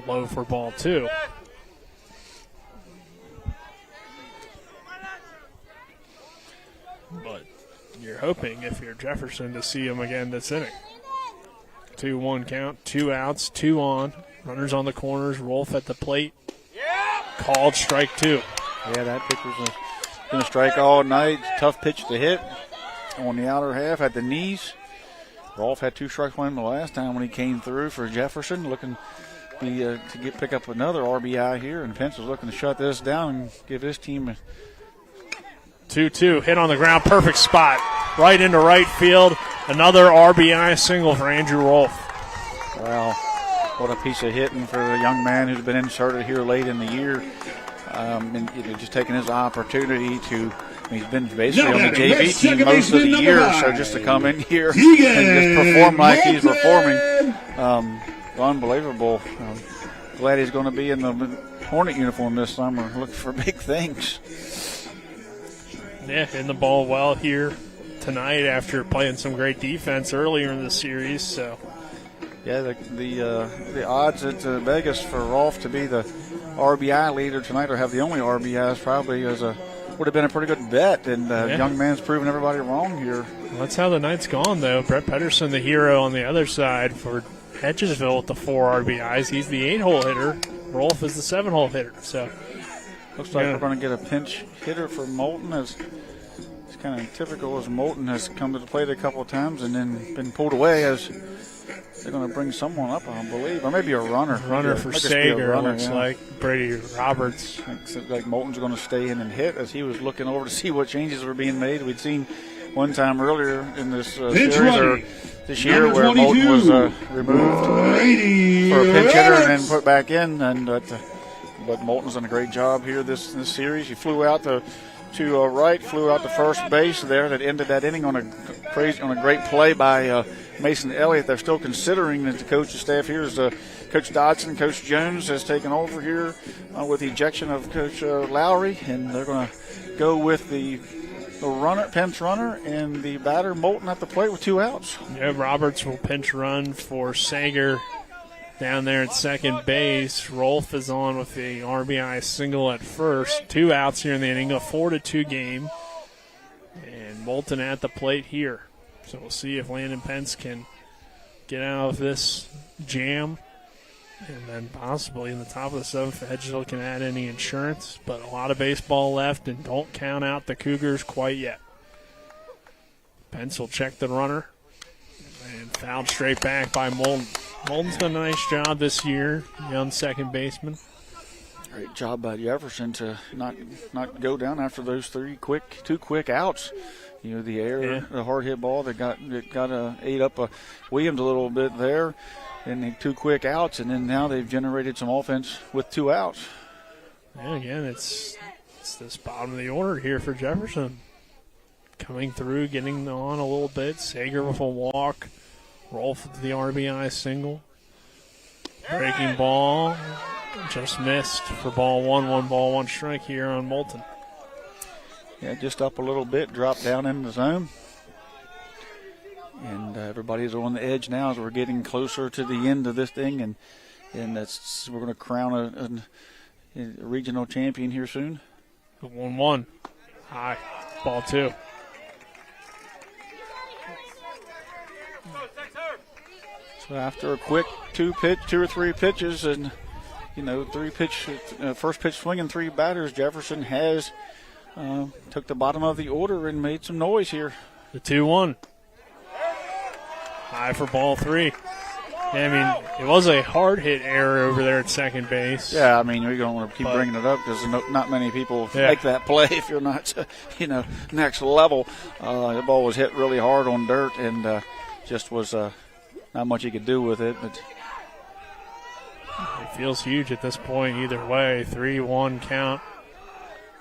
low for ball 2. But you're hoping, if you're Jefferson, to see him again this inning. 2-1 count, 2 outs, 2 on. Runners on the corners, Rolfe at the plate. Called strike 2. Yeah, that pitch was going to strike all night. Tough pitch to hit on the outer half at the knees. Rolfe had 2 strikes on him the last time when he came through for Jefferson, looking to pick up another RBI here. And Pence is looking to shut this down and give his team a 2-2, hit on the ground, perfect spot. Right into right field. Another RBI single for Andrew Rolfe. Wow, what a piece of hitting for the young man who's been inserted here late in the year. And just taking his opportunity to, he's been basically on the JV team most of the year, so just to come in here and just perform like he's performing, unbelievable. Glad he's going to be in the Hornet uniform this summer, looking for big things. Yeah, hitting the ball well here tonight after playing some great defense earlier in the series. So, yeah, the odds at Vegas for Rolfe to be the RBI leader tonight, or have the only RBIs, probably would have been a pretty good bet. And young man's proven everybody wrong here. Well, that's how the night's gone, though. Brett Pedersen, the hero on the other side for Hedgesville with the 4 RBIs. He's the 8-hole hitter. Rolfe is the 7-hole hitter. So, looks like we're going to get a pinch hitter for Moulton. It's kind of typical as Moulton has come to the plate a couple of times and then been pulled away, as they're going to bring someone up, I believe. Or maybe a runner. Runner for Sager, looks like. Brady Roberts. Looks like Moulton's going to stay in and hit, as he was looking over to see what changes were being made. We'd seen one time earlier in this series or this year where Moulton was removed for a pinch hitter and then put back in. But Moulton's done a great job here this series. He flew out to right, flew out to first base there. That ended that inning on a great play by Mason Elliott. They're still considering that the coaching staff here is Coach Dodson. Coach Jones has taken over here with the ejection of Coach Lowry, and they're going to go with the runner, pinch runner, and the batter Moulton at the plate with 2 outs. Yeah, Roberts will pinch run for Sager down there at second base. Rolfe is on with the RBI single at first. 2 outs here in the inning, a 4-2 game. And Moulton at the plate here. So we'll see if Landon Pence can get out of this jam. And then possibly in the top of the 7th, Hedgesville can add any insurance. But a lot of baseball left, and don't count out the Cougars quite yet. Pence will check the runner. And fouled straight back by Moulton. Moulton's done a nice job this year, young second baseman. Great job by Jefferson to not go down after those two quick outs. You know, the hard hit ball that got ate up Williams a little bit there, and the 2 quick outs, and then now they've generated some offense with 2 outs. And again, it's this bottom of the order here for Jefferson. Coming through, getting on a little bit. Sager with a walk. Rolf to the RBI single. Breaking ball. Just missed for ball 1. 1 ball, 1 strike here on Moulton. Yeah, just up a little bit, dropped down in the zone. And everybody's on the edge now as we're getting closer to the end of this thing. And we're going to crown a regional champion here soon. 1-1. High. Ball 2. So after a quick 2 or 3 pitches and, first pitch swinging 3 batters, Jefferson has took the bottom of the order and made some noise here. The 2-1. High for ball 3. Yeah, I mean, it was a hard hit error over there at second base. Yeah, I mean, we don't want to keep bringing it up because not many people make that play if you're not, next level. The ball was hit really hard on dirt and just was not much he could do with it. But it feels huge at this point either way. 3-1 count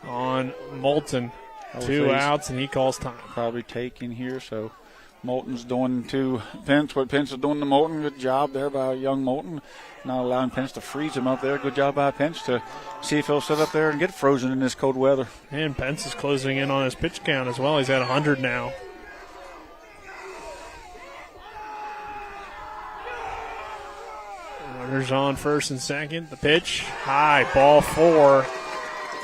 on Moulton. 2 outs, and he calls time. Probably taking here, so Moulton's doing to Pence what Pence is doing to Moulton. Good job there by young Moulton. Not allowing Pence to freeze him up there. Good job by Pence to see if he'll sit up there and get frozen in this cold weather. And Pence is closing in on his pitch count as well. He's at 100 now. Runners on first and second. The pitch, high, ball 4.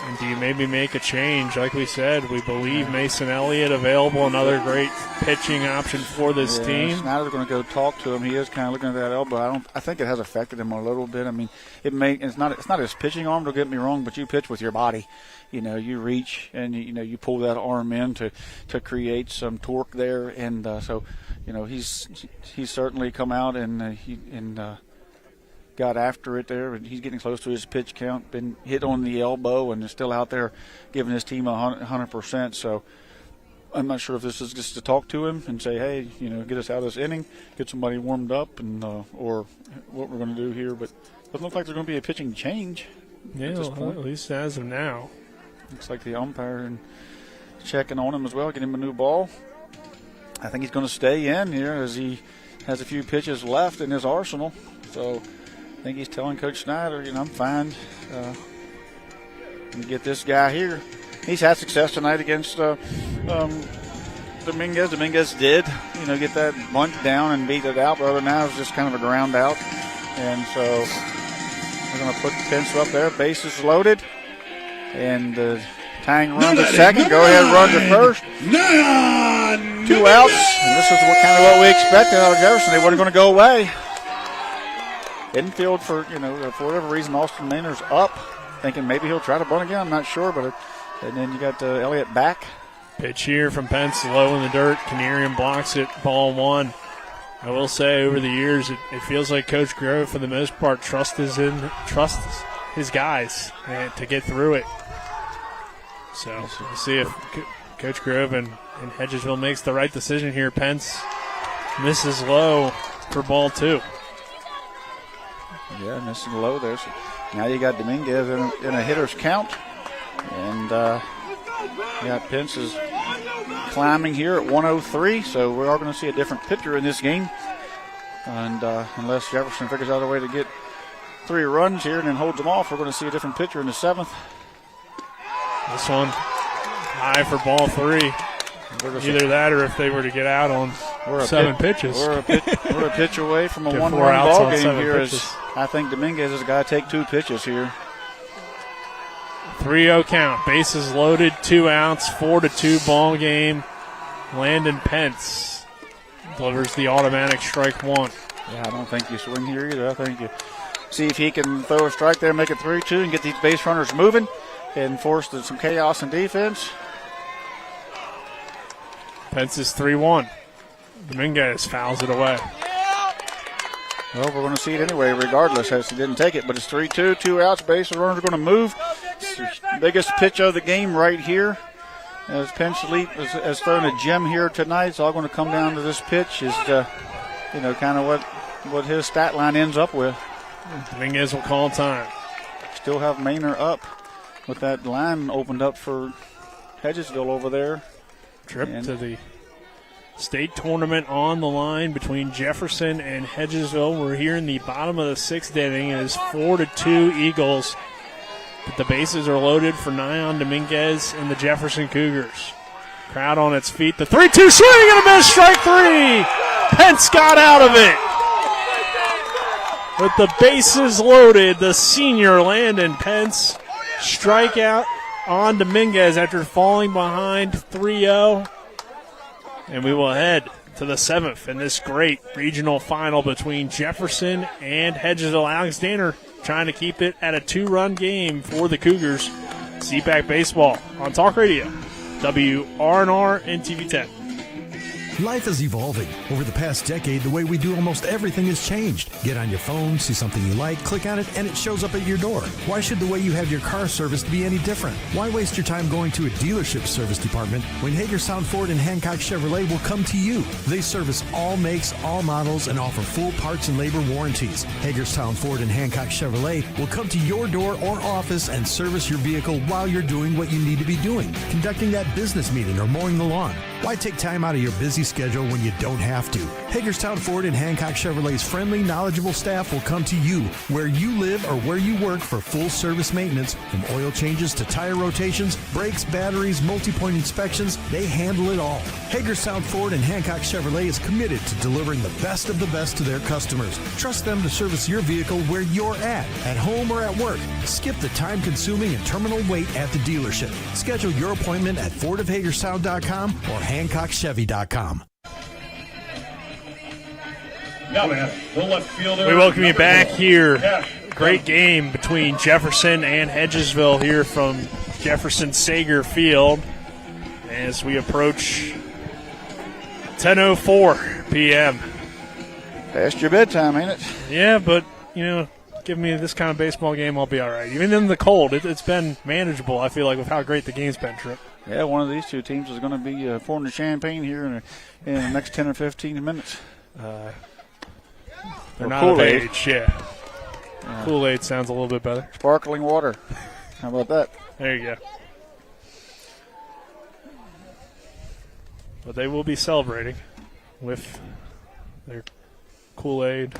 And do you maybe make a change? Like we said, we believe Mason Elliott available, another great pitching option for this team. Snyder's going to go talk to him. He is kind of looking at that elbow. I think it has affected him a little bit. I mean, it's not his pitching arm, don't get me wrong, but you pitch with your body. You reach and you pull that arm in to create some torque there, and so he's certainly come out and got after it there, and he's getting close to his pitch count. Been hit on the elbow and is still out there giving his team 100%. So I'm not sure if this is just to talk to him and say, hey, get us out of this inning, get somebody warmed up, and or what we're going to do here. But it doesn't look like there's going to be a pitching change at this point. At least as of now. Looks like the umpire checking on him as well, getting him a new ball. I think he's going to stay in here as he has a few pitches left in his arsenal. So I think he's telling Coach Snyder, I'm fine. Let me get this guy here. He's had success tonight against Dominguez. Dominguez did, get that bunt down and beat it out. But other than that, it was just kind of a ground out. And so we're going to put the pencil up there. Bases loaded. And tying run to second. Go ahead, run to first. 2 outs. And this is what we expected out of Jefferson. They weren't going to go away. Infield for whatever reason, Austin Maynard's up, thinking maybe he'll try to bunt again. I'm not sure, and then you got Elliott back. Pitch here from Pence, low in the dirt. Canarian blocks it, ball 1. I will say over the years, it feels like Coach Grove, for the most part, trusts his guys to get through it. So we'll see if Coach Grove and Hedgesville makes the right decision here. Pence misses low for ball 2. Yeah, missing low there. So now you got Dominguez in a hitter's count. And Pence is climbing here at 103. So we are going to see a different pitcher in this game. And unless Jefferson figures out a way to get 3 runs here and then holds them off, we're going to see a different pitcher in the 7th. This one high for ball 3. Either that or if they were to get out on 7 pitches. We're a pitch away from a 1-run ball game here. As I think Dominguez has got to take 2 pitches here. 3-0 count. Bases loaded, 2 outs, 4-2 ball game. Landon Pence delivers the automatic strike 1. Yeah, I don't think you swing here either. I think you see if he can throw a strike there, make it 3-2, and get these base runners moving and force some chaos in defense. Pence is 3-1. Dominguez fouls it away. Well, we're going to see it anyway, regardless, as he didn't take it. But it's 3-2, 2 outs. Base runners are going to move. It's the biggest pitch of the game right here. As Pinch-Leap has thrown a gem here tonight, it's all going to come down to this pitch. Is kind of what his stat line ends up with. Dominguez will call time. Still have Maynard up with that line opened up for Hedgesville over there. Trip to the state tournament on the line between Jefferson and Hedgesville. We're here in the bottom of the 6th inning. It is 4-2 Eagles. But the bases are loaded for Nyan Dominguez and the Jefferson Cougars. Crowd on its feet. The 3-2 swing and a miss. Strike 3. Pence got out of it. With the bases loaded, the senior Landon Pence strikeout on Dominguez after falling behind 3-0. And we will head to the 7th in this great regional final between Jefferson and Hedgesville. Alex Danner trying to keep it at a 2-run game for the Cougars. CPAC Baseball on Talk Radio, WRNR and TV10. Life is evolving. Over the past decade, the way we do almost everything has changed. Get on your phone, see something you like, click on it, and it shows up at your door. Why should the way you have your car serviced be any different? Why waste your time going to a dealership service department when Hagerstown Ford and Hancock Chevrolet will come to you? They service all makes, all models, and offer full parts and labor warranties. Hagerstown Ford and Hancock Chevrolet will come to your door or office and service your vehicle while you're doing what you need to be doing, conducting that business meeting or mowing the lawn. Why take time out of your busy schedule when you don't have to? Hagerstown Ford and Hancock Chevrolet's friendly, knowledgeable staff will come to you where you live or where you work for full service maintenance, from oil changes to tire rotations, brakes, batteries, multi-point inspections. They handle it all. Hagerstown Ford and Hancock Chevrolet is committed to delivering the best of the best to their customers. Trust them to service your vehicle where you're at home or at work. Skip the time-consuming and terminal wait at the dealership. Schedule your appointment at fordofhagerstown.com or HancockChevy.com. Now man, the left fielder. We welcome you back here. Great game between Jefferson and Hedgesville here from Jefferson Sager Field as we approach 10:04 p.m. Past your bedtime, ain't it? Yeah, but, give me this kind of baseball game, I'll be all right. Even in the cold, it's been manageable, I feel like, with how great the game's been, Trip. Yeah, one of these two teams is going to be pouring the champagne here in the next 10 or 15 minutes. They're not of age, yeah. Kool-Aid sounds a little bit better. Sparkling water. How about that? There you go. But they will be celebrating with their Kool-Aid,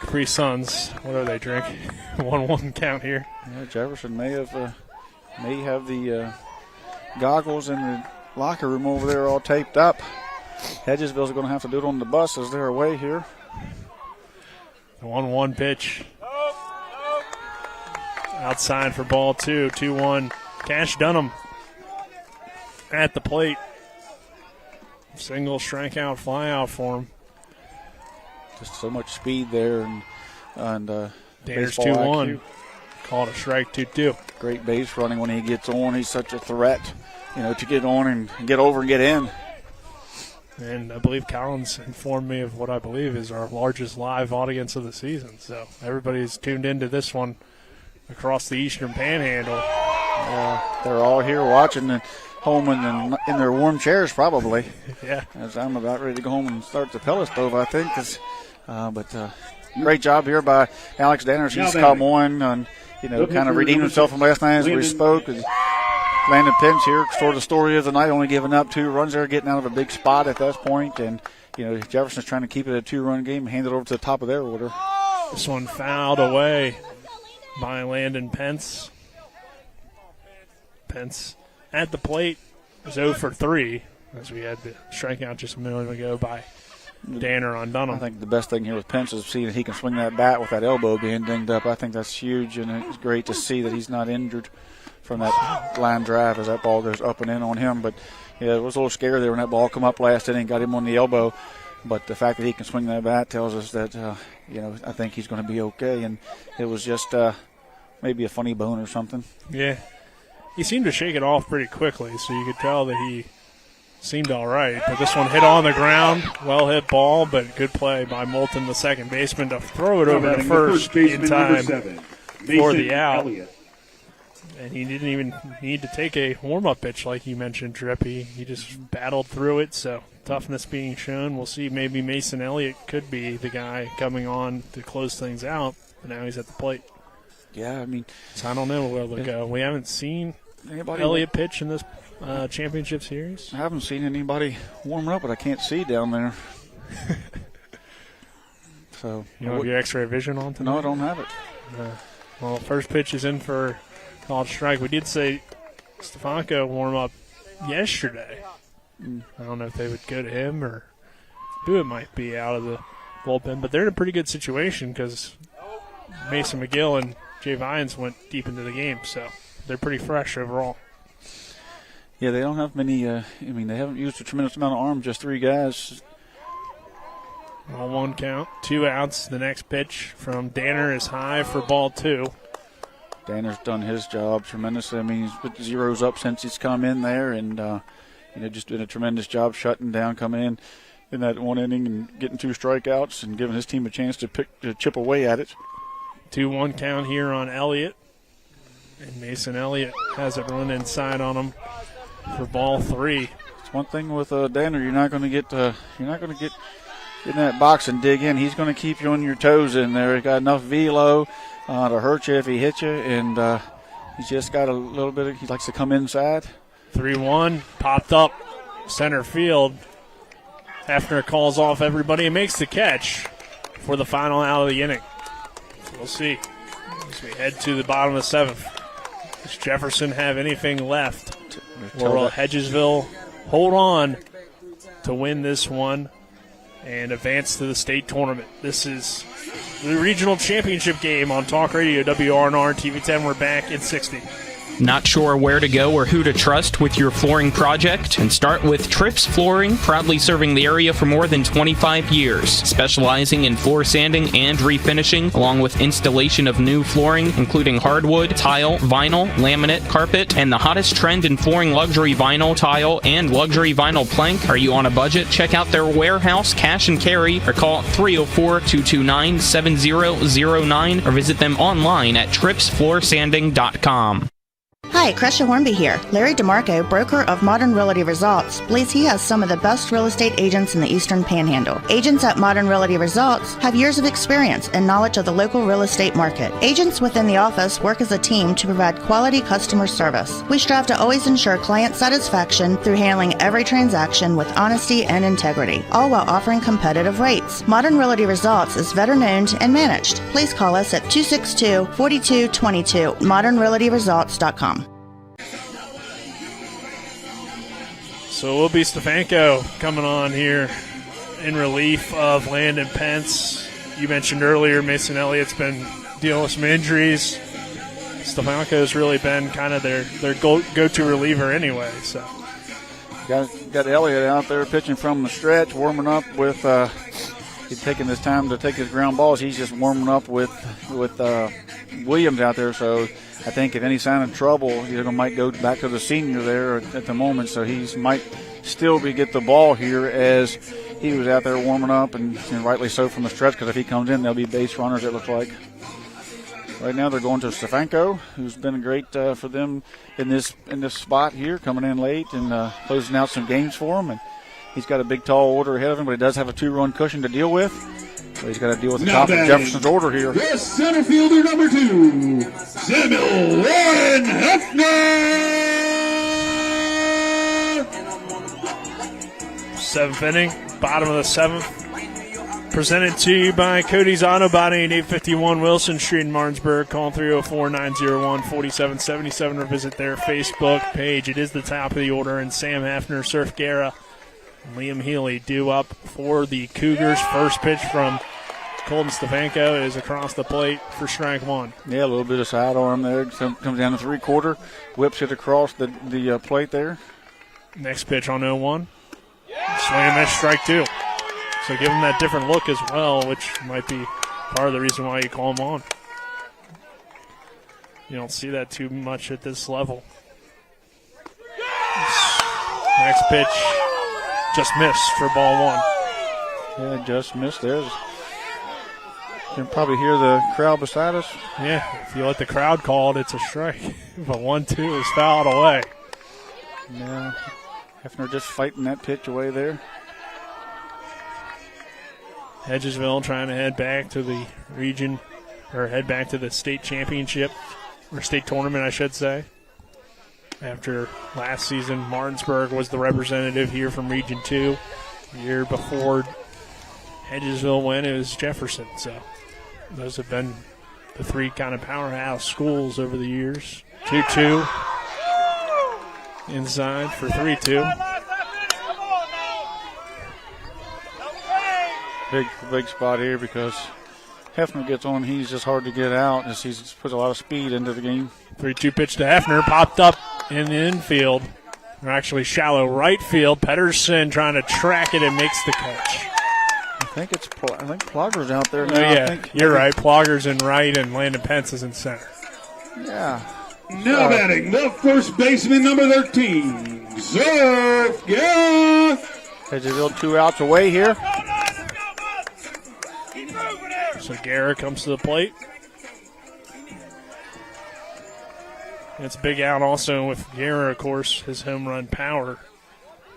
Capri Suns. What are they drinking? 1-1 count here. Yeah, Jefferson may have the goggles in the locker room over there all taped up. Hedgesville's going to have to do it on the bus as they're away here. The 1-1 pitch. Outside for ball 2. 2-1. Cash Dunham at the plate. Single strikeout flyout for him. Just so much speed there and Danner's 2-1. Called a strike 2-2. Great base running when he gets on. He's such a threat, to get on and get over and get in. And I believe Collins informed me of what I believe is our largest live audience of the season. So everybody's tuned into this one across the Eastern Panhandle. They're all here watching at home in their warm chairs probably. Yeah. As I'm about ready to go home and start the pellet stove, I think. Great job here by Alex Danner. He's come on and, kind of redeemed himself from last night as we spoke. Landon Pence here, sort of the story of the night, only giving up 2 runs there, getting out of a big spot at that point. And, Jefferson's trying to keep it a 2-run game and hand it over to the top of their order. This one fouled away by Landon Pence. Pence at the plate is 0 for 3, as we had the strikeout just a minute ago by Danner on Dunham. I think the best thing here with Pence is seeing that he can swing that bat with that elbow being dinged up. I think that's huge, and it's great to see that he's not injured from that line drive as that ball goes up and in on him. But, yeah, it was a little scary there when that ball come up last inning, got him on the elbow. But the fact that he can swing that bat tells us that, I think he's going to be okay. And it was just maybe a funny bone or something. Yeah. He seemed to shake it off pretty quickly, so you could tell that he seemed all right. But this one hit on the ground. Well hit ball, but good play by Moulton, the second baseman, to throw it over to first in time for the out. Elliott. And he didn't even need to take a warm-up pitch like you mentioned, Tripp. He just battled through it, so toughness being shown. We'll see. Maybe Mason Elliott could be the guy coming on to close things out, but now he's at the plate. Yeah, I mean. So I don't know where they'll go. We haven't seen Elliott pitch in this championship series. I haven't seen anybody warming up, but I can't see down there. So you don't have your X-ray vision on tonight? No, I don't have it. Well, first pitch is in for called strike. We did say Stefanko warm up yesterday. I don't know if they would go to him or who it might be out of the bullpen, but they're in a pretty good situation because Mason McGill and Jay Vines went deep into the game, so they're pretty fresh overall. Yeah, they don't have many. They haven't used a tremendous amount of arm, just 3 guys. Well, 1 count, 2 outs. The next pitch from Danner is high for ball 2. Danner's done his job tremendously. I mean, he's put zeros up since he's come in there, and just did a tremendous job shutting down, coming in that 1 inning and getting 2 strikeouts and giving his team a chance to chip away at it. 2-1 count here on Elliott, and Mason Elliott has it run inside on him for ball 3. It's one thing with Danner, you're not going to get in that box and dig in. He's going to keep you on your toes in there. He's got enough velo to hurt you if he hits you, and he's just got a little bit he likes to come inside. 3-1, popped up center field. Hafner calls off everybody and makes the catch for the final out of the inning. So we'll see as we head to the bottom of the 7th. Does Jefferson have anything left? Or will Hedgesville hold on to win this one and advance to the state tournament? This is the regional championship game on Talk Radio WRNR TV10. We're back in 60. Not sure where to go or who to trust with your flooring project? And start with Trips Flooring, proudly serving the area for more than 25 years, specializing in floor sanding and refinishing, along with installation of new flooring, including hardwood, tile, vinyl, laminate, carpet, and the hottest trend in flooring, luxury vinyl, tile, and luxury vinyl plank. Are you on a budget? Check out their warehouse, cash and carry, or call 304-229-7009, or visit them online at tripsfloorsanding.com. Hi, Crescia Hornby here. Larry DeMarco, broker of Modern Realty Results, believes he has some of the best real estate agents in the Eastern Panhandle. Agents at Modern Realty Results have years of experience and knowledge of the local real estate market. Agents within the office work as a team to provide quality customer service. We strive to always ensure client satisfaction through handling every transaction with honesty and integrity, all while offering competitive rates. Modern Realty Results is veteran-owned and managed. Please call us at 262-4222, modernrealtyresults.com. So it will be Stefanko coming on here in relief of Landon Pence. You mentioned earlier Mason Elliott's been dealing with some injuries. Stefanko's really been kind of their go-to reliever anyway. So Got Elliott out there pitching from the stretch, warming up with he's taking his time to take his ground balls. He's just warming up with Williams out there. So I think if any sign of trouble, he might go back to the senior there at the moment. So he might still get the ball here as he was out there warming up, and rightly so from the stretch, because if he comes in, there'll be base runners, it looks like. Right now they're going to Stefanko, who's been great for them in this spot here, coming in late and closing out some games for them. And he's got a big, tall order ahead of him, but he does have a 2-run cushion to deal with. So he's got to deal with the top of Jefferson's order here. The center fielder, number 2, Samuel Warren Hefner. 7th inning, bottom of the 7th. Presented to you by Cody's Auto Body at 851 Wilson Street in Martinsburg. Call 304-901-4777 or visit their Facebook page. It is the top of the order, and Sam Hafner, Surf Guerra, and Liam Healy due up for the Cougars. First pitch from Colton Stefanko is across the plate for strike 1. Yeah, a little bit of sidearm there. Comes down to 3/4, whips it across the plate there. Next pitch on 0-1. Swing and miss, strike 2. So give him that different look as well, which might be part of the reason why you call him on. You don't see that too much at this level. Next pitch Just missed for ball one. Yeah, just missed there. You can probably hear the crowd beside us. Yeah, if you let the crowd call it, it's a strike. But 1-2 is fouled away. Yeah, Hefner just fighting that pitch away there. Hedgesville trying to head back to the region, or head back to the state championship, or state tournament, I should say. After last season, Martinsburg was the representative here from Region 2. The year before Hedgesville went, it was Jefferson. So those have been the three kind of powerhouse schools over the years. 2-2 inside for 3-2. Big spot here because Hefner gets on. He's just hard to get out as he puts a lot of speed into the game. 3-2 pitch to Hefner, popped up in the infield, or actually shallow right field. Pedersen trying to track it and makes the catch. I think Plogger's out there now. Oh, yeah, you're right. Plogger's in right and Landon Pence is in center. Yeah. Now batting, the first baseman, number 13, Surf Guerra. Hedgesville 2 outs away here. So Guerra comes to the plate. It's a big out also with Guerra, of course, his home run power.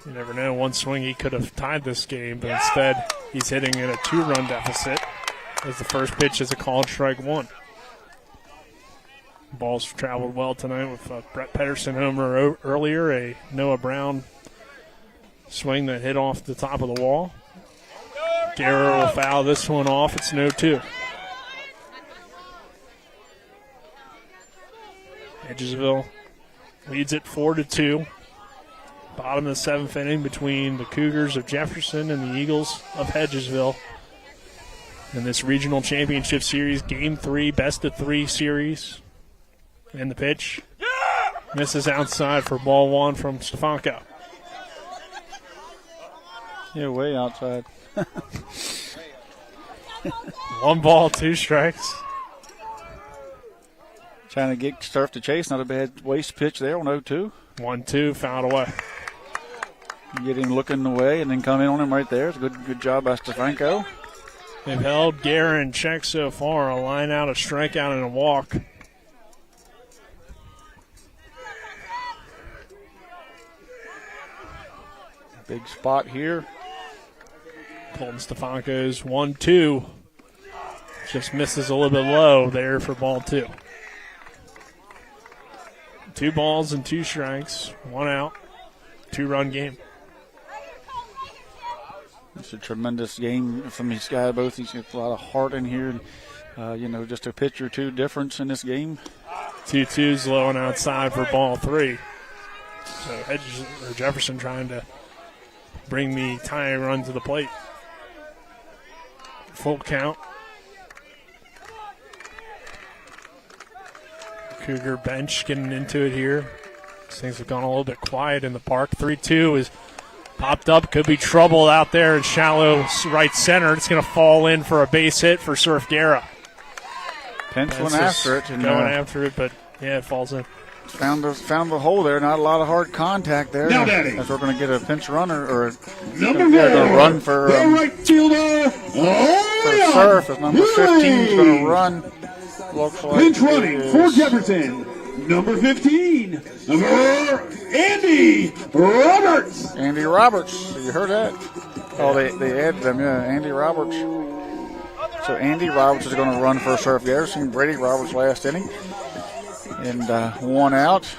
You never know. One swing he could have tied this game, but instead he's hitting in a 2-run deficit as the first pitch is a called strike one. Ball's traveled well tonight with Brett Pedersen homer earlier, a Noah Brown swing that hit off the top of the wall. Guerra will foul this one off. It's 0-2. Hedgesville leads it 4-2. Bottom of the seventh inning between the Cougars of Jefferson and the Eagles of Hedgesville in this regional championship series, Game 3, best-of-3 series. And the pitch misses outside for ball one from Stefanko. Yeah, way outside. 1 ball, 2 strikes. Trying to get Surf to chase. Not a bad waste pitch there on 0-2. 1-2, fouled away. Get him looking away and then come in on him right there. It's a good job by Stefanko. They've held Guerra in check so far. A line out, a strikeout, and a walk. Big spot here. Colton Stefanko's 1-2. Just misses a little bit low there for ball 2. 2 balls and 2 strikes. 1 out. 2-run game. It's a tremendous game from these guys. Both he's got a lot of heart in here. Just a pitch or two difference in this game. 2-2's low and outside for ball 3. So Jefferson trying to bring the tying run to the plate. Full count. Cougar bench getting into it here. Things have gone a little bit quiet in the park. 3-2 is popped up. Could be trouble out there in shallow right center. It's going to fall in for a base hit for Surf Guerra. Pence went after it. Going after it, but yeah, it falls in. Found the hole there. Not a lot of hard contact there. Now batting. As we're going to get a pinch runner or number 4, run for right fielder. For Surf. As number 15 is going to run. Looks like pinch running for Jefferson. Number 15, Andy Roberts. Andy Roberts. You heard that? Oh, they added them. Yeah, Andy Roberts. So Andy Roberts is going to run for Surf Garrison. Brady Roberts last inning. And 1 out.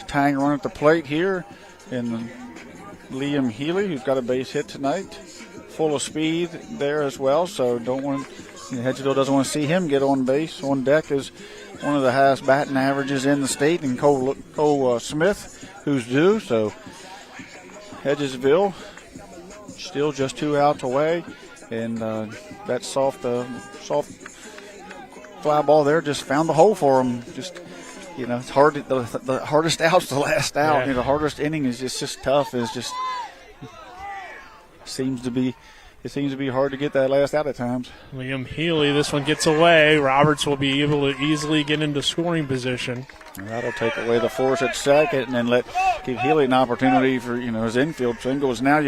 Tying run at the plate here. And Liam Healy, who's got a base hit tonight. Full of speed there as well. So Hedgesville doesn't want to see him get on base. On deck is one of the highest batting averages in the state, and Cole Smith, who's due. So Hedgesville still just 2 outs away, and that soft fly ball there just found the hole for him. Just it's hard. The hardest out's the last out. Yeah. The hardest inning is just tough. It seems to be hard to get that last out at times. Liam Healy, this one gets away. Roberts will be able to easily get into scoring position. And that'll take away the force at second and then give Healy an opportunity for his infield singles. Now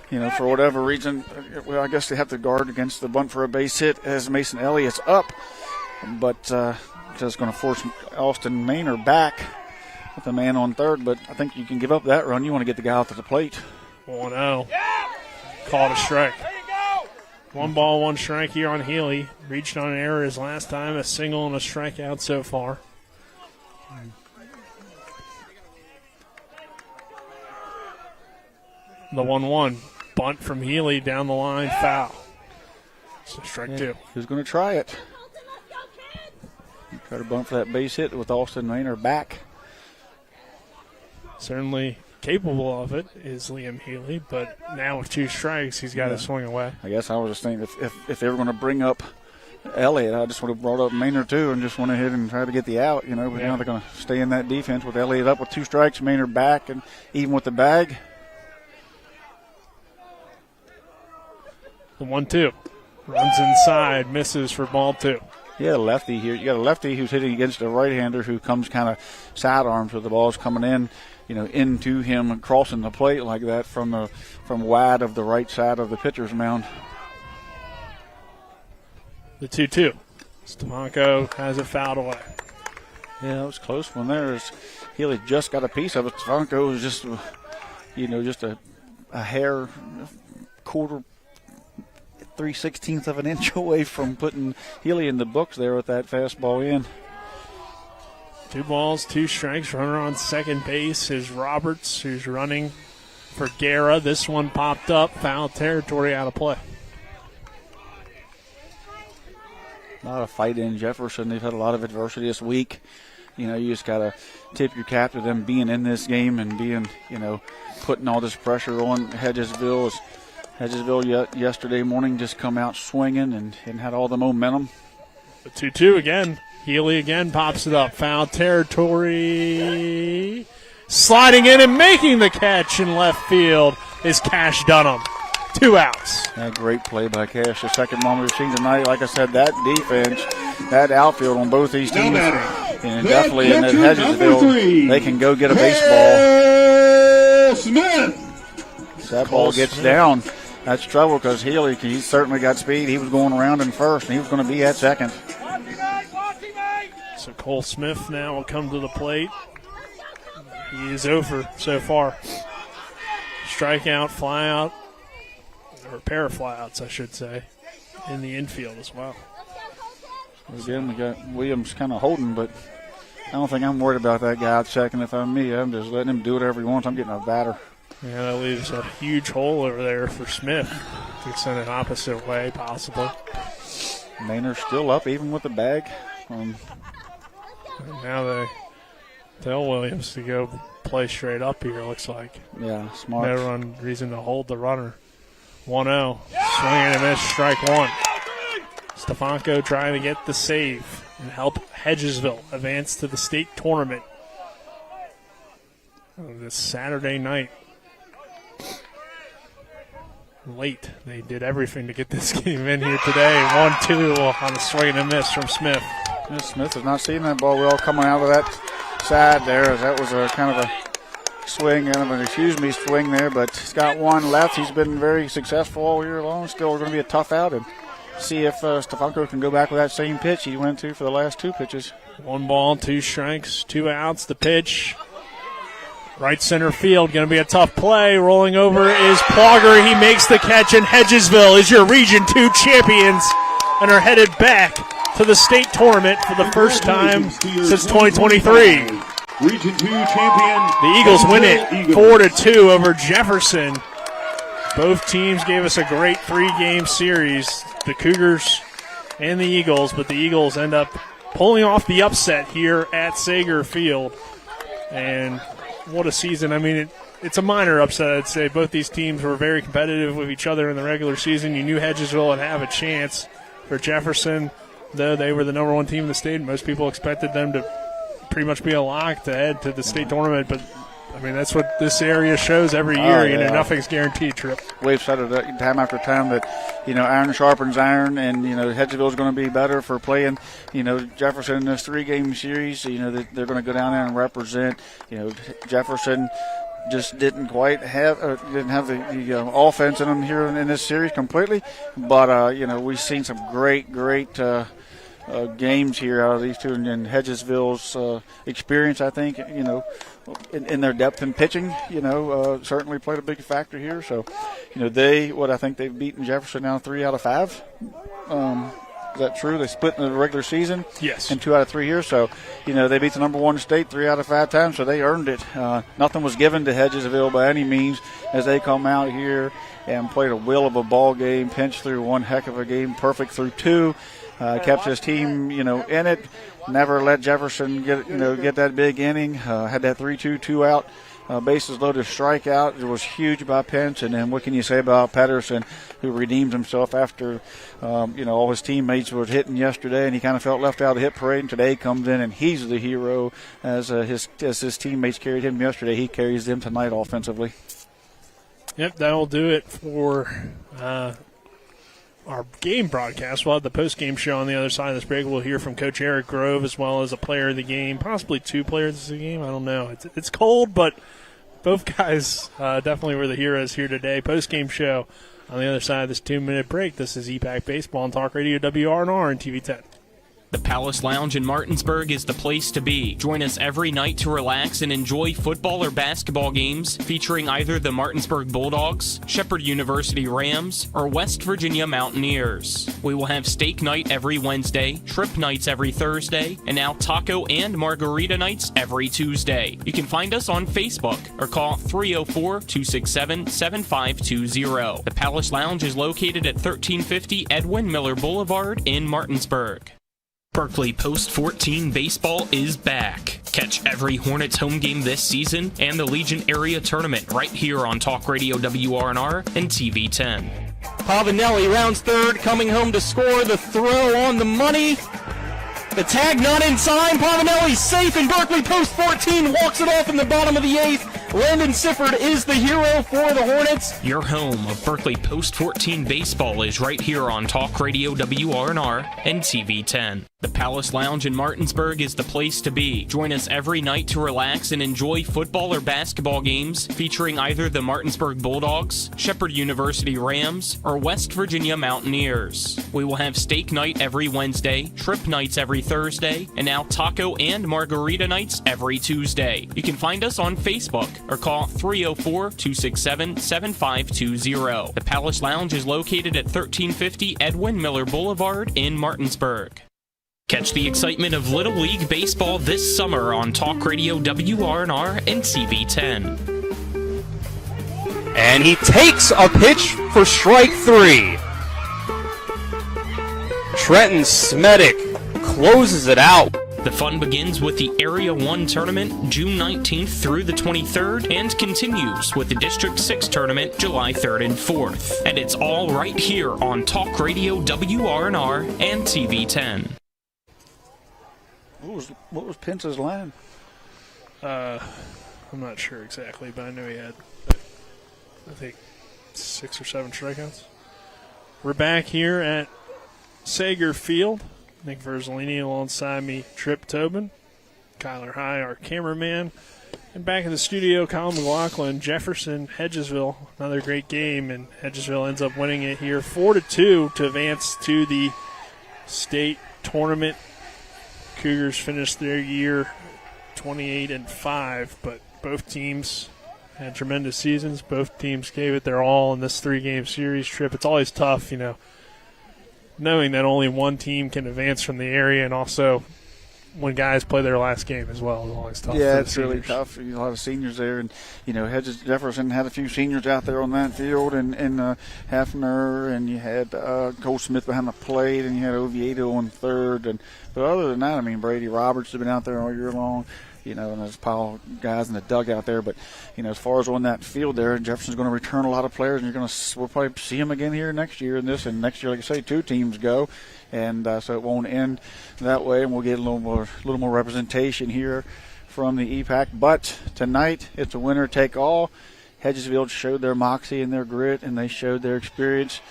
for whatever reason, well, I guess they have to guard against the bunt for a base hit as Mason Elliott's up. But that's going to force Austin Maynard back with the man on third. But I think you can give up that run. You want to get the guy out to the plate. 1-0. Called a strike. 1 ball, 1 strike here on Healy. Reached on an error his last time, a single and a strikeout so far. The 1-1. Bunt from Healy down the line, foul. So strike 2. Who's going to try it? Try to bunt for that base hit with Austin Maynard back. Certainly capable of it is Liam Healy, but now with 2 strikes, he's got to swing away. I guess I was just thinking if they were going to bring up Elliott, I just would have brought up Maynard too and just went ahead and tried to get the out, But now they're going to stay in that defense with Elliott up with 2 strikes, Maynard back, and even with the bag. The 1-2. Runs inside, misses for ball 2. Yeah, lefty here. You got a lefty who's hitting against a right-hander who comes kind of sidearms with the ball's coming in, into him and crossing the plate like that from wide of the right side of the pitcher's mound. The 2-2. Stamanko has it fouled away. Yeah, that was a close one there. Healy just got a piece of it. Stamanko was just, just a hair, quarter, 3/16 of an inch away from putting Healy in the books there with that fastball in. 2 balls, 2 strikes. Runner on second base is Roberts, who's running for Guerra. This one popped up, foul territory, out of play. A lot of fight in Jefferson. They've had a lot of adversity this week. You just got to tip your cap to them being in this game and being, putting all this pressure on Hedgesville. Hedgesville yesterday morning just come out swinging and had all the momentum. The 2-2 again. Healy again pops it up. Foul territory. Sliding in and making the catch in left field is Cash Dunham. 2 outs. Yeah, great play by Cash. The second one we've seen tonight. Like I said, that defense, that outfield on both these teams, and definitely in that Hedgesville, they can go get a baseball. Smith. That ball gets down. That's trouble because Healy, he certainly got speed. He was going around in first, and he was going to be at second. So Cole Smith now will come to the plate. He is over so far. Strikeout, flyout, or a pair of flyouts, I should say, in the infield as well. Again, we got Williams kind of holding, but I don't think I'm worried about that guy at second. If I'm me, I'm just letting him do whatever he wants. I'm getting a batter. Yeah, that leaves a huge hole over there for Smith to send it opposite way, possibly. Maynard's still up, even with the bag. Now they tell Williams to go play straight up here, looks like. Yeah, smart. No reason to hold the runner. 1-0. Swing and a miss, strike 1. Stefanko trying to get the save and help Hedgesville advance to the state tournament this Saturday night. Late. They did everything to get this game in here today. 1-2 on a swing and a miss from Smith. Yeah, Smith has not seen that ball well coming out of that side there. That was a kind of a swing, swing there, but he's got one left. He's been very successful all year long. Still going to be a tough out, and see if Stefanko can go back with that same pitch he went to for the last 2 pitches. 1 ball, 2 strikes, 2 outs. The pitch. Right center field, going to be a tough play. Rolling over is Plogger. He makes the catch, and Hedgesville is your Region 2 champions and are headed back to the state tournament for the first time since 2023. Region 2 champion. The Eagles win it 4-2 over Jefferson. Both teams gave us a great 3-game series, the Cougars and the Eagles, but the Eagles end up pulling off the upset here at Sager Field. And what a season. I mean, it's a minor upset, I'd say. Both these teams were very competitive with each other in the regular season. You knew Hedgesville would have a chance. For Jefferson, though, they were the number 1 team in the state. Most people expected them to pretty much be a lock to head to the state tournament. But, I mean, that's what this area shows every year. Yeah. Nothing's guaranteed, Trip. We've said it time after time that, iron sharpens iron, and, Hedgesville's going to be better for playing, Jefferson in this 3-game series. That they're going to go down there and represent, Jefferson. just didn't quite have the offense in them here in this series completely. But we've seen some great games here out of these two, and Hedgesville's experience, I think, in their depth in pitching, certainly played a big factor here. So, I think they've beaten Jefferson now 3 out of 5. Is that true? They split in the regular season. Yes. In 2 out of 3 years. So, they beat the number 1 state 3 out of 5 times, so they earned it. Nothing was given to Hedgesville by any means as they come out here and played a will of a ball game, pinched through one heck of a game, perfect through 2. Kept his team, in it. Never let Jefferson get that big inning. Had that 3-2, 2-out. Bases loaded strikeout. It was huge by Pence. And then what can you say about Patterson, who redeemed himself after, all his teammates were hitting yesterday, and he kind of felt left out of the hit parade. And today comes in, and he's the hero as his teammates carried him yesterday. He carries them tonight offensively. Yep, that'll do it for our game broadcast. We'll have the post-game show on the other side of this break. We'll hear from Coach Eric Grove as well as a player of the game, possibly 2 players of the game. I don't know. It's cold, but both guys definitely were the heroes here today. Post-game show on the other side of this 2-minute break. This is EPAC Baseball on Talk Radio WRNR and TV 10. The Palace Lounge in Martinsburg is the place to be. Join us every night to relax and enjoy football or basketball games featuring either the Martinsburg Bulldogs, Shepherd University Rams, or West Virginia Mountaineers. We will have steak night every Wednesday, trip nights every Thursday, and now taco and margarita nights every Tuesday. You can find us on Facebook or call 304-267-7520. The Palace Lounge is located at 1350 Edwin Miller Boulevard in Martinsburg. Berkeley Post 14 baseball is back. Catch every Hornets home game this season and the Legion Area Tournament right here on Talk Radio WRNR and TV 10. Pavanelli rounds third, coming home to score. The throw on the money. The tag not in sign. Pavanelli safe, and Berkeley Post 14 walks it off in the bottom of the 8th. Landon Sifford is the hero for the Hornets. Your home of Berkeley Post 14 baseball is right here on Talk Radio WRNR and TV 10. The Palace Lounge in Martinsburg is the place to be. Join us every night to relax and enjoy football or basketball games featuring either the Martinsburg Bulldogs, Shepherd University Rams, or West Virginia Mountaineers. We will have steak night every Wednesday, trip nights every Thursday, and now taco and margarita nights every Tuesday. You can find us on Facebook or call 304-267-7520. The Palace Lounge is located at 1350 Edwin Miller Boulevard in Martinsburg. Catch the excitement of Little League Baseball this summer on Talk Radio WRNR and TV 10. And he takes a pitch for strike 3. Trenton Smedic closes it out. The fun begins with the Area 1 tournament June 19th through the 23rd and continues with the District 6 tournament July 3rd and 4th. And it's all right here on Talk Radio WRNR and TV 10. What was Pence's line? I'm not sure exactly, but I know he had, I think, 6 or 7 strikeouts. We're back here at Sager Field. Nick Verzolini alongside me, Trip Tobin, Kyler High, our cameraman. And back in the studio, Colin McLaughlin, Jefferson, Hedgesville. Another great game, and Hedgesville ends up winning it here 4-2 to advance to the state tournament. Cougars finished their year 28-5, but both teams had tremendous seasons. Both teams gave it their all in this 3-game series trip. It's always tough, knowing that only one team can advance from the area, and also when guys play their last game as well is always tough. Yeah, it's really tough. A lot of seniors there, and Jefferson had a few seniors out there on that field, and Hafner, and you had Cole Smith behind the plate, and you had Oviedo on third, but other than that, Brady Roberts has been out there all year long. And there's a pile of guys in the dugout there. But, as far as on that field there, Jefferson's going to return a lot of players, and we'll probably see him again here next year in this. And next year, like I say, 2 teams go. And so it won't end that way, and we'll get a little more representation here from the EPAC. But tonight, it's a winner take all. Hedgesville showed their moxie and their grit, and they showed their experience.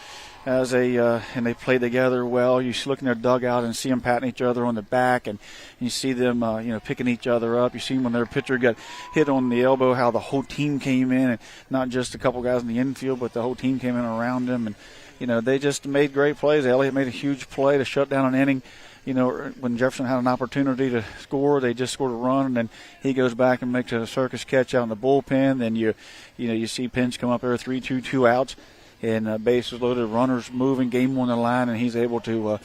as and they play together well. You look in their dugout and see them patting each other on the back, and you see them, picking each other up. You see when their pitcher got hit on the elbow, how the whole team came in, and not just a couple guys in the infield, but the whole team came in around them. And, they just made great plays. Elliott made a huge play to shut down an inning. When Jefferson had an opportunity to score, they just scored a run, and then he goes back and makes a circus catch out in the bullpen. Then you see Pinch come up there, 3-2, 2 outs. And bases loaded, runners moving, game on the line, and he's able to,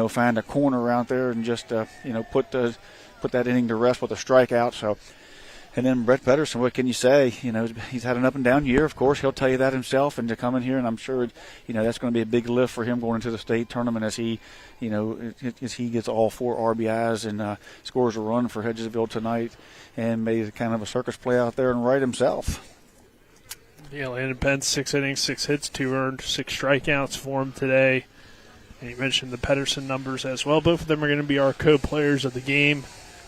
find a corner out there and just, put that inning to rest with a strikeout. So, and then Brett Pedersen, what can you say? He's had an up and down year. Of course, he'll tell you that himself. And to come in here, and I'm sure, that's going to be a big lift for him going into the state tournament as he gets all 4 RBIs and scores a run for Hedgesville tonight, and made kind of a circus play out there and right himself. Yeah, Landon Pence, 6 innings, 6 hits, 2 earned, 6 strikeouts for him today. And you mentioned the Pedersen numbers as well. Both of them are going to be our co-players of the game,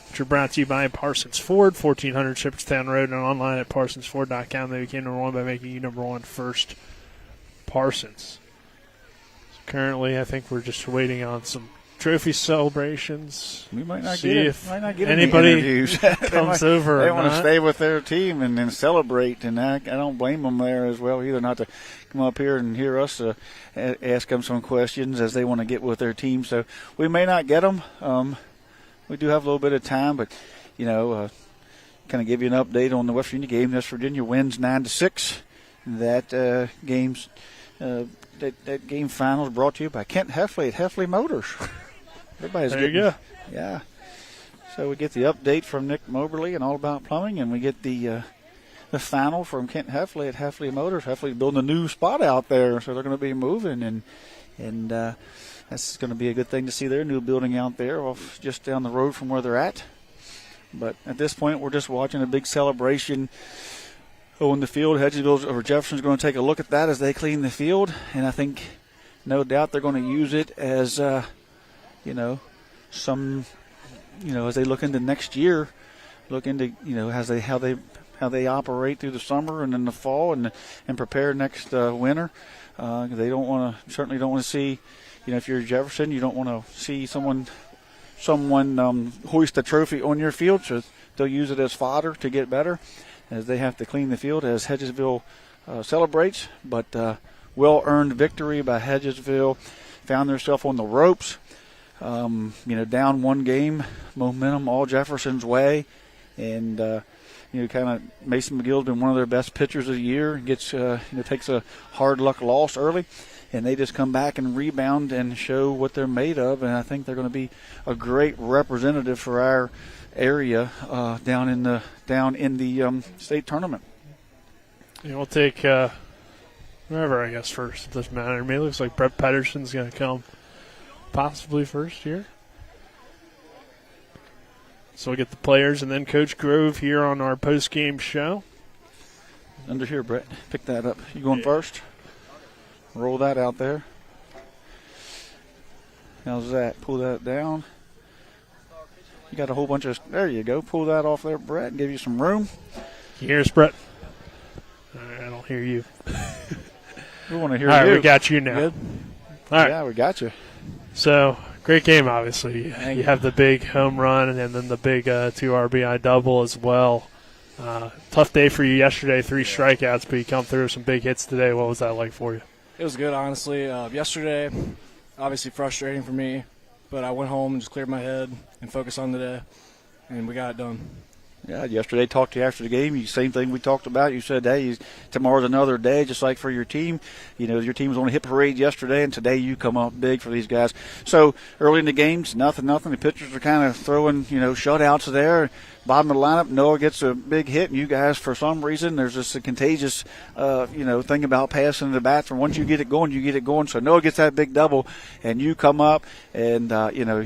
which are brought to you by Parsons Ford, 1400 Shepherdstown Road, and online at parsonsford.com. They became number 1 by making you number 1 first, Parsons. So currently, I think we're just waiting on some trophy celebrations. We might not see get if anybody interviews. comes over. They want to stay with their team and then celebrate, and I don't blame them there as well either. Not to come up here and hear us ask them some questions as they want to get with their team. So we may not get them. We do have a little bit of time, but kind of give you an update on the West Virginia game. West Virginia wins 9-6. That game's. That game final is brought to you by Kent Heffley at Heffley Motors. Everybody's there you go. Yeah. So we get the update from Nick Moberly and All About Plumbing, and we get the final from Kent Heffley at Heffley Motors. Heffley's building a new spot out there, so they're going to be moving, and that's going to be a good thing to see their new building out there, off just down the road from where they're at. But at this point, we're just watching a big celebration in the field. Hedgesville or Jefferson's going to take a look at that as they clean the field, and I think, no doubt, they're going to use it as, as they look into next year, look into, how they operate through the summer and in the fall, and prepare next winter. They certainly don't want to see, if you're Jefferson, you don't want to see someone hoist a trophy on your field, so they'll use it as fodder to get better, as they have to clean the field as Hedgesville celebrates. But well-earned victory by Hedgesville. Found themselves on the ropes. Down 1 game, momentum all Jefferson's way. And, kind of Mason McGill's been one of their best pitchers of the year. Gets, takes a hard luck loss early. And they just come back and rebound and show what they're made of. And I think they're going to be a great representative for our area down in the state tournament. We'll take whoever, I guess, first. It doesn't matter. To me, it looks like Brett Pedersen's going to come possibly first here. So we'll get the players and then Coach Grove here on our post-game show. Under here, Brett. Pick that up. You going first? Roll that out there. How's that? Pull that down. You got a whole bunch of. There you go. Pull that off there, Brett, and give you some room. You hear us, Brett? I don't hear you. We want to hear you. All right, you. We got you now. Good? All right. Yeah, we got you. So, great game, obviously. You have the big home run and then the big 2 RBI double as well. Tough day for you yesterday, 3 strikeouts, but you come through with some big hits today. What was that like for you? It was good, honestly. Yesterday, obviously frustrating for me, but I went home and just cleared my head and focused on today, and we got it done. Yeah, yesterday talked to you after the game. Same thing we talked about. You said, hey, tomorrow's another day, just like for your team. Your team was on a hit parade yesterday, and today you come up big for these guys. So early in the games, nothing. The pitchers are kind of throwing, shutouts there. Bottom of the lineup, Noah gets a big hit, and you guys, for some reason, there's just a contagious, thing about passing the bat. From once you get it going, you get it going. So Noah gets that big double, and you come up and,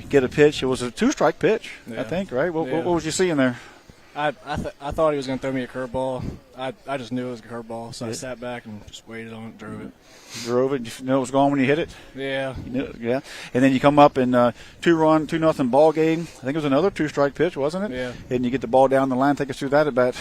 get a pitch. It was a 2-strike pitch, I think, right? What was you seeing there? I thought he was going to throw me a curveball. I just knew it was a curveball, so I sat back and just waited on it, drove it. Drove it? You know it was gone when you hit it? Yeah. Yeah. And then you come up in 2-0 ball game. I think it was another 2-strike pitch, wasn't it? Yeah. And you get the ball down the line. Take us through that at bat.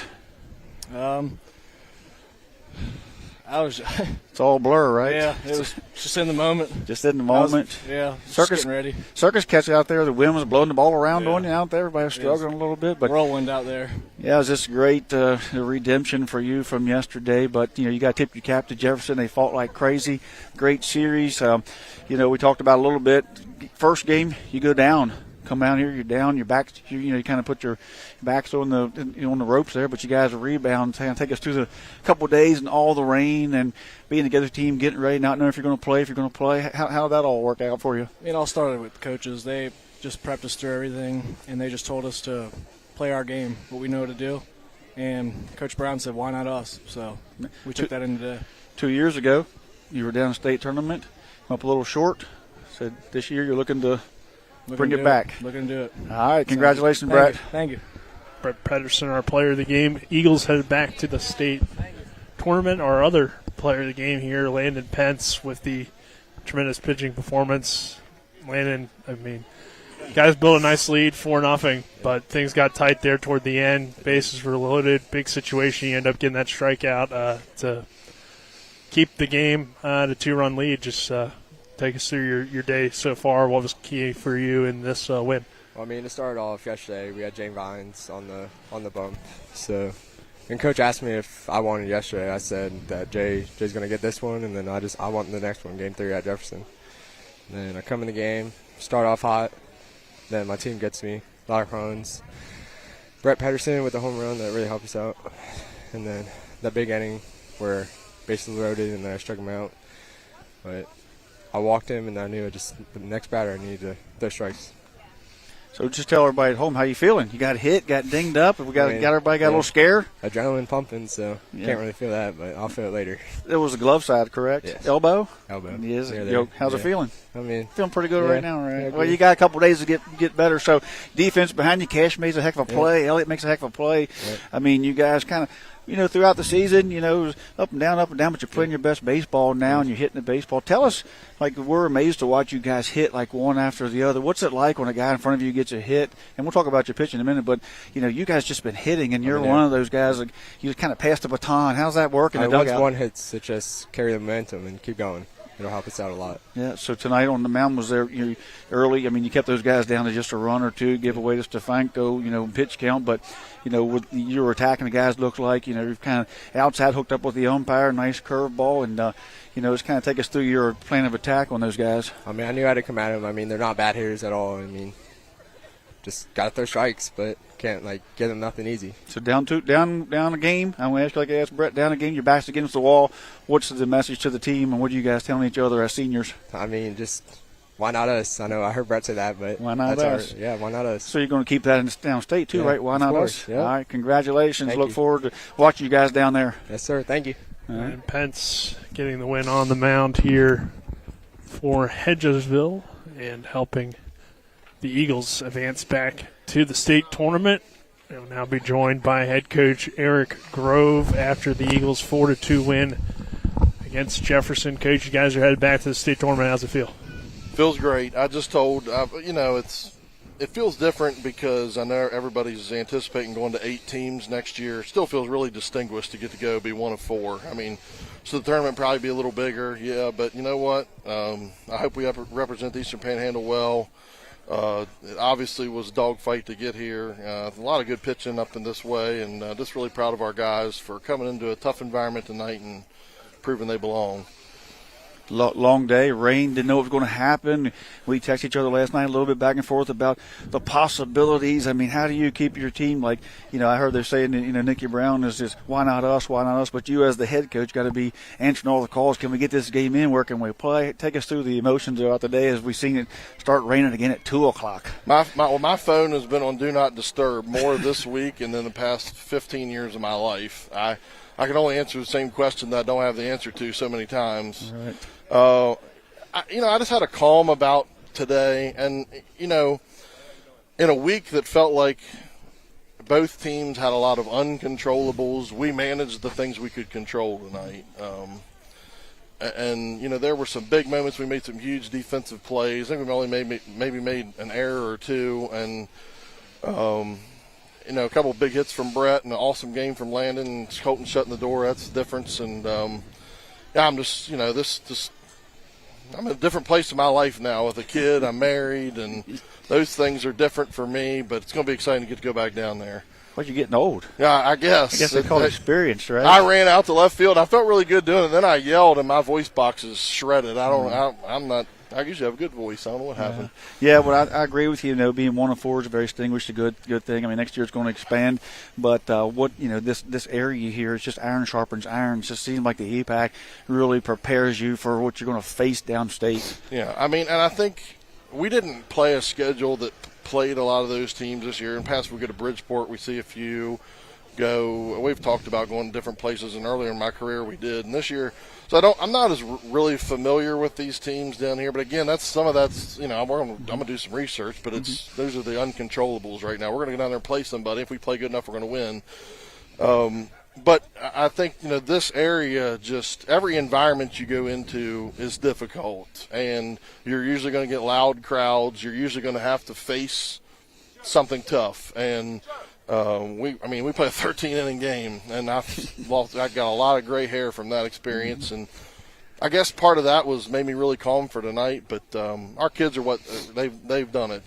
It's all blur, right? Yeah, it was just in the moment. Just in the moment. Just getting ready. Circus catch out there. The wind was blowing the ball around on you out there. Everybody was struggling a little bit, but whirlwind out there. Yeah, it was just great redemption for you from yesterday. But you got to tip your cap to Jefferson. They fought like crazy. Great series. We talked about a little bit. First game, you go down. Come out here, you're down, your back, you kind of put your backs on the ropes there, but you guys rebound, take us through the couple of days and all the rain and being together, team getting ready, not knowing if you're going to play. How did that all work out for you? It all started with the coaches. They just prepped us through everything, and they just told us to play our game, what we know to do. And Coach Brown said, "Why not us?" So we took that into today. 2 years ago, you were down state tournament, up a little short. Said this year you're looking to bring it back. Looking to do it. All right. Congratulations, Brett. Thank you. Brett Pedersen, our player of the game. Eagles headed back to the state tournament. Our other player of the game here, Landon Pence, with the tremendous pitching performance. Landon, guys built a nice lead, 4-0, but things got tight there toward the end. Bases were loaded. Big situation. You end up getting that strikeout to keep the game at a 2-run lead. Just take us through your day so far. What was key for you in this win? Well, it started off yesterday. We had Jane Vines on the bump. So, and Coach asked me if I wanted yesterday. I said that Jay's going to get this one, and then I want the next one, Game 3 at Jefferson. And then I come in the game, start off hot. Then my team gets me, a lot of runs. Brett Pedersen with the home run that really helped us out. And then that big inning where bases loaded and then I struck him out. But I walked him, and I knew the next batter I needed to throw strikes. So just tell everybody at home how you feeling. You got hit, got dinged up, and everybody got a little scare. Adrenaline pumping, so can't really feel that, but I'll feel it later. It was the glove side, correct? Yes. Elbow. Yes. How's it feling? Feeling pretty good right now, right? Yeah, well, you got a couple of days to get better. So defense behind you, Cash makes a heck of a play. Elliott makes a heck of a play. You guys kind of. Throughout the season, it was up and down, but you're playing your best baseball now, and you're hitting the baseball. Tell us, we're amazed to watch you guys hit one after the other. What's it like when a guy in front of you gets a hit? And we'll talk about your pitching in a minute, but, you guys just been hitting, and you're one of those guys that you kind of passed the baton. How's that working? Once one hits, it just carry the momentum and keep going. It'll help us out a lot. Yeah, so tonight on the mound was there early. You kept those guys down to just a run or two, give away to Stefanko, pitch count. But, you were attacking the guys, looked like, you're kind of outside hooked up with the umpire, nice curveball. And, just kind of take us through your plan of attack on those guys. I knew I had to come at them. They're not bad hitters at all. Just got to throw strikes, but can't, get them nothing easy. So down a game. I'm going to ask you like I asked Brett, down a game, your back's against the wall. What's the message to the team, and what are you guys telling each other as seniors? Just why not us? I know I heard Brett say that, but why not us? Yeah, why not us? So you're going to keep that in downstate too, right? Why not us? Yeah. All right, congratulations. Thank Look you. forward to watching you guys down there. Yes, sir. Thank you. And Pence getting the win on the mound here for Hedgesville and helping the Eagles advance back to the state tournament. They'll now be joined by head coach Eric Grove after the Eagles' 4-2 win against Jefferson. Coach, you guys are headed back to the state tournament. How's it feel? Feels great. I just told, it feels different because I know everybody's anticipating going to 8 teams next year. Still feels really distinguished to get to go be one of 4. So the tournament probably be a little bigger, but you know what? I hope we represent the Eastern Panhandle well. It obviously was a dogfight to get here. A lot of good pitching up in this way, and just really proud of our guys for coming into a tough environment tonight and proving they belong. Long day, rain, didn't know what was going to happen. We texted each other last night a little bit back and forth about the possibilities. How do you keep your team I heard they're saying, Nikki Brown is just, why not us? But you as the head coach got to be answering all the calls. Can we get this game in? Where can we play? Take us through the emotions throughout the day as we've seen it start raining again at 2 o'clock. My phone has been on Do Not Disturb more this week and than the past 15 years of my life. I can only answer the same question that I don't have the answer to so many times. Right. I just had a calm about today, and in a week that felt like both teams had a lot of uncontrollables, we managed the things we could control tonight. And there were some big moments. We made some huge defensive plays. I think we only maybe made an error or two, and a couple of big hits from Brett and an awesome game from Landon. And Colton shutting the door, that's the difference. And I'm just, I'm in a different place in my life now with a kid. I'm married, and those things are different for me, but it's going to be exciting to get to go back down there. Well, you're getting old. Yeah, I guess. I guess they call it experienced, right? I ran out to left field. I felt really good doing it. Then I yelled, and my voice box is shredded. I usually have a good voice. I don't know what happened. Yeah, well, I agree with you. Being 1 and 4 is a very distinguished, good thing. I mean, next year it's going to expand, but this area here is just iron sharpens iron. It just seems like the EPAC really prepares you for what you're going to face downstate. Yeah, I mean, and I think we didn't play a schedule that played a lot of those teams this year. In the past, we go to Bridgeport, we see a few go. We've talked about going to different places, and earlier in my career we did. And this year, so I'm not as really familiar with these teams down here. But again, I'm gonna do some research. But those are the uncontrollables right now. We're gonna go down there and play somebody. If we play good enough, we're gonna win. But I think this area, just every environment you go into is difficult, and you're usually going to get loud crowds. You're usually going to have to face something tough, and we play a 13-inning game, and I got a lot of gray hair from that experience, and I guess part of that made me really calm for tonight. But our kids are they've done it.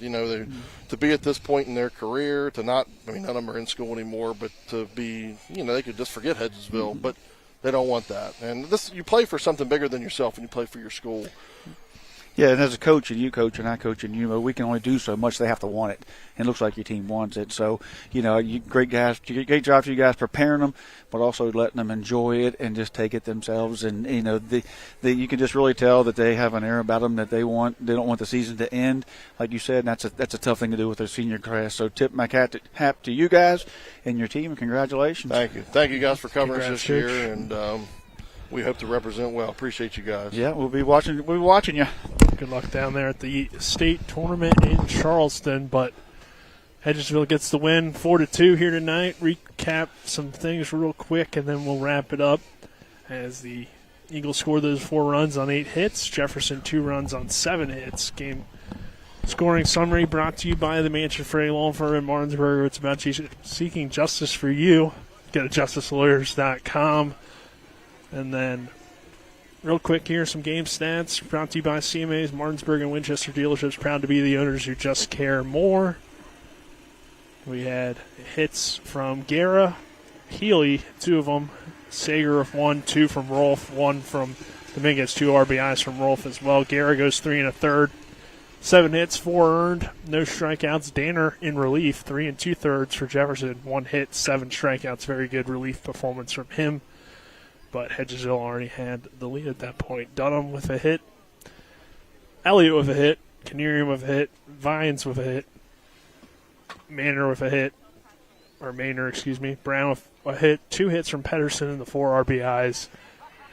To be at this point in their career, none of them are in school anymore, but to be, they could just forget Hedgesville, but they don't want that. And you play for something bigger than yourself, and you play for your school. Yeah, and as a coach, and you coach, and I coach, and we can only do so much. They have to want it, and it looks like your team wants it. So, great job for you guys preparing them, but also letting them enjoy it and just take it themselves. And you can just really tell that they have an air about them that they don't want the season to end, like you said. And that's a tough thing to do with their senior class. So, tip my hat to you guys and your team, and congratulations. Thank you guys for covering us this year, and we hope to represent well. Appreciate you guys. Yeah, we'll be watching you. Good luck down there at the state tournament in Charleston. But Hedgesville gets the win 4-2 here tonight. Recap some things real quick, and then we'll wrap it up as the Eagles score those 4 runs on 8 hits. Jefferson 2 runs on 7 hits. Game scoring summary brought to you by the Mansion Frey Law Firm in Martinsburg. It's about seeking justice for you. Go to justicelawyers.com. And then, real quick here, some game stats brought to you by CMA's Martinsburg and Winchester dealerships. Proud to be the owners who just care more. We had hits from Guerra, Healy, 2 of them. Sager with 1, 2 from Rolfe, 1 from Dominguez, 2 RBIs from Rolfe as well. Guerra goes 3 1/3. 7 hits, 4 earned, no strikeouts. Danner in relief, 3 2/3 for Jefferson. 1 hit, 7 strikeouts. Very good relief performance from him. But Hedgesville already had the lead at that point. Dunham with a hit. Elliott with a hit. Canerium with a hit. Vines with a hit. Maynor with a hit. Brown with a hit. 2 hits from Pedersen and the 4 RBIs.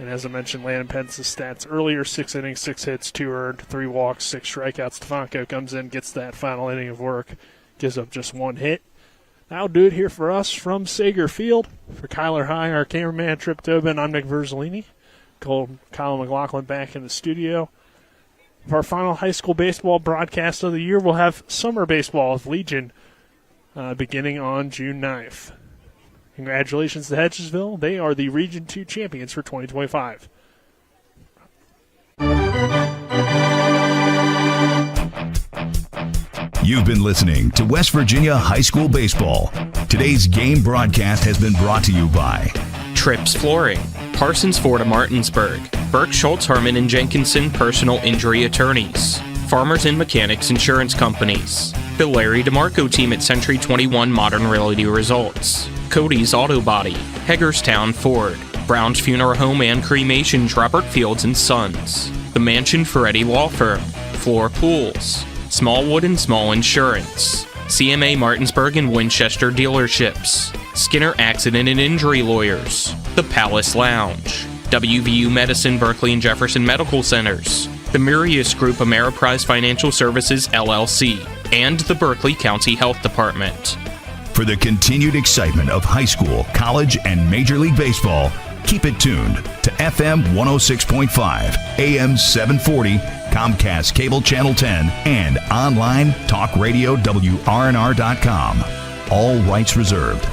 And as I mentioned, Landon Pence's stats earlier, 6 innings, 6 hits, 2 earned, 3 walks, 6 strikeouts. Stefanko comes in, gets that final inning of work, gives up just 1 hit. That'll do it here for us from Sager Field. For Kyler High, our cameraman, Trip Tobin, I'm Nick Verzolini. Colin McLaughlin back in the studio. For our final high school baseball broadcast of the year, we'll have summer baseball with Legion beginning on June 9th. Congratulations to Hedgesville. They are the Region 2 champions for 2025. You've been listening to West Virginia High School Baseball. Today's game broadcast has been brought to you by Trips Flooring, Parsons Ford of Martinsburg, Burke Schultz Herman and Jenkinson Personal Injury Attorneys, Farmers and Mechanics Insurance Companies, the Larry DeMarco Team at Century 21 Modern Realty Results, Cody's Auto Body, Hagerstown Ford, Brown's Funeral Home and Cremations Robert Fields & Sons, the Mansion Ferretti Law Firm, Floor Pools, Smallwood and Small Insurance, CMA Martinsburg and Winchester Dealerships, Skinner Accident and Injury Lawyers, The Palace Lounge, WVU Medicine Berkeley and Jefferson Medical Centers, the Murius Group Ameriprise Financial Services LLC, and the Berkeley County Health Department. For the continued excitement of high school, college, and Major League Baseball, keep it tuned to FM 106.5, AM 740, Comcast Cable Channel 10, and online talk radio WRNR.com. All rights reserved.